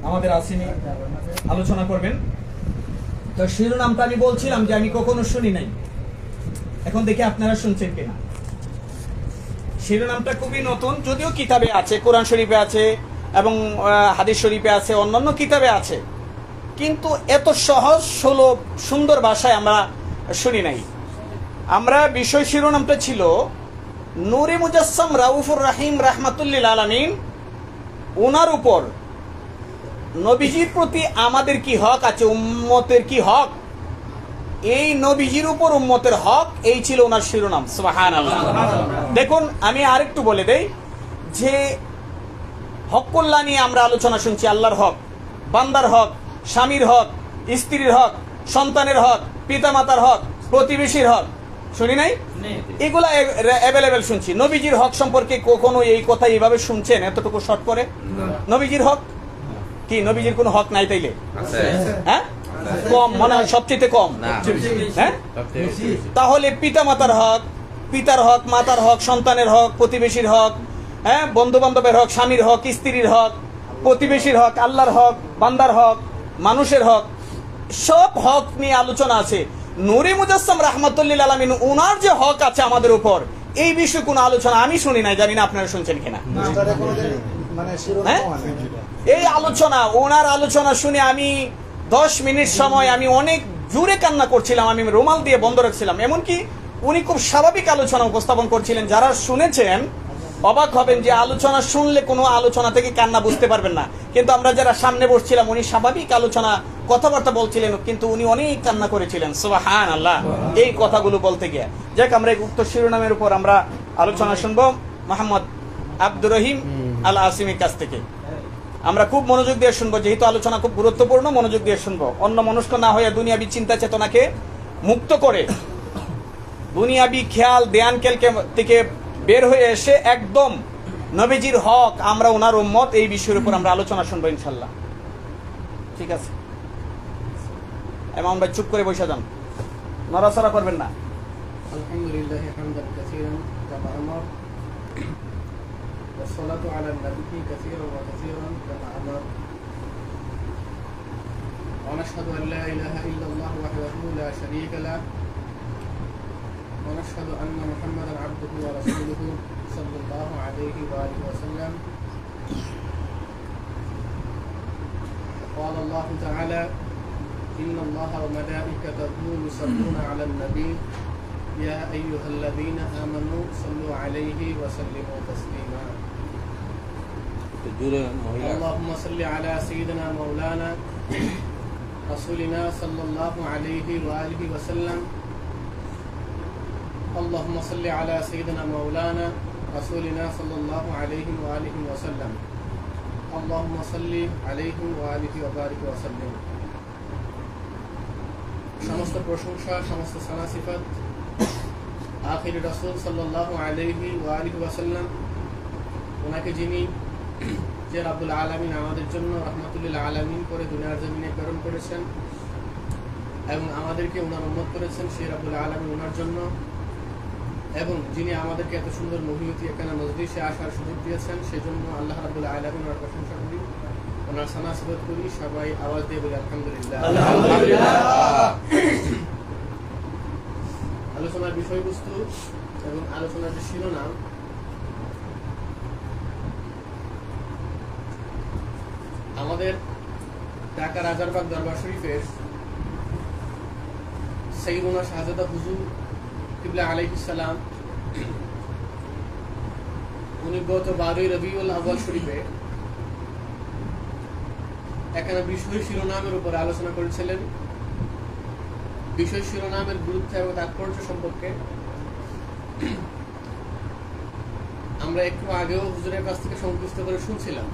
আমাদের আসিনি আলোচনা করবেন। তো শিরোনামটা আমি বলছিলাম যে আমি কখনো শুনি নাই, এখন দেখি আপনারা শুনছেন কিনা। শিরোনামটা খুবই নতুন, যদিও কিতাবে আছে, কোরআন শরীফে আছে এবং হাদিস শরীফে আছে, অন্যান্য কিতাবে আছে, কিন্তু এত সহজ সুলভ সুন্দর ভাষায় আমরা শুনি নাই। আমরা বিষয় শিরোনামটা ছিল নূরে মুজাসসাম রাউফুর রাহিম রাহমাতুল্লিল আলামিন, ওনার উপর নবীজির প্রতি আমাদের কি হক আছে, উম্মতের কি হক, এই নবীজির উপর উম্মতের হক, এই ছিল ওনার শিরোনাম। সুবহানাল্লাহ। দেখুন আমি আরেকটু বলে দেই যে হক কল্যাণ নিয়ে আমরা আলোচনা শুনছি, আল্লাহর হক, বান্দার হক, স্বামীর হক, স্ত্রীর হক, সন্তানের হক, পিতামাতার হক, প্রতিবেশীর হক, শুনি নাই? এগুলা অ্যাভেলেবেল শুনছি। নবীজির হক সম্পর্কে কখনো এই কথা এইভাবে শুনছেন এতটুকু শর্ট করে? নবীজির হক কি? নবীজির কোনো হক নাই তাইলে? হ্যাঁ, কম মনে হয়, সবচেয়ে কম। হ্যাঁ, তাহলে পিতামাতার হক, পিতার হক, মাতার হক, সন্তানের হক, প্রতিবেশীর হক, হ্যাঁ, বন্ধু বান্ধবের হক, স্বামীর হক, স্ত্রীর হক, প্রতিবেশীর হক, আল্লাহর হক, বান্দার হক, মানুষের হক, সব হক নিয়ে আলোচনা আছে। নূরে মুজাসসাম রাহমাতুল্লিল আলামিন ওনার যে হক আছে আমাদের উপর, এই বিষয়ে কোনো আলোচনা আমি শুনি নাই, জানি না আপনারা শুনছেন কিনা। এই আলোচনা, ওনার আলোচনা শুনে আমি 10 মিনিট সময় আমি অনেক জোরে কান্না করছিলাম, আমি রুমাল দিয়ে বন্ধ রাখছিলাম। এমনকি উনি খুব স্বাভাবিক আলোচনা উপস্থাপন করছিলেন, যারা শুনেছেন অবাক হবেন যে আলোচনা শুনলে কোনো আলোচনা থেকে কান্না বুঝতে পারবেন না, কিন্তু আমরা যারা সামনে বসছিলাম উনি স্বাভাবিক আলোচনা কথাবার্তা বলছিলেন, কিন্তু উনি অনেক কান্না করেছিলেন। সুবহানাল্লাহ। এই কথাগুলো বলতে গিয়ে যাক, আমরা উক্ত শিরোনামের উপর আমরা আলোচনা শুনবো মোহাম্মদ আব্দুর রহিম আল আসিমির কাছ থেকে। আমরা খুব মনোযোগ দিয়ে শুনবো, যেহেতু আলোচনা খুব গুরুত্বপূর্ণ, মনোযোগ দিয়ে শুনবো। অন্য মনস্ক না হয়ে দুনিয়াবি চিন্তা চেতনাকে মুক্ত করে দুনিয়াবি খেয়াল দেয়ান খেল থেকে বের হয়ে এসে একদম নবীজির হক, আমরা ওনার উম্মত, এই বিষয়ের উপর আমরা আলোচনা শুনবো ইনশাল্লাহ। ঠিক আছে, এমন ভাই চুপ করে বসে যান, নড়াচড়া করবেন না। আলহামদুলিল্লাহ হামদান কাসীরান কামা আমর ওয়া সলাতু আলা নবিয়্যি কাসীরান ওয়া কাসীরান কামা আমর ওয়া নাশহাদু আন লা ইলাহা ইল্লাল্লাহ ওয়াহদাহু লা শারীকা লাহু ওয়া নাশহাদু আন্না মুহাম্মাদান আবদুহু ওয়া রাসূলুহু সাল্লাল্লাহু আলাইহি ওয়া আলিহি ওয়া সাল্লাম। قال الله تعالى إن الله وملائكته يصلون على النبي يا أيها الذين آمنوا صلوا عليه وسلموا تسليما اللهم صل على سيدنا مولانا رسولنا صلى الله عليه وآله وسلم اللهم صل على سيدنا مولانا رسولنا صلى الله عليه وآله وسلم اللهم صل عليه وآله وبارك وسلم। সমস্ত প্রশংসা, সমস্ত সানা সিফাত আখির রাসূল সাল্লাল্লাহু আলাইহি ওয়া আলিহি ওয়াসাল্লাম, ওনাকে যিনি যে রাব্বুল আলামিন আমাদের জন্য রাহমাতুল আলামিন করে দুনিয়ার জমিনে প্রেরণ করেছেন এবং আমাদেরকে ওনার উম্মত করেছেন, সেই রাব্বুল আলামিন ওনার জন্য, এবং যিনি আমাদেরকে এত সুন্দর মহিয়তি এখানে মজলিসে আসার সুযোগ দিয়েছেন, সেজন্য আল্লাহ রাব্বুল আলামিন ওনার প্রশংসা করি, ওনার সানা সিফাত করি। সবাই আওয়াজ দিয়ে বলি আলহামদুলিল্লাহ। আলোচনার বিষয়বস্তু এবং আলোচনার যে শিরোনাম, আমাদের ঢাকা রাজারবাগ দরবার শরীফের সাইয়্যিদুনা শাহজাদা হুজুর কিবলা আলাইহিস সালাম, উনি গত 12 রবিউল আউয়াল শরীফে এখানে বিষয় শিরোনামের উপর আলোচনা করেছিলেন। বিষয় শিরোনামের গুরুত্ব এবং তাৎপর্য সম্পর্কে আমরা একটু আগেও হুজুরের কাছ থেকে সংক্ষিপ্ত করে শুনছিলাম।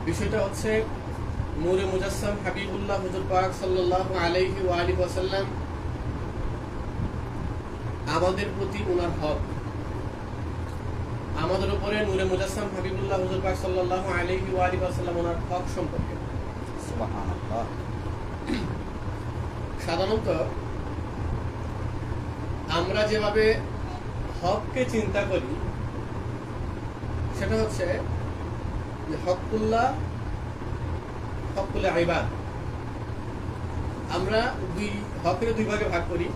বিষয়টা হচ্ছে নূরে মুজাসসাম হাবিবুল্লাহ হুজুর পাক সাল্লাল্লাহু আলাইহি ওয়া আলিহি ওয়াসাল্লাম, আমাদের প্রতি ওনার হক, আমাদের উপরে নূরে মুজাসসাম হাবিবুল্লাহ হুজুর পাক সাল্লাল্লাহু আলাইহি ওয়া আলিহি ওয়াসাল্লাম ওনার হক সম্পর্কে। সুবহানাল্লাহ। সাধারণত আমরা যেভাবে হককে চিন্তা করি সেটা হচ্ছে যে হকুল্লাহ, হকুল ইবাদ। আমরা হকের দুই ভাগে ভাগ করি।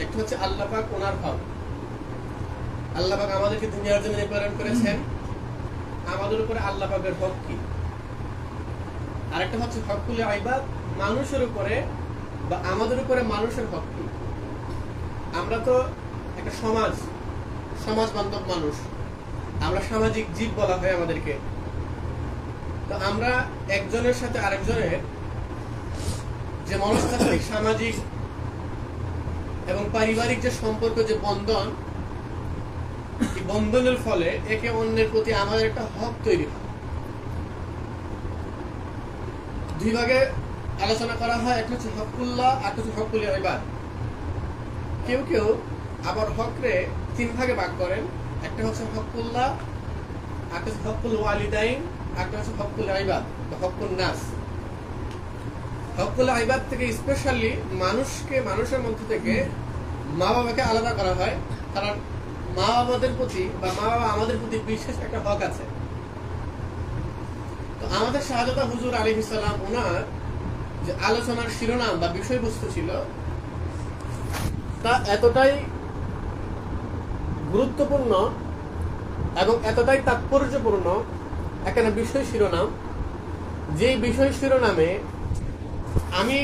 একটা হচ্ছে আল্লাহ পাক ওনার হক। আল্লাহ পাক আমাদেরকে দুনিয়ার জন্য প্রেরণ করেছেন, আমাদের উপরে আল্লাহ পাকের হক কি। আরেকটা হচ্ছে হকুল ইবাদ, মানুষের উপরে বা আমাদের উপরে মানুষের হক কি। আমরা তো একটা সমাজ বান্ধব মানুষ, আমরা সামাজিক জীব বলা হয় আমাদেরকে। তো আমরা একজনের সাথে আরেকজনের যে মনস্তাত্ত্বিক, সামাজিক এবং পারিবারিক যে সম্পর্ক, যে বন্ধন, এই বন্ধনের ফলে একে অন্যের প্রতি আমাদের একটা হক তৈরি হয়। দুই ভাগে আলোচনা করা হয়, একটা হচ্ছে হকুল্লাহ আর একটা হচ্ছে হকুল ইবাদ। কেউ কেউ আবার হকরে তিন ভাগে ভাগ করেন। একটা হচ্ছে হকুল্লাহ, একটা হচ্ছে হকুল ওয়ালিদাইন, একটা হচ্ছে হকুল ইবাদ বা হকুল নাস। হকুল ইবাদ থেকে স্পেশালি মানুষের মধ্যে থেকে মা বাবাকে আলাদা করা হয়, কারণ মা বাবাদের প্রতি বা মা বাবা আমাদের প্রতি বিশেষ একটা হক আছে। তো আমাদের শাহজাদা হুজুর আলাইহিস সালাম ওনার যে আলোচনার শিরোনাম বা বিষয়বস্তু ছিল তা এতটাই গুরুত্বপূর্ণ এবং এতটাই তাৎপর্যপূর্ণ একটা বিষয় শিরোনাম, যে বিষয় শিরোনামে আমি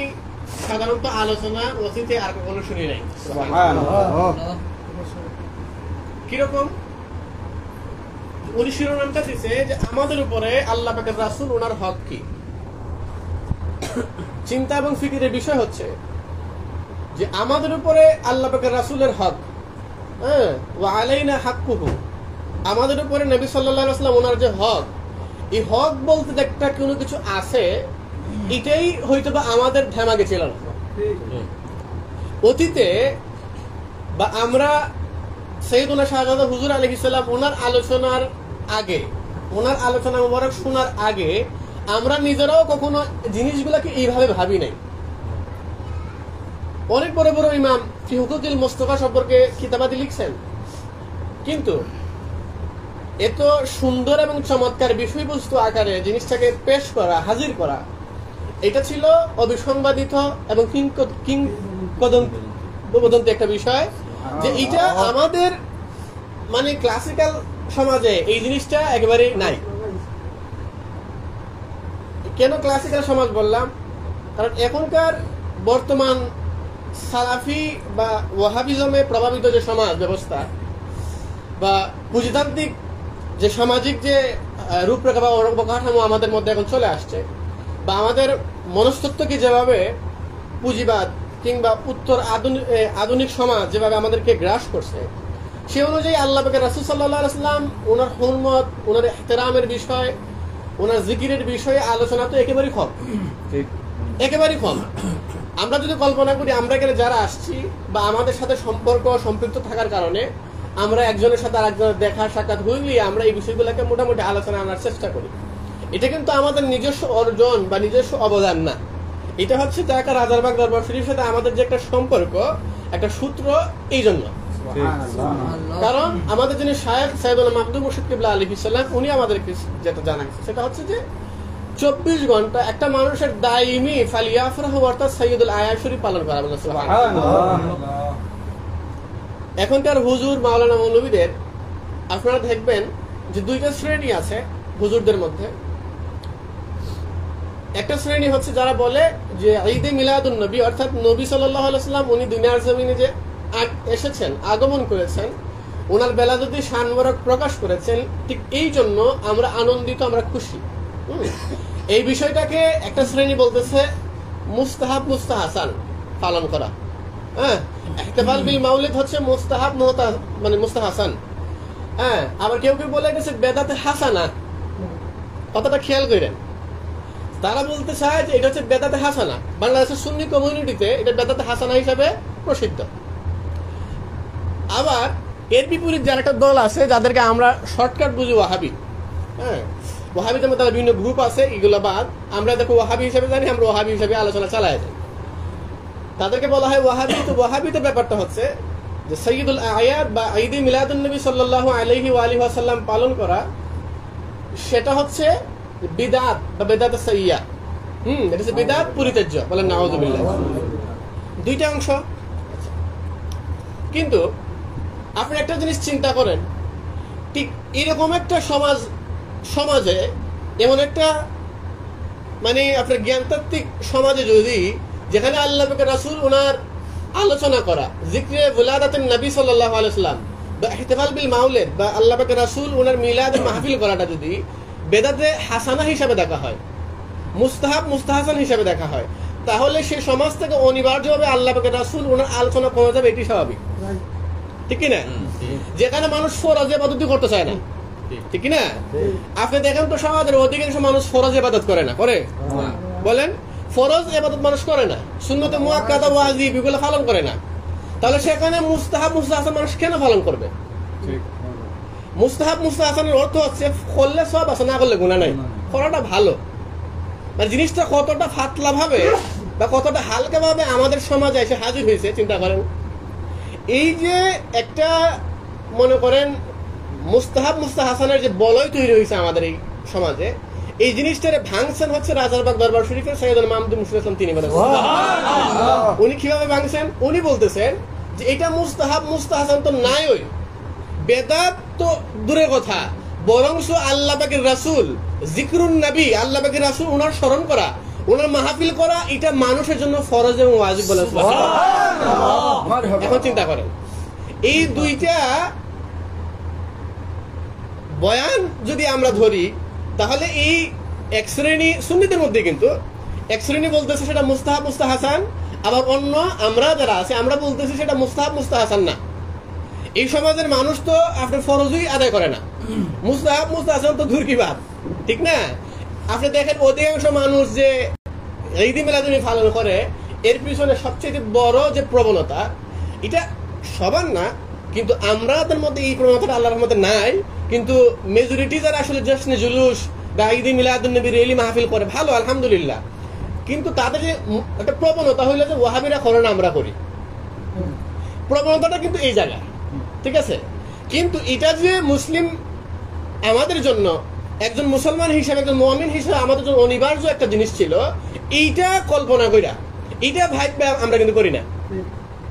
সাধারণত আলোচনা অতীতে আর কখনো শুনি নাই। কিরকম? উনি শিরোনামটা দিছে যে আমাদের উপরে আল্লাহ পাকের রাসূল ওনার হক কি। চিন্তা এবং ফিকিরের বিষয় হচ্ছে যে আমাদের উপরে আল্লাহ পাকের রাসূলের হক, ওয়া আলাইনা হাক্কুহু, আমাদের উপরে নবী সাল্লাল্লাহু আলাইহি ওয়াসাল্লাম ওনার যে হক, এই হক বলতে একটা কোনো কিছু আছে, এটাই হয়তো বা আমাদের ধ্যামাগে ছিল না অতীতে। বা আমরা সাইয়েদুনা শাহজাদা হুজুর আলাইহিস সালাম ওনার আলোচনার আগে, ওনার আলোচনা মোবারক শোনার আগে আমরা নিজেরাও কখনো জিনিসগুলোকে এইভাবে ভাবি নাই। অনেক বড় বড় ইমাম ফি হুকুকিল মুস্তাফা সম্পর্কে কিতাবাদি লিখছেন, কিন্তু এত সুন্দর এবং চমৎকার বিষয়বস্তু আকারে জিনিসটাকে পেশ করা, হাজির করা, এটা ছিল অবিসংবাদিত এবং কিংবদন্তি একটা বিষয়, যে এটা আমাদের মানে ক্লাসিক্যাল সমাজে এই জিনিসটা একেবারে নাই। কেন ক্লাসিক্যাল সমাজ বললাম? কারণ এখনকার বর্তমান সালাফি বা ওয়াহাবিজমে প্রভাবিত যে সমাজ ব্যবস্থা বা পুঁজিতান্ত্রিক যে সামাজিক যে রূপরেখা বা অবকাঠামো আমাদের মধ্যে এখন চলে আসছে, বা আমাদের মনস্তত্ত্বকে যেভাবে পুঁজিবাদ কিংবা উত্তর আধুনিক সমাজ যেভাবে আমাদেরকে গ্রাস করছে, সে অনুযায়ী আল্লাহ পাকের রাসূল সাল্লাল্লাহু আলাইহি ওয়াসাল্লাম ওনার হুরমত, ওনার ইহতিরামের বিষয়, ওনার জিকিরের বিষয়ে আলোচনা তো একেবারেই কম, একেবারেই কম। আমরা যদি কল্পনা করি, আমরা এখানে যারা আসছি বা আমাদের সাথে সম্পর্ক সম্পৃক্ত থাকার কারণে আমরা একজনের সাথে আরেকজনের দেখা সাক্ষাৎ হইলে আমরা এই বিষয়গুলোকে মোটামুটি আলোচনা আনার চেষ্টা করি। এটা কিন্তু আমাদের নিজস্ব অর্জন বা নিজস্ব অবদান না, এটা হচ্ছে ঢাকা রাজারবাগ দরবার শরীফের সাথে আমাদের যে একটা সম্পর্ক, একটা সূত্র। এই জন্য কারণ আমাদের যিনি শায়েখ সাইয়েদুল মাহদুম মুর্শিদ কিবলা আলাইহিস সালাম, উনি আমাদেরকে যেটা জানাচ্ছেন সেটা হচ্ছে যে 24 ঘন্টা একটা মানুষের দাইমি ফালিয়াফরাহু অর্থাৎ সাইয়্যিদুল আয়াত শরীফ পালন করা। এখনকার হুজুর মাওলানা মৌলবীদের আপনারা দেখবেন যে দুইটা শ্রেণী আছে হুজুরদের মধ্যে। একটা শ্রেণী হচ্ছে যারা বলে যে ঈদে মিলাদুন নবী অর্থাৎ নবী সাল্লাল্লাহু আলাইহি ওয়াসাল্লাম উনি দুনিয়ার জমিনে যে এসেছেন, আগমন করেছেন, ওনার বেলা যদি শান মোবারক প্রকাশ করেছেন, ঠিক এই জন্য আমরা আনন্দিত, আমরা খুশি। এই বিষয়টাকে একটা শ্রেণী বলতেছে মুস্তাহাব মুস্তাহাসান পালন করা। হ্যাঁ, ইহতিফাল বিল মাউলিদ হচ্ছে মুস্তাহাব মানে মুস্তাহাসান। হ্যাঁ, আবার কেউ কেউ বলে গেছে বেদাতে হাসানা, কথাটা খেয়াল করেন। তারা বলতে চায় যে এটা হচ্ছে বেদাতে হাসানা। বাংলাদেশের সুন্নি কমিউনিটিতে এটা বেদাতে হাসানা হিসাবে প্রসিদ্ধ। আবার এর বিপরীত যার একটা দল আছে যাদেরকে আমরা শর্টকাট বুঝি ওয়াহাবি। হ্যাঁ, ওয়াহাবিদের মধ্যে বিভিন্ন গ্রুপ আছে, এগুলো বাদ আমরা দেখো ওয়াহাবি হিসেবে জানি, আমরা ওয়াহাবি হিসেবে আলোচনা চালাই যাই। তাদেরকে বলা হয় ওয়াহাবি। তো ওয়াহাবিতে ব্যাপারটা হচ্ছে যে সাইয়্যিদুল আয়াত বা ঈদে মিলাদুন নবী সাল্লাল্লাহু আলাইহি ওয়া আলিহি ওয়াসাল্লাম পালন করা, সেটা হচ্ছে বিদআত বা বিদআত সাইয়্যা, এটা হচ্ছে বিদআত পরিত্যাজ্য, বলেন নাউযুবিল্লাহ। দুইটা অংশ। কিন্তু আপনি একটা জিনিস চিন্তা করেন, ঠিক এরকম একটা সমাজে এমন একটা মানে আপনার জ্ঞানতাত্ত্বিক সমাজে যদি যেখানে আল্লাহ পাক রাসূল ওনার আলোচনা করা জিক্রে ওলাদাতুন নবী সাল্লাল্লাহু আলাইহি ওয়াসাল্লাম বা ইহতিফাল বিল মাউলিদ বা আল্লাহ পাক রাসূল ওনার মিলাদের মাহফিল করাটা যদি বেদাতে হাসানা হিসাবে দেখা হয়, মুস্তাহাব মুস্তাহাসান হিসাবে দেখা হয়, তাহলে সেই সমাজ থেকে অনিবার্যভাবে আল্লাহ পাক রাসূল ওনার আলোচনা কমে যাবে, এটি স্বাভাবিক, ঠিক কি না? যেখানে মানুষ ফরজ ইবাদত করতে চায় না, ঠিক কি না? আপনি দেখেন তো সমাজের অধিকাংশ মানুষ ফরজ ইবাদত করে না, করে বলেন? ফরজ ইবাদত মানুষ করে না, সুন্নতে মুআক্কাদা ওয়াজিব এগুলো পালন করে না। তাহলে সেখানে মুস্তাহাব মুস্তাহাসান মানুষ কেন পালন করবে? মুস্তাহাব মুস্তাহাসানের অর্থ হচ্ছে করলে সব আছে, না করলে গুনাহ নাই, করাটা ভালো। মানে জিনিসটা কতটা ফাতলা ভাবে বা কতটা হালকা ভাবে আমাদের সমাজে এসে হাজির হয়েছে চিন্তা করেন। এই যে একটা মনে করেন মুস্তাহাব মুস্তাহাসানের যে বলয় তৈরি হয়েছে আমাদের এই সমাজে, এই জিনিসটারে ভাঙছেন হচ্ছে রাজারবাগ দরবার শরীফের সৈয়দুল মাহমুদুল মুশরিক ইসলাম তিনি বলেছেন। উনি কিভাবে ভাঙছেন? উনি বলতেছেন যে এটা মুস্তাহাব মুস্তাহাসান তো নাই, ওই বেদাত তো দূরের কথা, বরংস আল্লাহ পাকের রাসূল জিকরুন নবী, আল্লাহ পাকের রাসূল ওনার স্মরণ করা, ওনার মাহফিল করা, এটা মানুষের জন্য ফরজ এবং ওয়াজিব বলে। এখন চিন্তা করেন, এই দুইটা বয়ান যদি আমরা ধরি তাহলে এই এক শ্রেণী সুন্নিদের মধ্যে কিন্তু এক শ্রেণী বলতেছে সেটা মুস্তাহাব মুস্তাহাসান, আবার অন্য আমরা যারা আছে আমরা বলতেছি সেটা মুস্তাহাব মুস্তাহাসান না। এই সমাজের মানুষ তো আপনার ফরজই আদায় করে না, মুস্তাহাব মুস্তাহাসান তো দূর কি বাদ, ঠিক না? আপনি দেখেন অধিকাংশ মানুষ যে ঈদ মিলাদুন্নবী পালন করে, এর পিছনে সবচেয়ে বড় যে প্রবণতা, এটা সবার না কিন্তু আমাদের মধ্যে এই প্রবণতাটা আল্লাহর রহমতে নাই, কিন্তু মেজরিটি যারা আসলে জশ্নে জুলুস বা ঈদ মিলাদুন্নবী রেলি মাহফিল করে, ভালো আলহামদুলিল্লাহ, কিন্তু তাদের যে একটা প্রবণতা হইলো যে ওয়াহাবিরা করে না আমরা করি, প্রবণতাটা কিন্তু এই জায়গায়, ঠিক আছে? কিন্তু এটা যে মুসলিম আমাদের জন্য একজন মুসলমান হিসেবে একজন মুমিন হিসেবে আমাদের জন্য অনিবার্য একটা জিনিস ছিল, এইটা কল্পনা কইরা এইটা ভাববা আমরা কিন্তু করি না,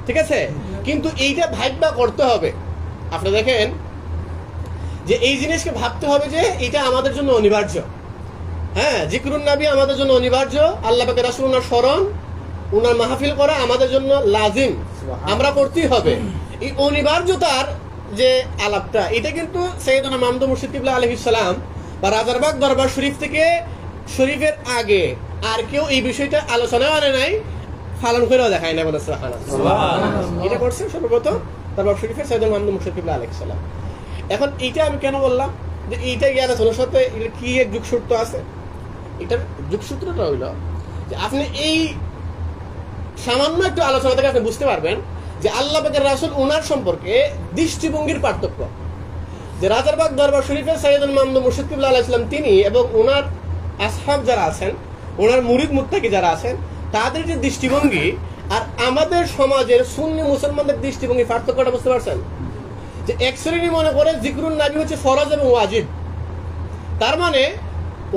ঠিক আছে? কিন্তু এইটা ভাববা করতে হবে। আপনি দেখেন যে এই জিনিসকে ভাবতে হবে যে এটা আমাদের জন্য অনিবার্য। হ্যাঁ, জিকরুন নবী আমাদের জন্য অনিবার্য, আল্লাহ পাকের রাসূল ওনার স্মরণ, ওনার মাহফিল করা আমাদের জন্য লাজিম, আমরা করতেই হবে। এই অনিবার্যতার যে আলাপটা, এটা কিন্তু সৈয়দনা মাহমুদুল মুর্শিদ কিবলা আলাইহিস সালাম বা রাজারবাগ দরবার শরীফ থেকে শরীফের আগে আর কেউ এই বিষয়টা আলোচনা আনে নাই, পালন করেও দেখায় না, বলে সুবহানাল্লাহ। এটা করছে সর্বপ্রথম দরবার শরীফের সৈয়দনা মাহমুদুল মুর্শিদ কিবলা আলাইহিস সালাম। এখন এইটা আমি কেন বললাম যে এইটা জ্ঞান আছে, ওর সাথে এটা কি এক যুগসূত্র আছে? এটার যুগসূত্রটা হইল যে আপনি এই সামান্য একটু আলোচনা থেকে আপনি বুঝতে পারবেন যে আল্লাহ পাকের রাসূল ওনার সম্পর্কে দৃষ্টিভঙ্গির পার্থক্য। যে রাজারবাগ দরবার শরীফের সৈয়দুল মাহমুদুল মুর্শিদ কিবলা আলাইহিস সালাম তিনি এবং ওনার আসহাব যারা আছেন, ওনার মুরিদ মুত্তাকি যারা আছেন, তাদের যে দৃষ্টিভঙ্গি আর আমাদের সমাজের সুন্নি মুসলমানদের দৃষ্টিভঙ্গির পার্থক্যটা বুঝতে পারছেন? যে এক শ্রেণী মনে করে জিকরুন নবী হচ্ছে ফরজ এবং ওয়াজিব, তার মানে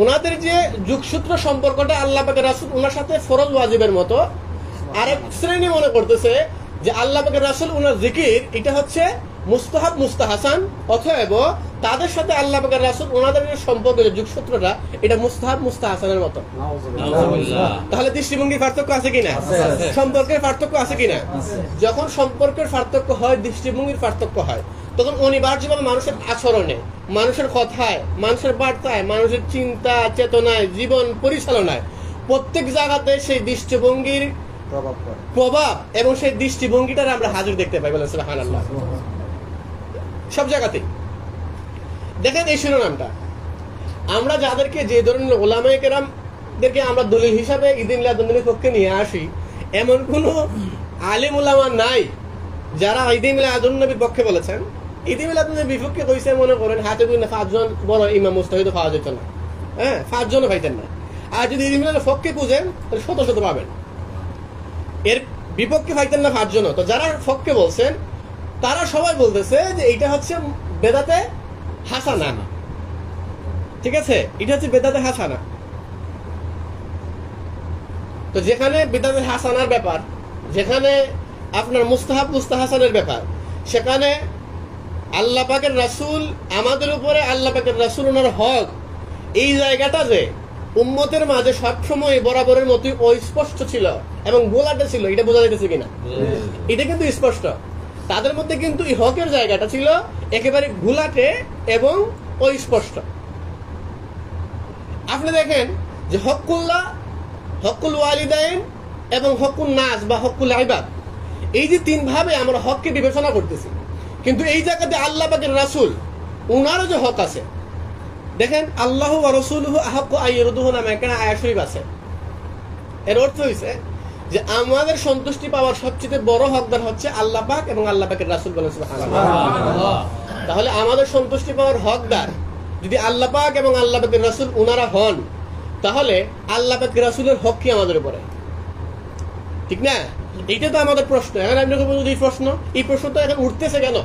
ওনাদের যে যুগসূত্র সম্পর্কটা আল্লাহ পাকের রাসূল ওনার সাথে ফরজ ওয়াজিবের মতো। আরেক শ্রেণী মনে করতেছে যে আল্লাহ পাকের রাসূল ওনার জিকির এটা হচ্ছে মুস্তাহাব মুস্তাহাসান, অতএব তাদের সাথে আল্লাহ পাকের রাসূল ওনাদের যে সম্পর্ক যে যুগসূত্রটা এটা মুস্তাহাব মুস্তাহাসানের মতো। তাহলে দৃষ্টিভঙ্গির পার্থক্য আছে কিনা? সম্পর্কের পার্থক্য আছে কিনা? যখন সম্পর্কের পার্থক্য হয়, দৃষ্টিভঙ্গির পার্থক্য হয়, তখন অনিবার্যভাবে মানুষের আচরণে, মানুষের কথায়, মানুষের বার্তায়, মানুষের চিন্তা চেতনায়, জীবন পরিচালনায় প্রত্যেক জায়গাতে সেই দৃষ্টিভঙ্গির প্রভাব এবং সেই দৃষ্টিভঙ্গিটার আমরা হাজির দেখতে পাই, বলে সুবহানাল্লাহ। সব জায়গাতেই দেখেন এই শিরোনামটা, আমরা যাদেরকে যে ধরনের ওলামায়ে কেরামদেরকে আমরা দলিল হিসাবে ঈদ মিলাদুন্নবীর পক্ষে নিয়ে আসি, এমন কোন আলেম ওলামা নাই যারা ঈদ মিলাদুন্নবীর পক্ষে বলেছেন। ঈদ মিলাদুন্নবীর বিপক্ষে কইছে মনে করেন হাতে গুনে 5 জন বড় ইমাম মুজতাহিদ পাওয়া যেত না, হ্যাঁ 5 জনও পাইতেন না। আর যদি ঈদ মিলাদের পক্ষে খুঁজেন তাহলে শত শত পাবেন, এর বিপক্ষে পাইতেন না 5 জনও। তো যারা পক্ষে বলছেন তারা সবাই বলতেছে যে এটা হচ্ছে বেদাতে হাসানা, ঠিক আছে, এটা হচ্ছে বেদাতে হাসানা। তো যেখানে বেদাতে হাসানার ব্যাপার, যেখানে আপনার মুস্তাহাব মুস্তাহাসানের ব্যাপার, সেখানে আল্লাহ পাকের রাসূল আমাদের উপরে, আল্লাহ পাকের রাসূল ওনার হক, এই জায়গাটা যে উম্মতের মাঝে সবসময় বরাবরের মতোই অস্পষ্ট ছিল এবং গোলাটে ছিল, এটা বোঝা যাইতেছে কিনা? এটা কিন্তু স্পষ্ট। তাদের মধ্যে কিন্তু এই হকের জায়গাটা ছিল একেবারে ঘোলাটে এবং অস্পষ্ট। আপনি দেখেন যে হকুল্লাহ, হকুল ওয়ালিদাইন এবং হকুল নাস বা হকুল ইবাদ, এই যে তিন ভাবে আমরা হককে বিবেচনা করতেছি, কিন্তু এই জায়গাতে আল্লাহ পাকের রাসূল উনারও যে হক আছে, দেখেন আল্লাহু ওয়া রাসূলুহু আহাক্কু আইয়ুরদুহু নামে একটা আয়াত শরীফ আছে। এর অর্থ হইছে যে আমাদের সন্তুষ্টি পাওয়ার সবচেয়ে বড় হকদার হচ্ছে আল্লাহ পাক এবং আল্লাহ পাকের রাসূল বলেন সুবহানাল্লাহ। তাহলে আমাদের সন্তুষ্টি পাওয়ার হকদার যদি আল্লাহ পাক এবং আল্লাহ পাকের রাসূল উনারা হন, তাহলে আল্লাহ পাকের রাসূলের হক কি আমাদের উপরে? ঠিক না? এইটা তো আমাদের প্রশ্ন। এখন আপনাকে বলুন এই প্রশ্ন তো এখন উঠতেছে কেন?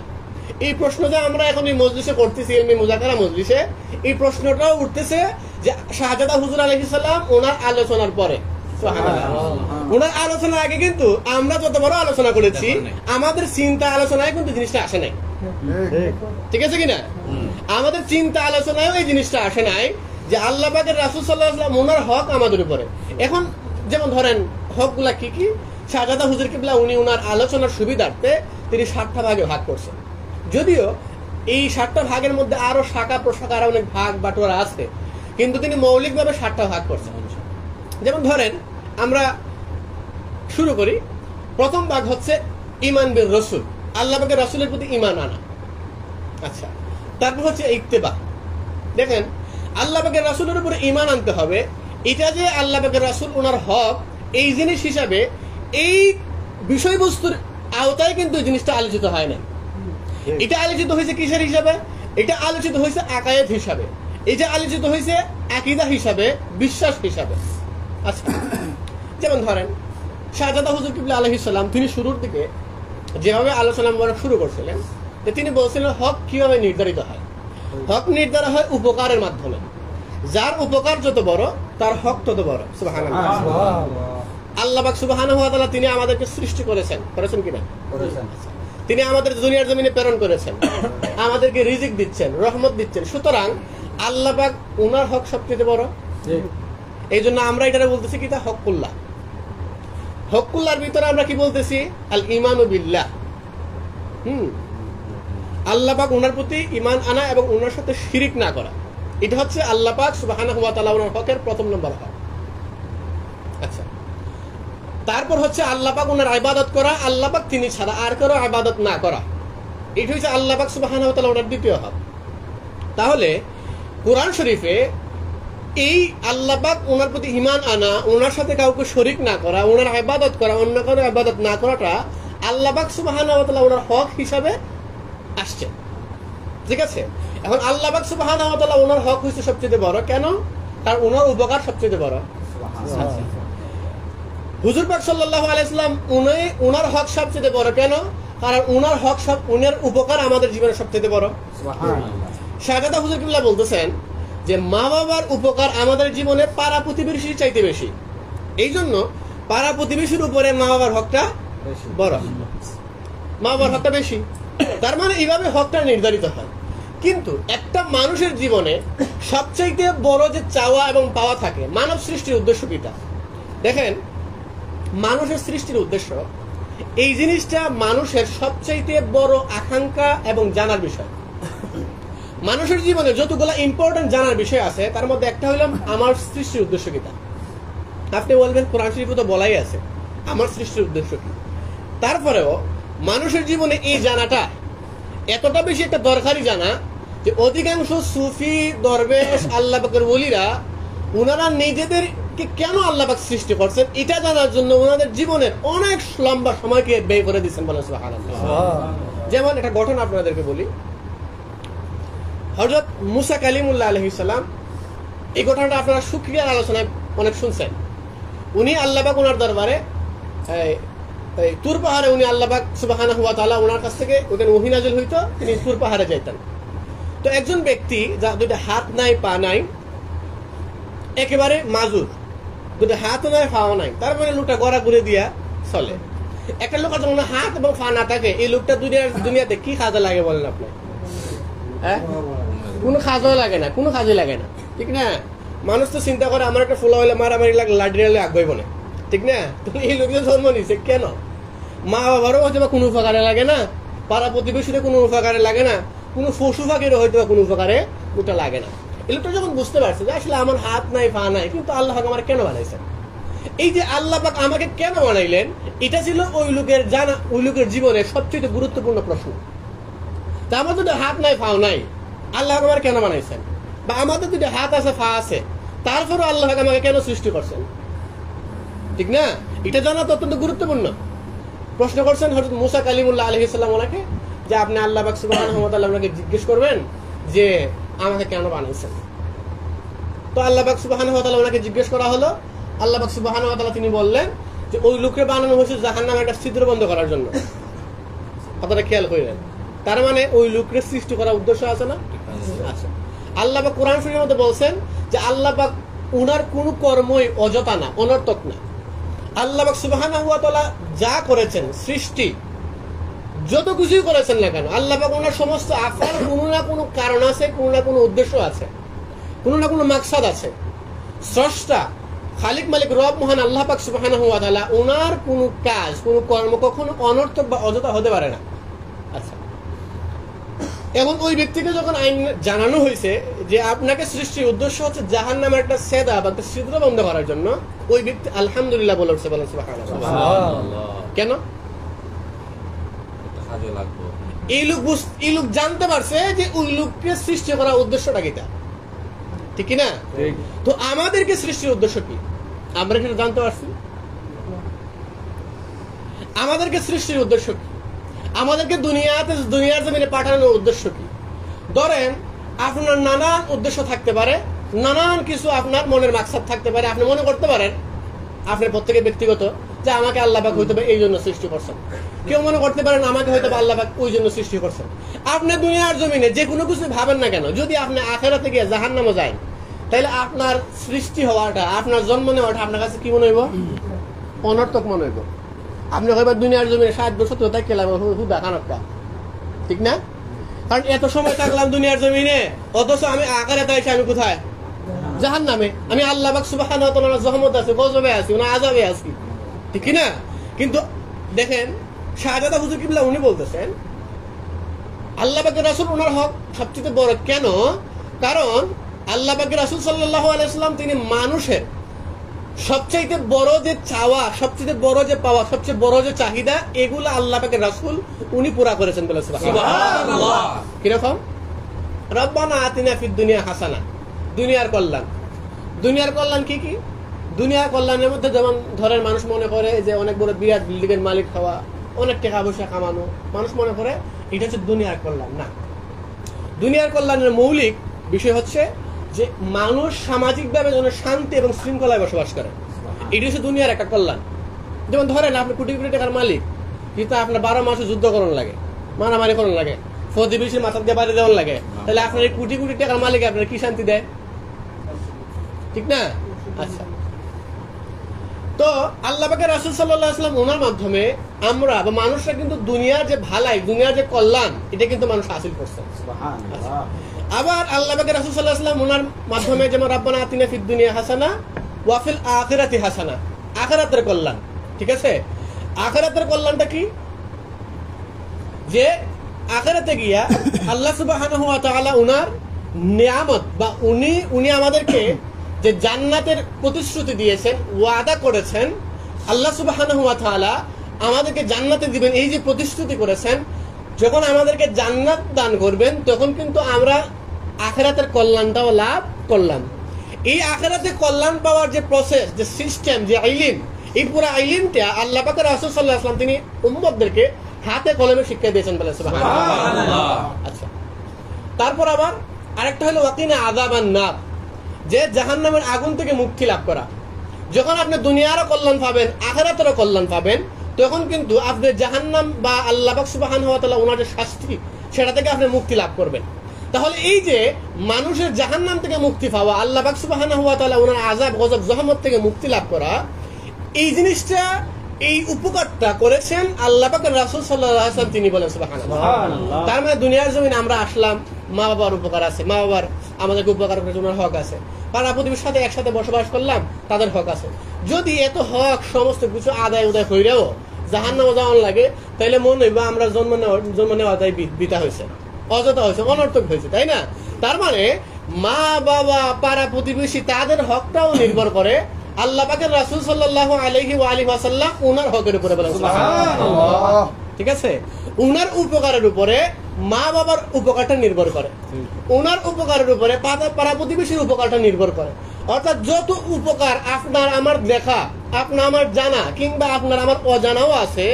এই প্রশ্ন যে আমরা এখন এই মজলিসে করতেছি, ইলমি মুযাকারা মজলিসে, এই প্রশ্নটাও উঠতেছে যে শাহজাদা হুজুর আলাইহিস সালাম ওনার আলোচনার পরে, ওনার আলোচনার আগে কিন্তু আমরা যত বড় আলোচনা করেছি, আমাদের চিন্তা আলোচনায় কিন্তু জিনিসটা আসে নাই। ঠিক আছে কিনা? আমাদের চিন্তা আলোচনায় এই জিনিসটা আসে নাই যে আল্লাহ পাকের রাসূল সাল্লাল্লাহু আলাইহি ওয়াসাল্লাম ওনার হক আমাদের উপরে। এখন যেমন ধরেন হকগুলা কি কি, শাহজাদা হুজুর কিবলা উনি ওনার আলোচনার সুবিধার্থে তিনি 7টা ভাগে ভাগ করছেন। যদিও এই 7টা ভাগের মধ্যে আরো শাখা প্রশাখা আরো অনেক ভাগ বাটোয়ারা আছে, কিন্তু তিনি মৌলিকভাবে 7টা ভাগ করছেন। যেমন ধরেন আমরা শুরু করি, প্রথম ভাগ হচ্ছে ঈমান বির রাসূল, আল্লাহ পাকের রাসূলের প্রতি ঈমান আনা। আচ্ছা, তারপর হচ্ছে ইত্তেবা। দেখেন আল্লাহ পাকের রাসূলের উপরে ঈমান আনতে হবে, এটা যে আল্লাহ পাকের রাসূল ওনার হক এই জিনিস হিসাবে এই বিষয়বস্তুর আওতায় কিন্তু এই জিনিসটা আলোচিত হয় না। এটা আলোচিত হয়েছে কিসের হিসাবে? এটা আলোচিত হয়েছে আকায়েদ হিসাবে, এটা আলোচিত হয়েছে আকীদা হিসাবে, বিশ্বাস হিসাবে। আচ্ছা, যেমন ধরেন শাহজাদা হুজুর কিবলা আলাইহিস সালাম তিনি শুরুর দিকে যেভাবে আলোচনা শুরু করছিলেন, যে তিনি বলছিলেন হক কিভাবে নির্ধারিত হয়। হক নির্ধারণ হয় উপকারের মাধ্যমে। যার উপকার যত বড় তার হক তত বড়। সুবহানাল্লাহ। আল্লাহ পাক সুবহানাহু ওয়া তাআলা তিনি আমাদেরকে সৃষ্টি করেছেন কিনা? করেছেন। তিনি আমাদের দুনিয়ার জমিনে প্রেরণ করেছেন, আমাদেরকে রিজিক দিচ্ছেন, রহমত দিচ্ছেন। সুতরাং আল্লাহ পাক ওনার হক সবচেয়ে বড়। এই জন্য আমরা এটা বলতেছি কি, তা হকুল্লাহ। হকুল্লাহর ভিতরে আমরা কি বলতেছি? আল ঈমানু বিল্লাহ। আল্লাহ পাক ওনার প্রতি ঈমান আনা এবং ওনার সাথে শিরিক না করা, এটা হচ্ছে আল্লাহ পাক সুবহানাহু ওয়া তাআলা ওনার হকের প্রথম নম্বর হক। আচ্ছা, তারপর হচ্ছে আল্লাহ পাক ওনার ইবাদত করা, আল্লাহ পাক তিনি ছাড়া আর কারো ইবাদত না করা, এটা হচ্ছে আল্লাহ পাক সুবহানাহু ওয়া তাআলা ওনার দ্বিতীয় হক। তাহলে কোরআন শরীফে এই আল্লাহ পাক ওনার প্রতি ঈমান আনা, ওনার সাথে কাউকে শরীক না করা, ওনার ইবাদত করা, অন্য কারো ইবাদত না করাটা আল্লাহ পাক সুবহানাহু ওয়া তাআলা ওনার হক হিসাবে আসছে। ঠিক আছে? এখন আল্লাহ পাক সুবহানাহু ওয়া তাআলা ওনার হক হচ্ছে সবচেয়ে বড়। কেন? কারণ ওনার উপকার সবচেয়ে বড়। হুজুর পাক সাল্লাল্লাহু আলাইহি ওয়াসাল্লাম ওনার হক সবচেয়ে বড়। কেন? কারণ ওনার হক ওনার উপকার আমাদের জীবনে সবচেয়ে বড়। শাহজাদা হুজুর কিবলা বলতেছেন যে মা বাবার উপকার আমাদের জীবনে পাড়া প্রতিবেশীর চাইতে বেশি। এই জন্য পাড়া প্রতিবেশীর উপরে মা বাবার হকটা বড়, মা বাবার হকটা বেশি। তার মানে এইভাবে হকটা নির্ধারিত হয়। কিন্তু একটা মানুষের জীবনে সবচাইতে বড় যে চাওয়া এবং পাওয়া থাকে, মানব সৃষ্টির উদ্দেশ্য কিটা? দেখেন, মানুষের সৃষ্টির উদ্দেশ্য এই জিনিসটা মানুষের সবচাইতে বড় আকাঙ্ক্ষা এবং জানার বিষয়। মানুষের জীবনে যতগুলো ইম্পর্টেন্ট জানার বিষয় আছে, তার মধ্যে একটা হলো আমার সৃষ্টির উদ্দেশ্য কিটা। আপনি বলবেন কোরআন শরীফে তো বলাই আছে আমার সৃষ্টির উদ্দেশ্য কি। তারপরেও মানুষের জীবনে এই জানাটা এতটা বেশি একটা দরকারি জানা যে অধিকাংশ সুফি, দরবেশ, আল্লাহ পাকের ওলিরা ওনারা নিজেদেরকে কেন আল্লাহ পাক সৃষ্টি করছেন এটা জানার জন্য ওনাদের জীবনের অনেক লম্বা সময়কে ব্যয় করে দিচ্ছেন। বলেন সুবহানাল্লাহ। যেমন একটা ঘটনা আপনাদেরকে বলি। হযরত মুসা কালিমুল্লাহ আলাইহিস সালাম, এই ঘটনাটা আপনারা শুকরিয়ার আলোচনায় অনেক শুনছেন। উনি আল্লাহ পাক ওনার দরবারে তুর পাহাড়ে উনি আল্লাহ পাক সুবহানাহু ওয়া তাআলা ওনার কাছ থেকে ওখানে ওহী নাযিল হইতো, তিনি তুর পাহাড়ে যাইতেন। তো একজন ব্যক্তি যার দুইটা হাত নাই পা নাই, একেবারে মাজুর, দুটো হাতও নাই পাও নাই, তারপরে লোকটা গড়া ঘুরে দিয়া চলে। একটা লোকের যখন হাত এবং পা না থাকে, এই লোকটা দুনিয়াতে কি কাজে লাগে বলেন আপনি? হ্যাঁ, কোনো কাজও লাগে না, কোনো কাজে লাগে না, ঠিক না? মানুষ তো চিন্তা করে আমার একটা ফুলা হলে মারামারি লাগে, লাডি হলে আগ্রহ বনে, ঠিক না? তুমি এই লোকজন জন্ম নিছে কেন? মা বাবারও হয়তো বা কোনো উপকারে লাগে না, পাড়া প্রতিবেশীদের কোনো উপকারে লাগে না, কোনো পশু পাখিরও হয়তো বা কোনো উপকারে ওটা লাগে না। এই লোকটা যখন বুঝতে পারছে যে আসলে আমার হাত নাই পা নাই, কিন্তু আল্লাহ পাক আমার কেন বানাইছেন, এই যে আল্লাহ পাক আমাকে কেন বানাইলেন, এটা ছিল ওই লোকের জানা, ওই লোকের জীবনের সবচেয়ে গুরুত্বপূর্ণ প্রশ্ন। তা আমার যদি হাত নাই পা নাই, আল্লাহ আমার কেন বানাইছেন? বা আমাদের যদি হাত আছে পা আছে, তারপরও আল্লাহ পাক আমাকে কেন সৃষ্টি করছেন, ঠিক না? এটা জানা তো অত্যন্ত গুরুত্বপূর্ণ। প্রশ্ন করছেন হযরত মুসা কালিমুল্লাহ আলাইহিস সালাম ওনাকে, যে আপনি আল্লাহ পাক সুবহানাহু ওয়া তাআলা ওনাকে জিজ্ঞেস করবেন যে আমাকে কেন বানাইছেন। তো আল্লাহ পাক সুবহানাহু ওয়া তাআলা ওনাকে জিজ্ঞেস করা হলো। আল্লাহ পাক সুবহানাহু ওয়া তাআলা তিনি বললেন যে ওই লোককে বানানো হয়েছে জাহান্নামে একটা ছিদ্র বন্ধ করার জন্য। কথাটা খেয়াল করেন, তার মানে ওই লোককে সৃষ্টি করার উদ্দেশ্য আছে না? আচ্ছা, আল্লাহ পাক কোরআন শরীফের মধ্যে বলছেন যে আল্লাহ পাক উনার কোনো কর্মই অযথা না, অনর্থক না। আল্লাহ পাক সুবহানাহু ওয়া তাআলা যা করেছেন, সৃষ্টি যত কিছুই করেছেন না কেন, আল্লাহ পাক ওনার সমস্ত আফআল কোনো না কোনো কারণ আছে, কোনো না কোনো উদ্দেশ্য আছে, কোনো না কোনো মাকসাদ আছে। স্রষ্টা খালিক মালিক রব মহান আল্লাহ পাক সুবহানাহু ওয়া তাআলা ওনার কোনো কাজ, কোনো কর্ম কখনো অনর্থক বা অযথা হতে পারে না। আচ্ছা, এখন ওই ব্যক্তিকে যখন আইন জানানো হয়েছে যে আপনাকে সৃষ্টির উদ্দেশ্য হচ্ছে জাহান্নামের একটা সেদা বা একটা ছিদ্র বন্ধ করার জন্য, ওই ব্যক্তি আলহামদুলিল্লাহ বলে উঠছে, বলেন সুবহানাল্লাহ। কেন? এই লোক জানতে পারছে যে ওই লোককে সৃষ্টি করার উদ্দেশ্যটা কিটা, ঠিক না? তো আমাদেরকে সৃষ্টির উদ্দেশ্য কি আমরা সেটা জানতে পারছি? আমাদেরকে সৃষ্টির উদ্দেশ্য কি? আমাদেরকে দুনিয়ার জমিনে পাঠানোর উদ্দেশ্য কি? ধরেন আপনার নানান উদ্দেশ্য থাকতে পারে, নানান কিছু আপনার মনের মাকসাদ থাকতে পারে। আপনি মনে করতে পারেন আপনার প্রত্যেকের ব্যক্তিগত যে আমাকে আল্লাহ পাক হয়তো এই জন্য সৃষ্টি করছেন, কেউ মনে করতে পারেন আমাকে হয়তো আল্লাহ পাক ওই জন্য সৃষ্টি করছেন। আপনি দুনিয়ার জমিনে যে কোনো কিছু ভাবেন না কেন, যদি আপনি আখিরাতে গিয়ে জাহান্নামে যান, তাহলে আপনার সৃষ্টি হওয়াটা, আপনার জন্ম নেওয়াটা আপনার কাছে কি মনে হইব? অনর্থক মনে হইব। আপনি হয়তো দুনিয়ার জমিনে 60 বছর তো থাকলাম দেখানোটা, ঠিক না? কারণ এত সময় থাকলাম দুনিয়ার জমিনে, অথচ আমি আখিরাতে এসে আমি কোথায়? জাহান্নামে। আমি আল্লাহ পাক সুবহানাহু ওয়া তাআলার রহমত আছে, গজবে আছি, ওনা আযাবে আছি, ঠিক না? কিন্তু দেখেন শাহজাদা হুজুর কিবলা উনি বলতেছেন আল্লাহ পাকের রাসূল ওনার হক সবচেয়ে বড়। কেন? কারণ আল্লাহ পাকের রাসূল সাল্লাল্লাহু আলাইহি ওয়াসাল্লাম তিনি মানুষের সবচেয়ে বড় যে চাওয়া, সবচেয়ে বড় যে পাওয়া, সবচেয়ে বড় যে চাহিদা, এগুলো আল্লাহ পাকের রাসূল উনি পুরা করেছেন। বলে সুবহানাল্লাহ। কিরকম? রব্বানা আতিনা ফিদ দুনিয়া হাসানা, দুনিয়ার কল্যাণ। দুনিয়ার কল্যাণ কি কি? দুনিয়ার কল্যাণের মধ্যে যেমন ধরেন মানুষ মনে করে যে অনেক বড় বিরাট বিল্ডিং এর মালিক হওয়া, অনেক টাকা পয়সা কামানো, মানুষ মনে করে এটা হচ্ছে দুনিয়ার কল্যাণ। না, দুনিয়ার কল্যাণের মৌলিক বিষয় হচ্ছে যে মানুষ সামাজিকভাবে যেন শান্তি এবং শৃঙ্খলায় বসবাস করে, এটা হচ্ছে দুনিয়ার একটা কল্যাণ। যেমন ধরেন আপনি কোটি কোটি টাকার মালিক, কিন্তু আপনার 12 মাসে যুদ্ধ করণ লাগে, মারামারি করণ লাগে, প্রতিবেশীর মাথা দিয়ে বাড়ি দেওয়ার লাগে, তাহলে আপনার এই কোটি কোটি টাকার মালিক আপনার কি শান্তি দেয়? ঠিক না? আচ্ছা, তো আল্লাহ পাকের রাসূল সাল্লাল্লাহু আলাইহি ওয়াসাল্লাম ওনার মাধ্যমে আমরা বা মানুষরা কিন্তু দুনিয়ার যে ভালাই, দুনিয়ার যে কল্যাণ, এটা কিন্তু মানুষ হাসিল করছে। সুবহানাল্লাহ। আবার আল্লাহ পাকের রাসূল সাল্লাল্লাহু আলাইহি ওয়াসাল্লাম ওনার মাধ্যমে যেমন রাব্বানা আতিনা ফিদ দুনিয়া হাসানা ওয়া ফিল আখিরাতি হাসানা, আখিরাতের কল্যাণ। ঠিক আছে? আখিরাতের কল্যাণটা কি? যে আখিরাতে গিয়া আল্লাহ সুবহানাহু ওয়া তাআলা ওনার নিয়ামত বা উনি আমাদেরকে যে জান্নাতের প্রতিশ্রুতি দিয়েছেন, ওয়াদা করেছেন, আল্লাহ সুবহানাহু ওয়া তাআলা আমাদেরকে জান্নাতে দিবেন, এই যে প্রতিশ্রুতি করেছেন, যখন আমাদেরকে জান্নাত দান করবেন তখন কিন্তু আমরা আখিরাতের কল্যাণটাও লাভ করলাম। এই আখিরাতে কল্যাণ পাওয়ার যে প্রসেস, যে সিস্টেম, যে ইলম, এই পুরো ইলমটা আল্লাহ পাকের রাসূল সাল্লাল্লাহু আলাইহি ওয়াসাল্লাম তিনি উম্মতদেরকে হাতে কলমে শিক্ষা দিয়েছেন। বলে সুবহানাল্লাহ। আচ্ছা, তারপর আবার আরেকটা হলো ওয়াকিনা আযাবান নার, যে জাহান্নামের আগুন থেকে মুক্তি লাভ করা। যখন আপনি দুনিয়ারও কল্যাণ পাবেন, আখিরাতেরও কল্যাণ পাবেন, তখন কিন্তু আপনি জাহান্নাম বা আল্লাহ পাক সুবহানাহু ওয়া তাআলা ওনার যে শাস্তি, সেটা থেকে আপনি মুক্তি লাভ করবেন। তাহলে এই যে মানুষের জাহান্নাম থেকে মুক্তি পাওয়া, আল্লাহ পাক সুবহানাহু ওয়া তাআলা ওনার আযাব গজব জহমত থেকে মুক্তি লাভ করা, এই জিনিসটা এই উপকারটা করেছেন আল্লাহ পাকের রাসূল সাল্লাল্লাহু আলাইহি ওয়াসাল্লাম, তিনি বলেন সুবহানাল্লাহ। তার মানে দুনিয়ার জমিনে আমরা আসলাম, মা বাবার উপকার আছে, মা বাবার আমাদেরকে উপকার করেছে, ওনার হক আছে। পাড়া প্রতিবেশীর সাথে একসাথে বসবাস করলাম, তাদের হক আছে। যদি এত হক সমস্ত কিছু আদায় উদয় হইলেও জাহান্নামে যাওয়ার লাগে, তাইলে মনে হইবা আমরা জন্ম নেওয়াটাই বিতা হয়েছে, অযথা হয়েছে, অনর্থক হয়েছে, তাই না? তার মানে মা বাবা পাড়া প্রতিবেশী তাদের হকটাও নির্ভর করে আল্লাহ পাকের রাসূল সাল্লাল্লাহু আলাইহি ওয়া আলিহি ওয়াসাল্লাম ওনার হকের উপরে বলেন সুবহানাল্লাহ। ঠিক আছে, উনার উপকারের উপরে মা বাবার উপকারটা নির্ভর করে, উনার উপকারের উপরে পাড়া প্রতিবেশীর উপকারটা নির্ভর করে। অর্থাৎ যত উপকার আপনার আমার দেখা, আপনার আমার জানা, কিংবা আপনার আমার অজানাও আছে,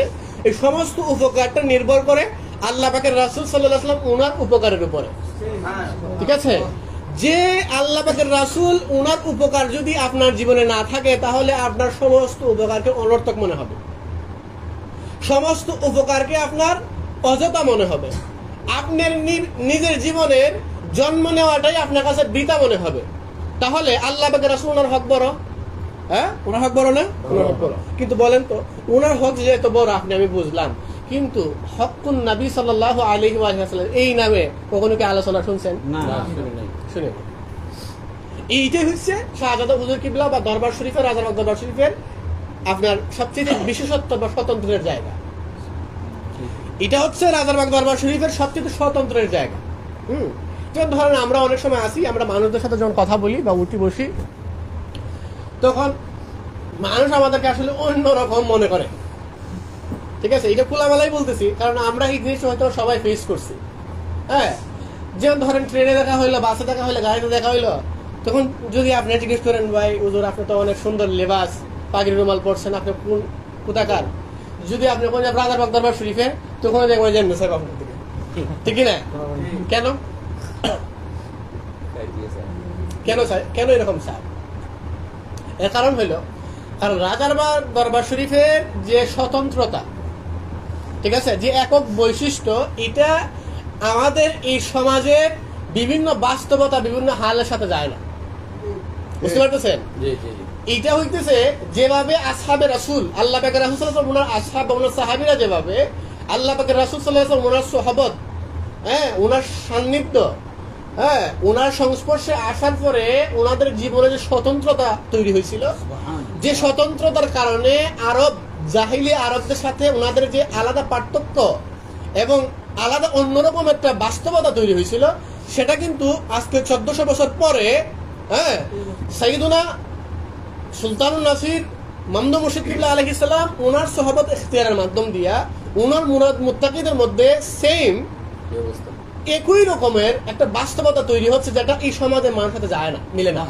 এই সমস্ত উপকারটা নির্ভর করে আল্লাহ পাকের রাসূল সাল্লাল্লাহু আলাইহি ওয়াসাল্লাম ওনার উপকারের উপরে। ঠিক আছে, যে আল্লাহ পাকের রাসূল ওনার উপকার যদি আপনার জীবনে না থাকে, তাহলে আপনার সমস্ত উপকারকে অনর্থক মনে হবে, সমস্ত উপকারকে আপনার অযথা মনে হবে, আপনার নিজের জীবনের জন্ম নেওয়াটাই আপনার কাছে বৃথা মনে হবে। তাহলে আল্লাহ পাকের রাসূল ওনার হক বড়, হ্যাঁ ওনার হক বড় না? ওনার হক বড়। কিন্তু বলেন তো, ওনার হক যে এত বড় আপনি আমি বুঝলাম, কিন্তু হকুন নবী সাল্লাল্লাহু আলাইহি ওয়াসাল্লাম এই নামে কখনো কি আলোচনা শুনছেন? শুনেন। এইটাই হচ্ছে শাহজাদা হুজুর কিবলা বা দরবার শরীফের, রাজারবাগ দরবার শরীফের আপনার সবচেয়ে বিশেষত্ব বা স্বতন্ত্রের জায়গা। এটা হচ্ছে রাজারবাগ দরবার শরীফের সবচেয়ে স্বতন্ত্রের জায়গা। যেমন ধরেন আমরা অনেক সময় আসি, আমরা মানুষদের সাথে যখন কথা বলি বা উঠি বসি, তখন মানুষ আমাদেরকে আসলে অন্যরকম মনে করে। ঠিক আছে, এটা খোলামেলাই বলতেছি, কারণ আমরা এই জিনিসটা হয়তো সবাই ফেস করছি। হ্যাঁ, যেমন ধরেন ট্রেনে দেখা হইলো, বাসে দেখা হইলো, গাড়িতে দেখা হইলো, তখন যদি আপনি জিজ্ঞেস করেন, ভাই হুজুর আপনি তো অনেক সুন্দর লেবাস, পাগড়ি রুমাল পরছেন, আপনি কোন কোথাকার? যদি আপনি কোন রাজারবাগ দরবার শরীফে, তখন দেখবেন জানেন সাহেব আপনার দিকে, ঠিক না? কেন কেন স্যার, কেন এরকম স্যার? এর কারণ হইল, কারণ রাজারবাগ দরবার শরীফের যে স্বতন্ত্রতা, ঠিক আছে, যে একক বৈশিষ্ট্য, এটা আমাদের এই সমাজের বিভিন্ন বাস্তবতা, বিভিন্ন হালের সাথে যায় না। বুঝতে পারতেছেন? এইটা হইতেছে যেভাবে আসহাবে রাসূল, আল্লাহ পাকের রাসূল সাল্লাল্লাহু আলাইহি ওয়াসাল্লাম ওনার আসহাব, ওনার সাহাবীরা যেভাবে আল্লাহ পাকের রাসূল সাল্লাল্লাহু আলাইহি ওয়াসাল্লাম ওনার সোহবত, হ্যাঁ ওনার সান্নিধ্য, হ্যাঁ ওনার সংস্পর্শে আসার পরে ওনাদের জীবনে যে স্বতন্ত্রতা তৈরি হয়েছিল, যে স্বতন্ত্রতার কারণে আরব জাহিলি আরবদের সাথে ওনাদের যে আলাদা পার্থক্য এবং আলাদা অন্যরকম একটা বাস্তবতা তৈরি হয়েছিল, সেটা কিন্তু আজকে 1400 বছর পরে, হ্যাঁ সাইয়্যিদুনা সুলতানুন নাসির মামদু মুর্শিদ কিবলা আলাইহিস সালাম ওনার সোহবত ইখতিয়ারের মাধ্যম দিয়া ওনার মুরাদ মুত্তাকিদের মধ্যে সেম একই রকমের একটা বাস্তবতা তৈরি হচ্ছে, যেটা এই সমাজের মানুষের সাথে যায় না, মিলে না।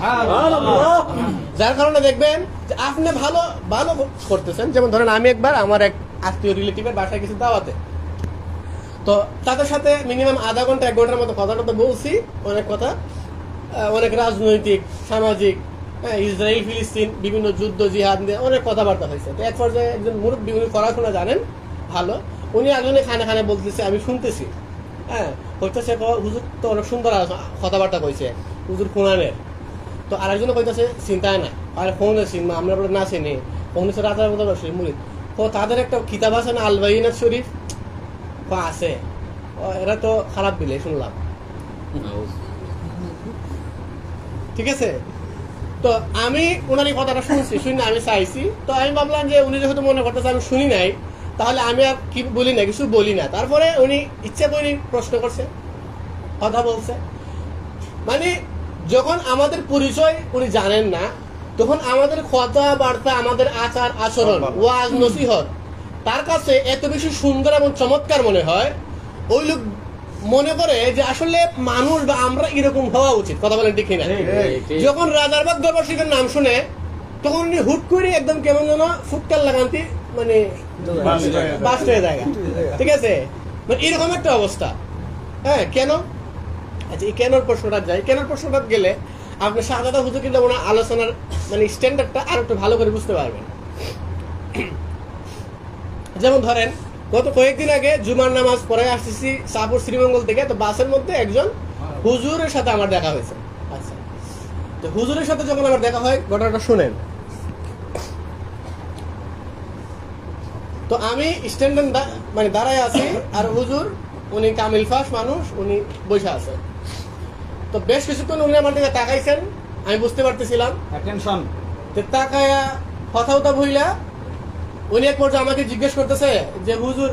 যার কারণে দেখবেন যে আপনি ভালো ভালো করতেছেন। যেমন ধরেন আমি একবার আমার এক আত্মীয় রিলেটিভের বাসায় কিছু দাওয়াতে, তো তাদের সাথে মিনিমাম আধা ঘন্টা 1 ঘন্টার মতো কথা বলছি, অনেক কথা, অনেক রাজনৈতিক, সামাজিক, ইসরায়েল ফিলিস্তিন, বিভিন্ন যুদ্ধ জিহাদ নিয়ে অনেক কথাবার্তা হয়েছে। তো এক পর্যায়ে একজন মুরব্বী, উনি পড়াশোনা জানেন ভালো, উনি একজনে খানে খানে বলতেছে, আমি শুনতেছি, হ্যাঁ কইতেছে হুজুর তো অনেক সুন্দর কথাবার্তা কইছে, হুজুর কোরআনের। তো আরেকজনে কইতেছে চিন্তায় না, আর ফোনে চিনমা, আমরা বলে না চিনি, ফোন রাজার মতো মুরিদ, ও তাদের একটা কিতাব আছে না, আল বাইনাত শরীফ, আছে, এরা তো খারাপ দিলে শুনলাম। ঠিক আছে, তো আমি ওনার এই কথাটা শুনছি, শুনে আমি চাইছি, তো আমি ভাবলাম যে উনি যেহেতু মনে করতেছে আমি শুনি নাই, তাহলে আমি আর কি বলি না, কিছু বলি না। তারপরে উনি ইচ্ছা করে প্রশ্ন করছে, কথা বলছে। মানে যখন আমাদের পরিচয় উনি জানেন না, তখন আমাদের কথাবার্তা, আমাদের আচার আচরণ, ওয়াজ নসিহত তার কাছে এত বেশি সুন্দর এবং চমৎকার মনে হয়, ওই লোক মনে করে যে আসলে মানুষ বা আমরা এরকম হওয়া উচিত। কথা বলেন ঠিক কিনা? যখন রাজারবাগ দরবার শরীফের নাম শুনে, তখন উনি হুট করে একদম কেমন যেন ফুটকার লাগান্তি, মানে বাস্ট হয়ে যায়। ঠিক আছে, মানে এরকম একটা অবস্থা। হ্যাঁ, কেন? আচ্ছা, এই কেনর প্রশ্নটা যাই। কেনর প্রশ্নটা গেলে আপনি শাহজাদা হুজুর কিন্তু ওনার আলোচনার মানে স্ট্যান্ডার্ডটা আর একটু ভালো করে বুঝতে পারবেন। যেমন ধরেন, গত কয়েকদিন আগে জুমার নামাজ পড়ে আসতেছি শাহপুর শ্রীমঙ্গল থেকে, তো বাসের মধ্যে একজন হুজুরের সাথে আমার দেখা হয়েছে। আচ্ছা, তো হুজুরের সাথে যখন আমার দেখা হয় ঘটনাটা শুনেন। তো আমি স্ট্যান্ডে মানে দাঁড়ায় আছি, আর হুজুর উনি কামিল ফাস মানুষ, উনি বসে আছে। তো বেশ কিছুক্ষণ উনি আমার দিকে তাকাইছেন, আমি বুঝতে পারতেছিলাম। অ্যাটেনশন। তো তাকায়া কথা কথা ভইলা উনি এক পর্যায়ে আমাকে জিজ্ঞেস করতেছে যে হুজুর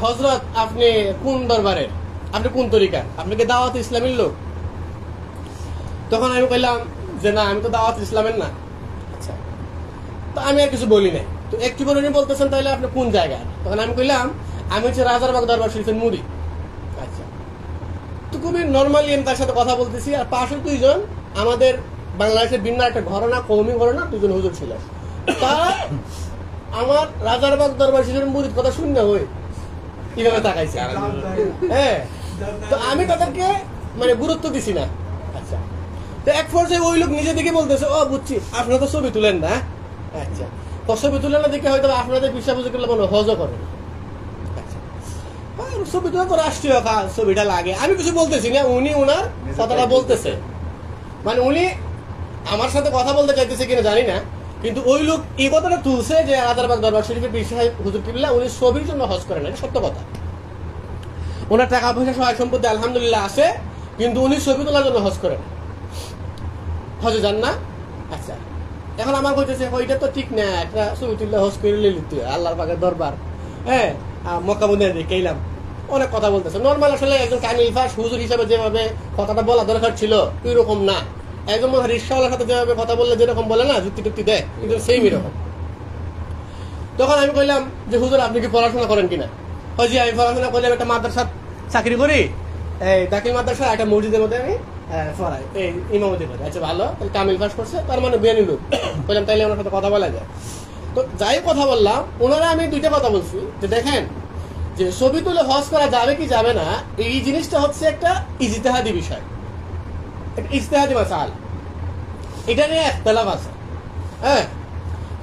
হযরত আপনি কোন দরবারের, আপনি কোন তরিকার, আপনি কি দাওয়াত ইসলামের লোক? তখন আমি কইলাম যে না, আমি তো দাওয়াত ইসলামের না। আচ্ছা, তো আমি আর কিছু বলি নাই। তো একটু পরে উনি বলতেছেন তাহলে আপনি কোন জায়গায়? তখন আমি কইলাম আমি হচ্ছে রাজারবাগ দরবার শরীফের মুড়ি। আচ্ছা, তো খুবই নর্মালি আমি তার সাথে কথা বলতেছি, আর পাশে দুইজন আমাদের বাংলাদেশের ভিন্ন একটা ঘটনা, কৌমি ঘটনা, দুজন হুজুর ছিল। তারা আমার রাজারবাগ দরবার শরীফের মুড়ির কথা শুনতে হই কিভাবে তাকাইছে। হ্যাঁ, তো আমি তাদেরকে মানে গুরুত্ব দিছি না। আচ্ছা, তো এক পর্যায়ে ওই লোক নিজে দিকে বলতেছে, ও বুঝছি আপনারা তো ছবি তুলেন না। আচ্ছা, তো ছবি তুলেন না দেখে হয়তো আপনাদের বিশ্বাস করলে মনে হজও করেন। আচ্ছা, ছবি তোলা তো রাষ্ট্রীয় কাজ, ছবিটা লাগে। আমি কিছু বলতেছি না, উনি ওনার কথাটা বলতেছে। মানে উনি আমার সাথে কথা বলতে চাইতেছে কিনা জানি না, কিন্তু ওই লোক এই কথাটা তুলছে যে রাজারবাগ দরবার শরীফের পীর সাহেব হুজুর কিবলা উনি ছবির জন্য হজ করেন, এটা সত্য কথা। ওনার টাকা পয়সা সহায় সম্পত্তি আলহামদুলিল্লাহ আছে, কিন্তু উনি ছবি তোলার জন্য হজ করেন, হজে যান না। আচ্ছা, এখন আমার কইতেছে ওইটা তো ঠিক না, একটা ছবি তুললে হজ করে লিখতে আল্লাহর পাকের দরবার, হ্যাঁ মক্কা মদিনা দেখাইলাম, অনেক কথা বলতেছে। নর্মাল আসলে একজন কামিল ফাস হুজুর হিসাবে যেভাবে কথাটা বলা দরকার ছিল ওই রকম না। একজন মনে হয় রিক্সাওয়ালার সাথে যেভাবে কথা বললে যেরকম বলে না, যুক্তি টুক্তি দেয়, কিন্তু সেম এরকম। তখন আমি কইলাম যে হুজুর আপনি কি পড়াশোনা করেন কিনা? হয় জি, আমি পড়াশোনা করলে একটা মাদ্রাসা চাকরি করি, এই দাখিল মাদ্রাসা একটা মসজিদের মধ্যে আমি পড়াই, এই ইমামতি করি। আচ্ছা ভালো, তাহলে কামিল পাস করছে, তার মানে বেনি লোক। বললাম তাইলে ওনার সাথে কথা বলা যায়। তো যাই কথা বললাম, ওনারা আমি দুইটা কথা বলছি যে দেখেন যে ছবি তুলে হজ করা যাবে কি যাবে না, এই জিনিসটা হচ্ছে একটা ইজতিহাদি বিষয়, একটা ইজতিহাদি মাসাল, এটা নিয়ে একতলাফ আছে। হ্যাঁ,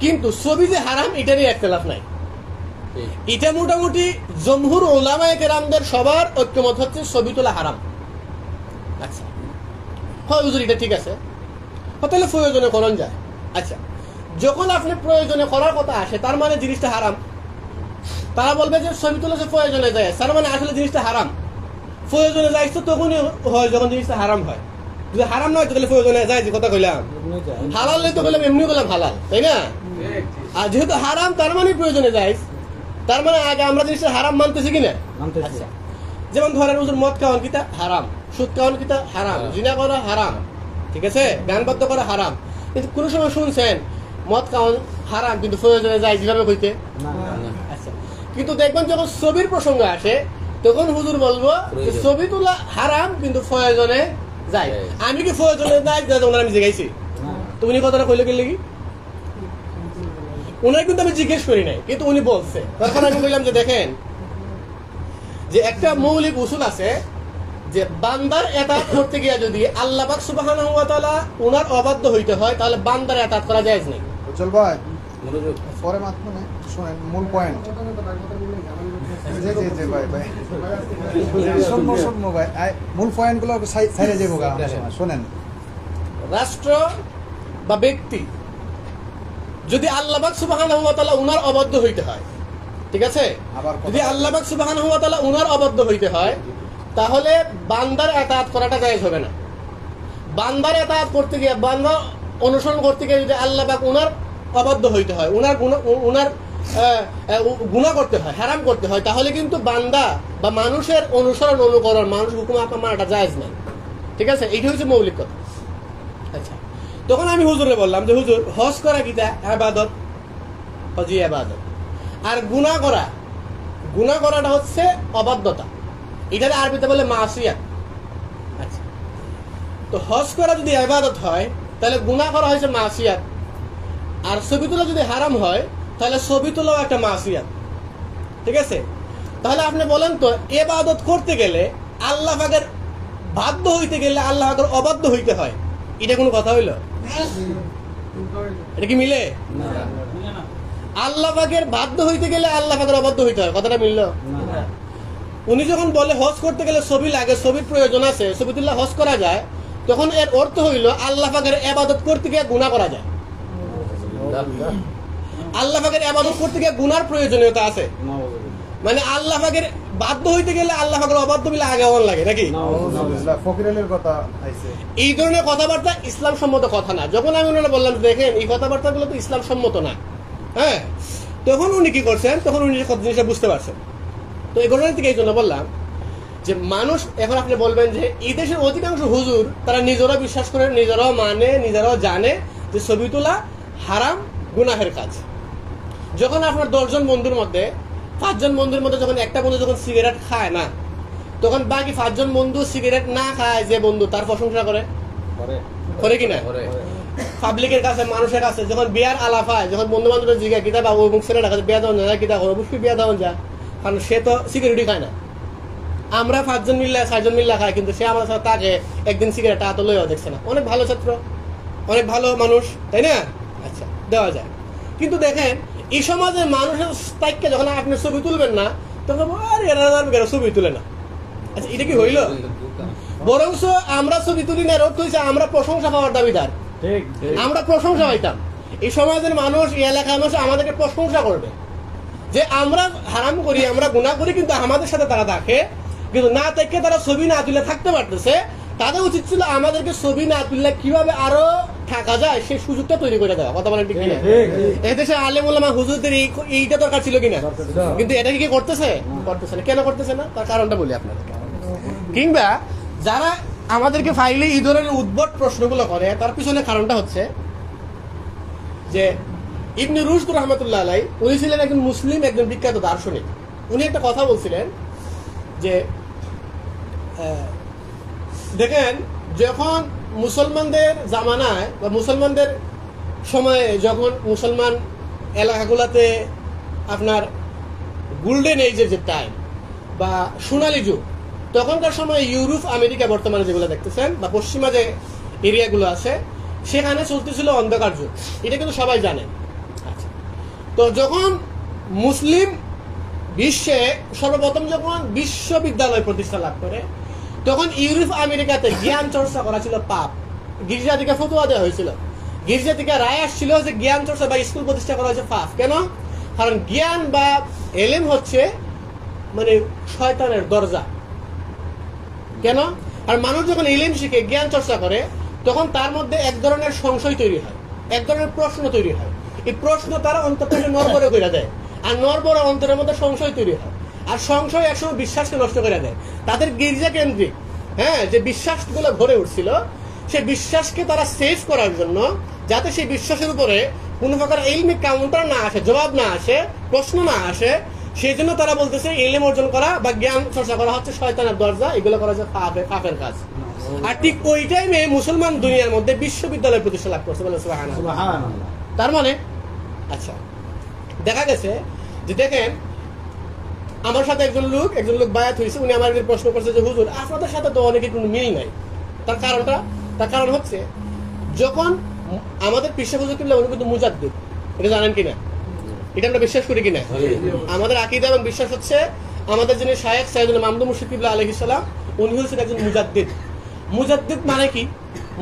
কিন্তু ছবি যে হারাম এটা নিয়ে একতলাফ নাই। এটা মোটামুটি জমহুর উলামায়ে কেরামদের সবার ঐক্যমত হচ্ছে ছবি তোলা হারাম। আচ্ছা, হয় হুজুর এটা ঠিক আছে, তাহলে প্রয়োজনে করণ যায়। আচ্ছা, যখন আপনি প্রয়োজনে করার কথা আসে তার মানে জিনিসটা হারাম। তারা বলবে যে ছবি তোলা যে প্রয়োজনে যায়, তার মানে আসলে জিনিসটা হারাম। প্রয়োজনে যায় তো তখনই হয় যখন জিনিসটা হারাম হয়। যদি হারাম নয় তাহলে প্রয়োজনে যায়, যে কথা কইলাম। হালাল তো বললাম, এমনি বললাম হালাল, তাই না? আর যেহেতু হারাম তার মানে প্রয়োজনে যায়, তার মানে আগে আমরা জিনিসটা হারাম মানতেছি কিনা। আচ্ছা, যেমন ধরেন হুজুর মদ খাওয়ান কিতা হারাম, সুদ খাওয়ান কিতা হারাম, জিনা করা হারাম, ঠিক আছে, গান বাদ্য করা হারাম। কিন্তু কোন সময় শুনছেন মদ খাওয়ান হারাম কিন্তু প্রয়োজনে যায় যেভাবে কইতে? আচ্ছা, কিন্তু দেখবেন যখন ছবির প্রসঙ্গ আসে তখন হুজুর বলবো ছবি তোলা হারাম কিন্তু প্রয়োজনে যায়। আমি কি প্রয়োজনে যাই আমি জিজ্ঞাসি, তো উনি কথাটা কইলে গেলে কি উনার কিন্তু আমি জিজ্ঞেস করি নাই, কিন্তু উনি বলছে। তখন আমি বললাম যে দেখেন যে একটা মৌলিক উসুল আছে যে বান্দার এতাত করতে গিয়ে যদি আল্লাহ পাক সুবহানাহু ওয়া তাআলা উনার অবাধ্য হইতে হয় তাহলে বান্দার এতাত করা জায়েজ নেই। চল ভাই পরে মাত্র না শুনেন মূল পয়েন্ট। জি জি জি ভাই ভাই শুনবো ভাই, মূল পয়েন্ট গুলো সাইডে যাবো শুনেন। রাষ্ট্র বা ব্যক্তি যদি আল্লাহ পাক সুবহানাহু ওয়া তাআলা উনার অবাধ্য হইতে হয়, ঠিক আছে, যদি আল্লাহ পাক সুবহানাহু ওয়া তাআলা উনার অবাধ্য হইতে হয় তাহলে বান্দার এতাআত করাটা জায়েজ হবে না। বান্দার এতাআত করতে গিয়ে, বান্দা অনুসরণ করতে গিয়ে যদি আল্লাহ পাক উনার অবাধ্য হইতে হয়, উনার গুনাহ করতে হয়, হারাম করতে হয়, তাহলে কিন্তু বান্দা বা মানুষের অনুসরণ অনুকরণ, মানুষ হুকুম আকাম মানাটা জায়েজ নাই, ঠিক আছে। এইটা হচ্ছে মৌলিক কথা। আচ্ছা, তখন আমি হুজুরে বললাম যে হুজুর হজ করা কিতা ইবাদত, হজি ইবাদত, আর গুনাহ করাটা হচ্ছে অবাধ্যতা, এটা আরবিতে বলে মাসিয়াত। আচ্ছা, তো হজ করা যদি ইবাদত হয় তাহলে গুনাহ করা হয়েছে মাসিয়াত, আর ছবি তোলা যদি হারাম হয় তাহলে ছবি তোলাও একটা মাসিয়াত, ঠিক আছে। তাহলে আপনি বলেন তো ইবাদত করতে গেলে আল্লাহ পাকের বাধ্য হইতে গেলে আল্লাহ পাকের অবাধ্য হইতে হয়, এটা কোনো কথা হইল? এটা কি মিলে? আল্লাহ পাকের বাধ্য হইতে গেলে আল্লাহ পাকের অবাধ্য হইতে হয়, কথাটা মিলল? উনি যখন বলে হজ করতে গেলে ছবি লাগে, ছবির প্রয়োজন আছে, ছবি তুললে হজ করা যায়, তখন এর অর্থ হইল আল্লাহ পাকের ইবাদত করতে গিয়ে গুনাহ করা যায়। আল্লাহ পাকের ইবাদত করতে গিয়ে গুনার প্রয়োজনীয়তা আছে, মানে আল্লাহ পাকের বাধ্য হইতে গেলে আল্লাহ পাকের অবাধ্য বলে আগে অন লাগে নাকি? ফকিরের কথা আইছে। এই ধরনের কথাবার্তা ইসলাম সম্মত কথা না। যখন আমি ওনারা বললাম দেখেন এই কথাবার্তাগুলো তো ইসলাম সম্মত না, হ্যাঁ, তখন উনি কি করছেন, তখন উনি জিনিসটা বুঝতে পারছেন। তো এই ঘটনা থেকে এই জন্য বললাম যে মানুষ, এখন আপনি বলবেন যে এই দেশের অধিকাংশ হুজুর তারা নিজেরাও বিশ্বাস করে, নিজেরাও মানে, নিজেরাও জানে যে ছবি তোলা হারাম, গুনাহের কাজ। যখন আপনার 10 জন বন্ধুর মধ্যে 5 জন বন্ধুর মধ্যে যখন একটা বন্ধু যখন সিগারেট খায় না, তখন বাকি 5 জন বন্ধু সিগারেট না খায় যে বন্ধু তার প্রশংসা করে কিনা? পাবলিকের কাছে, মানুষের কাছে যখন বিয়ার আলাপ হয়, যখন বন্ধু বান্ধবের জিজ্ঞাসা কিতা বা ওই মুখ ছেলেটা কাছে বিয়া দেওয়া যায় কিতা, অবশ্যই বিয়া দেওয়া যায়, কারণ সে তো সিগারেটই খায় না। আমরা 5 জন মিল্লা 6 জন মিল্লা খাই, কিন্তু সে আমার সাথে তাকে একদিন সিগারেট হাতে লইয়া দেখছে না। অনেক ভালো ছাত্র, অনেক ভালো মানুষ, তাই না? আচ্ছা, দেওয়া যায়। কিন্তু দেখেন এই সমাজে মানুষের তাইকে যখন আপনি ছবি তুলবেন না, তখন এরা ছবি তুলে না। আচ্ছা, এটা কি হইল? বরঞ্চ আমরা ছবি তুলি না, অর্থ হয়েছে আমরা প্রশংসা পাওয়ার দাবিদার। আমরা প্রশংসা পাইতাম, এই সমাজের মানুষ, এই এলাকার মানুষ আমাদেরকে প্রশংসা করবে যে আমরা হারাম করি, আমরা গুনাহ করি, কিন্তু আমাদের সাথে তারা থাকে, কিন্তু না থেকে তারা ছবি না তুলে থাকতে পারতেছে। তাদের উচিত ছিল আমাদেরকে ছবি না তুললে কিভাবে আরো থাকা যায় সেই সুযোগটা তৈরি করে দেওয়া। কথা বলেন ঠিক কিনা? এদেশে আলেম ওলামা হুজুরদের এইটা দরকার ছিল কিনা? কিন্তু এটা কি করতেছে? করতেছে না। কেন করতেছে না? তার কারণটা বলি আপনাদেরকে। কিংবা যারা আমাদেরকে ফাইলে এই ধরনের উদ্ভট প্রশ্নগুলো করে, তার পিছনে কারণটা হচ্ছে যে ইবনে রুশদ রাহমাতুল্লাহ আলাইহি, উনি ছিলেন একজন মুসলিম, একজন বিখ্যাত দার্শনিক। উনি একটা কথা বলছিলেন যে দেখেন, যখন মুসলমানদের জামানায় বা মুসলমানদের সময়ে, যখন মুসলমান এলাকাগুলোতে আপনার গোল্ডেন এজের যে টাইম বা সোনালী যুগ, তখনকার সময় ইউরোপ, আমেরিকা বর্তমানে যেগুলো দেখতেছেন বা পশ্চিমা যে এরিয়াগুলো আছে, সেখানে চলতেছিল অন্ধকার যুগ। এটা কিন্তু সবাই জানে। আচ্ছা, তো যখন মুসলিম বিশ্বে সর্বপ্রথম যখন বিশ্ববিদ্যালয় প্রতিষ্ঠা লাভ করে, তখন ইউরোপ আমেরিকাতে জ্ঞান চর্চা করা ছিল পাপ। গির্জা থেকে ফতোয়া দেওয়া হয়েছিল, গির্জা থেকে রায় আসছিল যে জ্ঞান চর্চা বা স্কুল প্রতিষ্ঠা করা হয়েছে পাপ। কেন? কারণ জ্ঞান বা এলেম হচ্ছে মানে শয়তানের দরজা। কেন? আর মানুষ যখন এলেম শিখে, জ্ঞান চর্চা করে, তখন তার মধ্যে এক ধরনের সংশয় তৈরি হয়, এক ধরনের প্রশ্ন তৈরি হয়। এই প্রশ্ন তারা অন্তরটাকে নড়বড়ে করে দেয়, আর নড়বড়ে অন্তরের মধ্যে সংশয় তৈরি হয়, আর সংশয় একসময় বিশ্বাসকে নষ্ট করে দেয়। তাদের গির্জা কেন্দ্রিক যে বিশ্বাসগুলো ভরে উঠছিল, সেই বিশ্বাসকে তারা সেভ করার জন্য, যাতে সেই বিশ্বাসের উপরে কোনো প্রকার ইলমি কাউন্টার না আসে, জবাব না আসে, প্রশ্ন না আসে, সেই জন্য তারা বলতেছে ইলম অর্জন করা বা জ্ঞান চর্চা করা হচ্ছে শয়তানের দরজা, এগুলো করা হচ্ছে পাপের কাজ। আর ঠিক ওই টাইমে মুসলমান দুনিয়ার মধ্যে বিশ্ববিদ্যালয় প্রতিষ্ঠা লাভ করছে, বলে সুবহানাল্লাহ। তার মানে আচ্ছা, দেখা গেছে যে দেখেন, আমার সাথে একজন লোক বায়াত হয়েছে। উনি আমাদের প্রশ্ন করছে যে হুজুর, আপনাদের সাথে তো অনেকের কোনো মিল নাই। তার কারণ হচ্ছে, যখন আমাদের পিসা হুজুর কিবলা, উনি কিন্তু মুজাদ্দিদ, এটা জানেন কিনা? এটা আমরা বিশ্বাস করি কিনা? আমাদের আকীদা এবং বিশ্বাস হচ্ছে, আমাদের যিনি শায়েখ সাইয়েদুল মামদুদ মুর্শিদ কিবলা আলাইহিস সালাম, উনি হচ্ছেন একজন মুজাদ্দিদ। মুজাদ্দিদ মানে কি?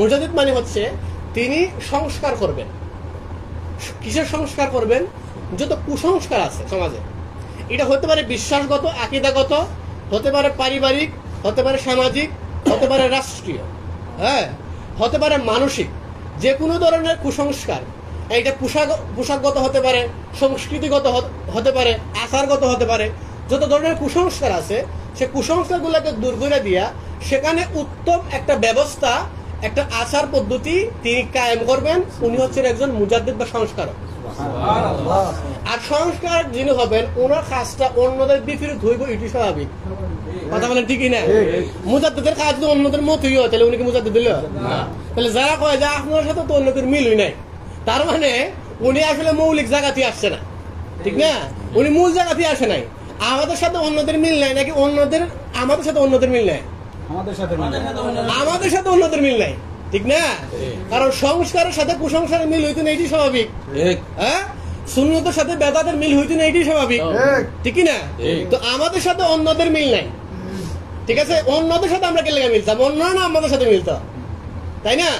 মুজাদ্দিদ মানে হচ্ছে তিনি সংস্কার করবেন। কিসের সংস্কার করবেন? যত কুসংস্কার আছে সমাজে, এটা হতে পারে বিশ্বাসগত, আকীদাগত, হতে পারে পারিবারিক, হতে পারে সামাজিক, হতে পারে রাষ্ট্রীয়, হ্যাঁ, হতে পারে মানসিক, যে কোনো ধরনের কুসংস্কার। এইটা পোশাকগত হতে পারে, সংস্কৃতিগত হতে পারে, আচারগত হতে পারে। যত ধরনের কুসংস্কার আছে, সে কুসংস্কারগুলোকে দূর করে দিয়া সেখানে উত্তম একটা ব্যবস্থা, একটা আচার পদ্ধতি তিনি কায়েম করবেন। উনি হচ্ছেন একজন মুজাদ্দিদ বা সংস্কারক। আর সংস্কার যিনি হবেন, ওনার কাজটা অন্যদের বিপরীত হইব, এটি স্বাভাবিক। কথা বলেন ঠিকই না? মুজাদ্দিদের কাজ যদি অন্যদের মতই হয়, তাহলে উনি কি মুজাদ্দিদ দিল? তাহলে যারা কয় যে আপনার সাথে তো অন্যদের মিলই নাই, তার মানে উনি আসলে মৌলিক জায়গাতে আসছে না, ঠিক না? উনি মূল জায়গাতে আসে নাই। আমাদের সাথে অন্যদের মিল নাই নাকি আমাদের সাথে অন্যদের মিল নাই? আমাদের সাথে অন্যদের মিল নাই, ঠিক না? কারণ সংস্কারের সাথে কুসংস্কারের মিল হইতো না, এটি স্বাভাবিক। হ্যাঁ, সুন্নতের সাথে বেদাতের মিল হইতে না, এটাই স্বাভাবিক, ঠিক। ঠিক না? তো আমাদের সাথে অন্যদের মিল নাই, ঠিক আছে? অন্যদের সাথে আমরা কেলে মিলতাম, অন্যরা না আমাদের সাথে মিলতাম, তাই না?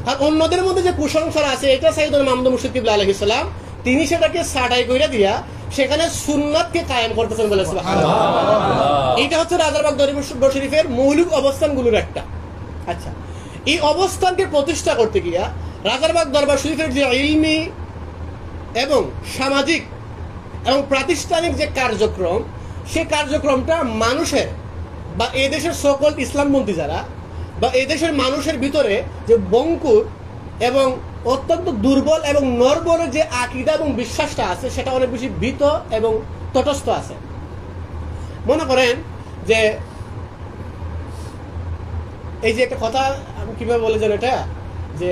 আর অন্যদের মধ্যে যে কুসংস্কার আছে, এটা সাইয়্যিদুনা মাহমুদ মুরশিদ কিবলা আলাইহিস সালাম তিনি সেটাকে সাটাই কইরা দিয়া সেখানে সুন্নাতকে কায়েম করতেছেন বলে সুবহানাল্লাহ। এটা হচ্ছে রাজারবাগ দরবার শরীফের মৌলিক অবস্থানগুলোর একটা। আচ্ছা, এই অবস্থানকে প্রতিষ্ঠা করতে গিয়া রাজারবাগ দরবার শরীফের যে ইলমি এবং সামাজিক এবং প্রাতিষ্ঠানিক যে কার্যক্রম, সে কার্যক্রমটা মানুষের বা এদেশের সকল ইসলামপন্থী যারা বা এদেশের মানুষের ভিতরে যে বঙ্কুর এবং অত্যন্ত দুর্বল এবং নরবর যে আকীদা এবং বিশ্বাসটা আছে, সেটা অনেক বেশি ভীত এবং তটস্থ আছে। মনে করেন যে এই যে একটা কথা আমি কিভাবে বলে যান, এটা যে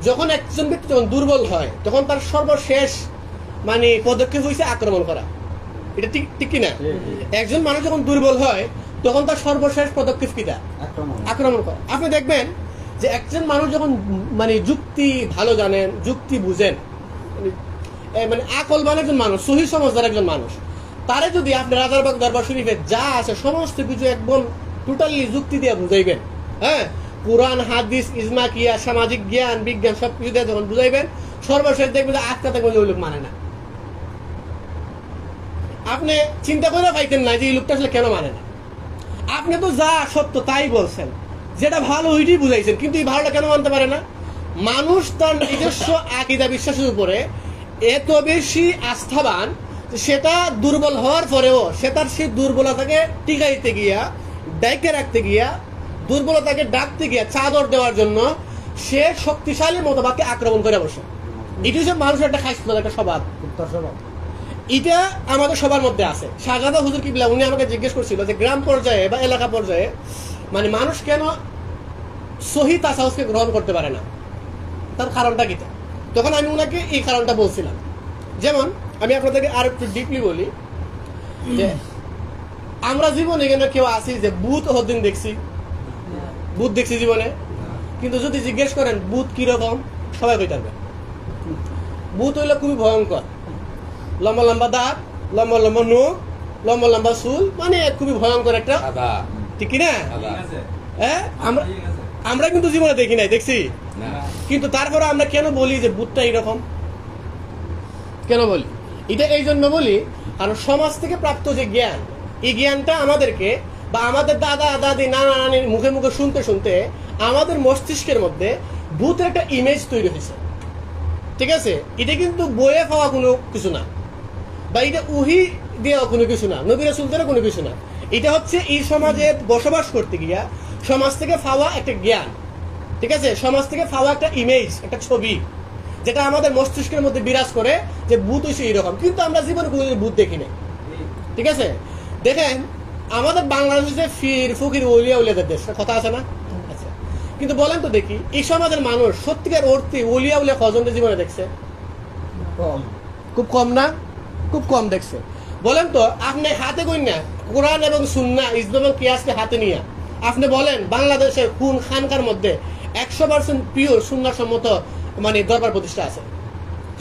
যখন একজন ব্যক্তি যখন দুর্বল হয় তখন তার সর্বশেষ মানে পদক্ষেপ হয়েছে আক্রমণ করা, এটা ঠিক ঠিক কিনা? একজন মানুষ যখন দুর্বল হয় তখন তার সর্বশেষ পদক্ষেপ কিটা? আক্রমণ করা। আপনি দেখবেন যে একজন মানুষ যখন মানে যুক্তি ভালো জানেন, যুক্তি বুঝেন, মানে আকলবান একজন মানুষ, সহি সমঝদার একজন মানুষ, তারে যদি আপনি রাজারবাগ দরবার শরীফে যা আছে সমস্ত কিছু একদম টোটালি যুক্তি দিয়ে বুঝাইবেন, হ্যাঁ, কোরআন হাদিস ইজমা কিয়া সামাজিক জ্ঞান বিজ্ঞান সবকিছু দিয়ে যখন বুঝাইবেন, সর্বশেষ দেখবেন যে আজকা থেকে ওই লোক মানে না। আপনি চিন্তা করে পাইতেন না যে এই লোকটা আসলে কেন মানে না। আপনি তো যা সত্য তাই বলছেন, যেটা ভালো ওইটাই বুঝাইছেন, কিন্তু এই ভালোটা কেন মানতে পারে না? মানুষ তার নিজস্ব আকীদা বিশ্বাসের উপরে এত বেশি আস্থাবান, সেটা দুর্বল হওয়ার পরেও সে তার সেই দুর্বলতাকে টিকাইতে গিয়া, ডাইকে রাখতে গিয়া, দুর্বলতাকে ডাকতে গিয়া, চাদর দেওয়ার জন্য সে শক্তিশালী মতবাদকে আক্রমণ করে বসে। এটি হচ্ছে মানুষের একটা খাসিয়ত, একটা স্বভাব। এটা আমাদের সবার মধ্যে আছে। শাহজাদা হুজুর কিবলা উনি আমাকে জিজ্ঞেস করছিল যে গ্রাম পর্যায়ে বা এলাকা পর্যায়ে মানে মানুষ কেন সহি তাসাউফকে গ্রহণ করতে পারে না, তার কারণটা কি? তখন আমি উনাকে এই কারণটা বলছিলাম। যেমন আমি আপনাদেরকে আর একটু ডিপলি বলি যে আমরা জীবনে এখানে কেউ আছি যে ভূত হদিন দেখছি, ভূত দেখছি জীবনে, কিন্তু যদি জিজ্ঞেস করেন ভূত কিরকম, সবাই কইতে পারবে। ভূত হইলে খুবই ভয়ঙ্কর, লম্বা লম্বা দাঁত, লম্বা লম্বা নখ, লম্বা লম্বা চুল, মানে খুবই ভয়ঙ্কর একটা, ঠিক কিনা? হ্যাঁ, আমরা কিন্তু জীবনে দেখি নাই, দেখছি, কিন্তু তারপরে আমরা কেন বলি যে ভূতটা এরকম? কেন বলি? এটা এই জন্য বলি কারণ সমাজ থেকে প্রাপ্ত যে জ্ঞান, এই জ্ঞানটা আমাদেরকে বা আমাদের দাদা দাদি নানা নানির মুখে মুখে শুনতে শুনতে আমাদের মস্তিষ্কের মধ্যে ভূতের একটা ইমেজ তৈরি হয়েছে, ঠিক আছে? এটা কিন্তু বইয়ে পাওয়া কোনো কিছু না, বা এটা উহি দেওয়া কোনো কিছু না, নবী রাসূলদেরও কোনো কিছু না। এটা হচ্ছে এই সমাজে বসবাস করতে গিয়া সমাজ থেকে পাওয়া একটা জ্ঞান, ঠিক আছে? সমাজ থেকে পাওয়া একটা ইমেজ, একটা ছবি, যেটা আমাদের মস্তিষ্কের মধ্যে বিরাজ করে যে ভূত হয়েছে এইরকম, কিন্তু আমরা জীবনে কোনো ভূত দেখি না, ঠিক আছে? দেখেন আমাদের বাংলাদেশে ফির ফকির ওলিয়া উলিয়াদের দেশ, কথা আছে না? আচ্ছা, কিন্তু বলেন তো দেখি এই সমাজের মানুষ সত্যিকার অর্থে ওলিয়া উলিয়া কজনদের জীবনে দেখছে? খুব কম না? খুব কম দেখছে। বলেন তো আপনি হাতে কই না কোরআন এবং সুন্নাহ ইজমা এবং কিয়াসকে হাতে নিয়ে আপনি বলেন বাংলাদেশের কোন খানকার মধ্যে 100% পিওর সুন্নাহ সম্মত মানে দরবার প্রতিষ্ঠা আছে,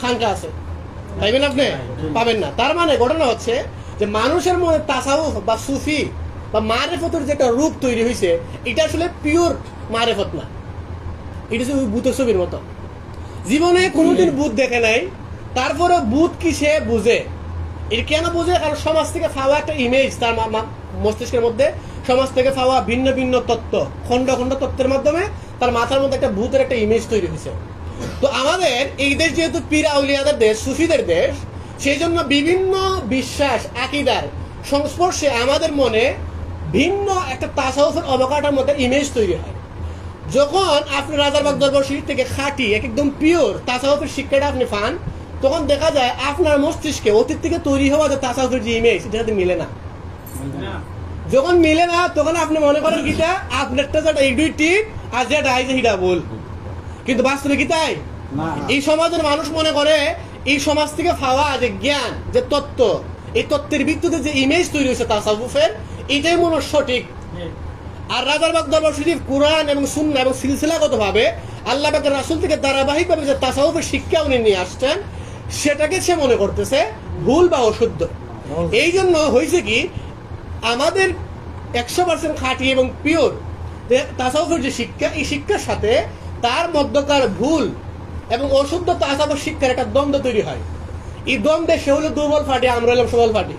খানকা আছে? পাইবেন আপনি? পাবেন না। তার মানে ঘটনা হচ্ছে যে মানুষের মধ্যে তাসাউফ বা সুফি বা মারেফতের যে একটা রূপ তৈরি হয়েছে, এটা আসলে পিওর মারেফত না, এটা হচ্ছে ভূতের ছবির মতো। জীবনে কোনোদিন ভূত দেখে নাই, তারপরে ভূত কি সে বুঝে। এটা কেন বুঝে? কারণ সমাজ থেকে পাওয়া একটা ইমেজ তার মস্তিষ্কের মধ্যে, সমাজ থেকে পাওয়া ভিন্ন ভিন্ন তত্ত্ব, খন্ড খন্ড তত্ত্বের মাধ্যমে তার মাথার মধ্যে একটা ভূতের একটা ইমেজ তৈরি হয়েছে। তো আমাদের এই দেশ যেহেতু পীর আউলিয়াদের দেশ, সুফিদের দেশ, সেই জন্য বিভিন্ন বিশ্বাস আকীদার সংস্পর্শে আমাদের মনে ভিন্ন একটা তাসাউফের অবকাঠার মধ্যে ইমেজ তৈরি হয়। যখন আপনি রাজারবাগ দরবার শরীফ থেকে খাঁটি একদম পিওর তাসাউফের শিক্ষাটা আপনি পান, তখন দেখা যায় আপনার মস্তিষ্কে অতীত থেকে তৈরি হওয়া যে তাসাউফের যে ইমেজ, এটা সাথে মিলে না। যখন মিলে না তখন আপনি মনে করেন কিটা আপনারটা যেটা এই দুইটি আর যেটা আইছে সেটা ভুল, কিন্তু বাস্তবে কি তাই? এই সমাজের মানুষ মনে করে এই সমাজ থেকে পাওয়া যে জ্ঞান, যে তত্ত্ব, এই তত্ত্বের ভিত্তিতে যে ইমেজ তৈরি হয়েছে তাসাউফের, এটাই মনে সঠিক। আর রাজারবাগ দরবার শরীফ কোরআন এবং সুন্নাহ এবং সিলসিলাগত ভাবে আল্লাহ পাকের রাসূল থেকে ধারাবাহিকভাবে যে তাসাউফের শিক্ষা উনি নিয়ে আসছেন, সেটাকে সে মনে করতেছে ভুল বা অশুদ্ধ। এই জন্য হয়েছে কি, আমাদের 100% খাঁটি এবং পিওর তাসাউফের যে শিক্ষা, এই শিক্ষার সাথে তার মধ্যকার ভুল এবং অশুদ্ধ তাসাউফের শিক্ষার একটা দ্বন্দ্ব তৈরি হয়। এই দ্বন্দ্বে সে হলো দুর্বল ফাটি, আমরা হলাম সবল ফাটি।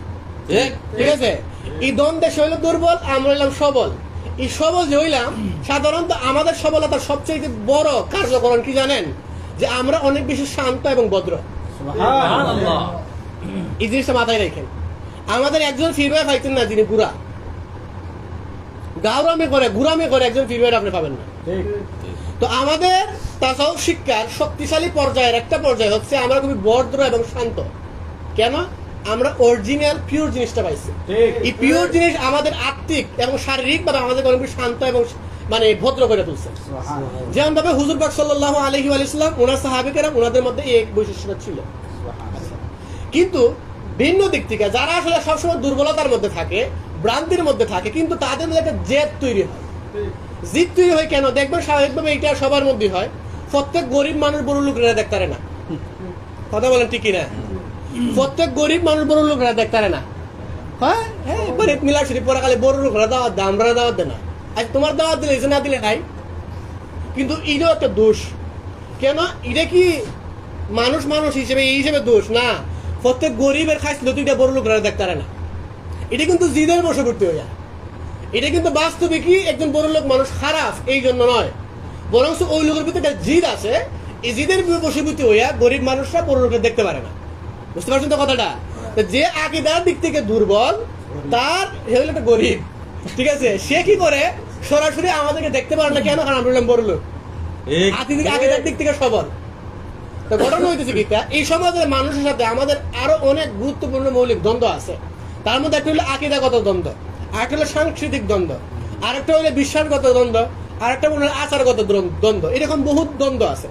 ঠিক আছে, এই দ্বন্দ্বে সে হলো দুর্বল, আমরা হলাম সবল। এই সবল যে হইলাম, সাধারণত আমাদের সবলতার সবচেয়ে বড় কার্যকরণ কি জানেন? যে আমরা অনেক বেশি শান্ত এবং ভদ্র। এই জিনিসটা মাথায় রাখেন। আমাদের একজন ফিরবাই পাইতেন না, যিনি বুড়া গাউরামি করে গুরামি করে, একজন ফিরবাই আপনি পাবেন না। তো আমাদের তাসাউফ শিক্ষার শক্তিশালী পর্যায়ের একটা পর্যায় হচ্ছে আমরা খুবই ভদ্র এবং শান্ত। কেন? আমরা অরিজিনাল পিওর জিনিসটা পাইছি। এই পিওর জিনিস আমাদের আত্মিক এবং শারীরিক ভাবে আমাদের অনেক শান্ত এবং মানে ভদ্র করে তুলছে। যেমন ভাবে হুজুর পাক সাল্লাল্লাহু আলাইহি ওয়া সাল্লাম, ওনার সাহাবীরা, ওনাদের মধ্যে এই বৈশিষ্ট্যটা ছিল। কিন্তু ভিন্ন দিক থেকে যারা আসলে সবসময় দুর্বলতার মধ্যে থাকে, ভ্রান্তির মধ্যে থাকে, কিন্তু তাদের মধ্যে একটা জেদ তৈরি হয়। জিদ তৈরি হয় কেন? দেখবেন স্বাভাবিকভাবে এটা সবার মধ্যে হয়। প্রত্যেক গরিব মানুষ বড় লোকরা দেখতে পারে না। কথা বলেন ঠিক কিনা? প্রত্যেক গরিব মানুষ বড় লোকরা দেখতে পারে না। হ্যাঁ, গরিব মিলার শরীফ পরে খালি বড় লোকরা দাওয়াত দেয়, আমরা দাওয়াত দেয় না। আজ তোমার দাওয়াত দিলে না দিলে নাই। কিন্তু এটাও একটা দোষ। কেন? এটা কি মানুষ মানুষ হিসেবে এই হিসেবে দোষ না। প্রত্যেক গরিবের খাইছিল দুইটা বড় লোকরা দেখতে পারে না। এটা কিন্তু জিদের বশবর্তী হইয়া। এটা কিন্তু বাস্তবে কি একজন বড় লোক মানুষ খারাপ এই জন্য নয়, বরং ওই লোকের ভিতরে একটা জিদ আছে। এই জিদের বশবর্তী হইয়া গরিব মানুষরা বড় লোকের দেখতে পারে না। বুঝতে পারছেন তো কথাটা? যে আকীদার দিক থেকে দুর্বল, তার হইল একটা গরিব। ঠিক আছে, সে কি করে সরাসরি আমাদেরকে দেখতে পারে না। কেন? কারণ আমরা বড় লোক। আকীদার দিক থেকে সবল। তো ঘটনা হইতেছে কি, এই সমাজের মানুষের সাথে আমাদের আরো অনেক গুরুত্বপূর্ণ মৌলিক দ্বন্দ্ব আছে। তার মধ্যে একটা হলো আকীদাগত দ্বন্দ্ব, আরেকটা হলো সাংস্কৃতিক দ্বন্দ্ব, আরেকটা হলো বিশ্বাসগত দ্বন্দ্ব, আরেকটা হলো আচারগত দ্বন্দ্ব। এরকম বহুত দ্বন্দ্ব আছে।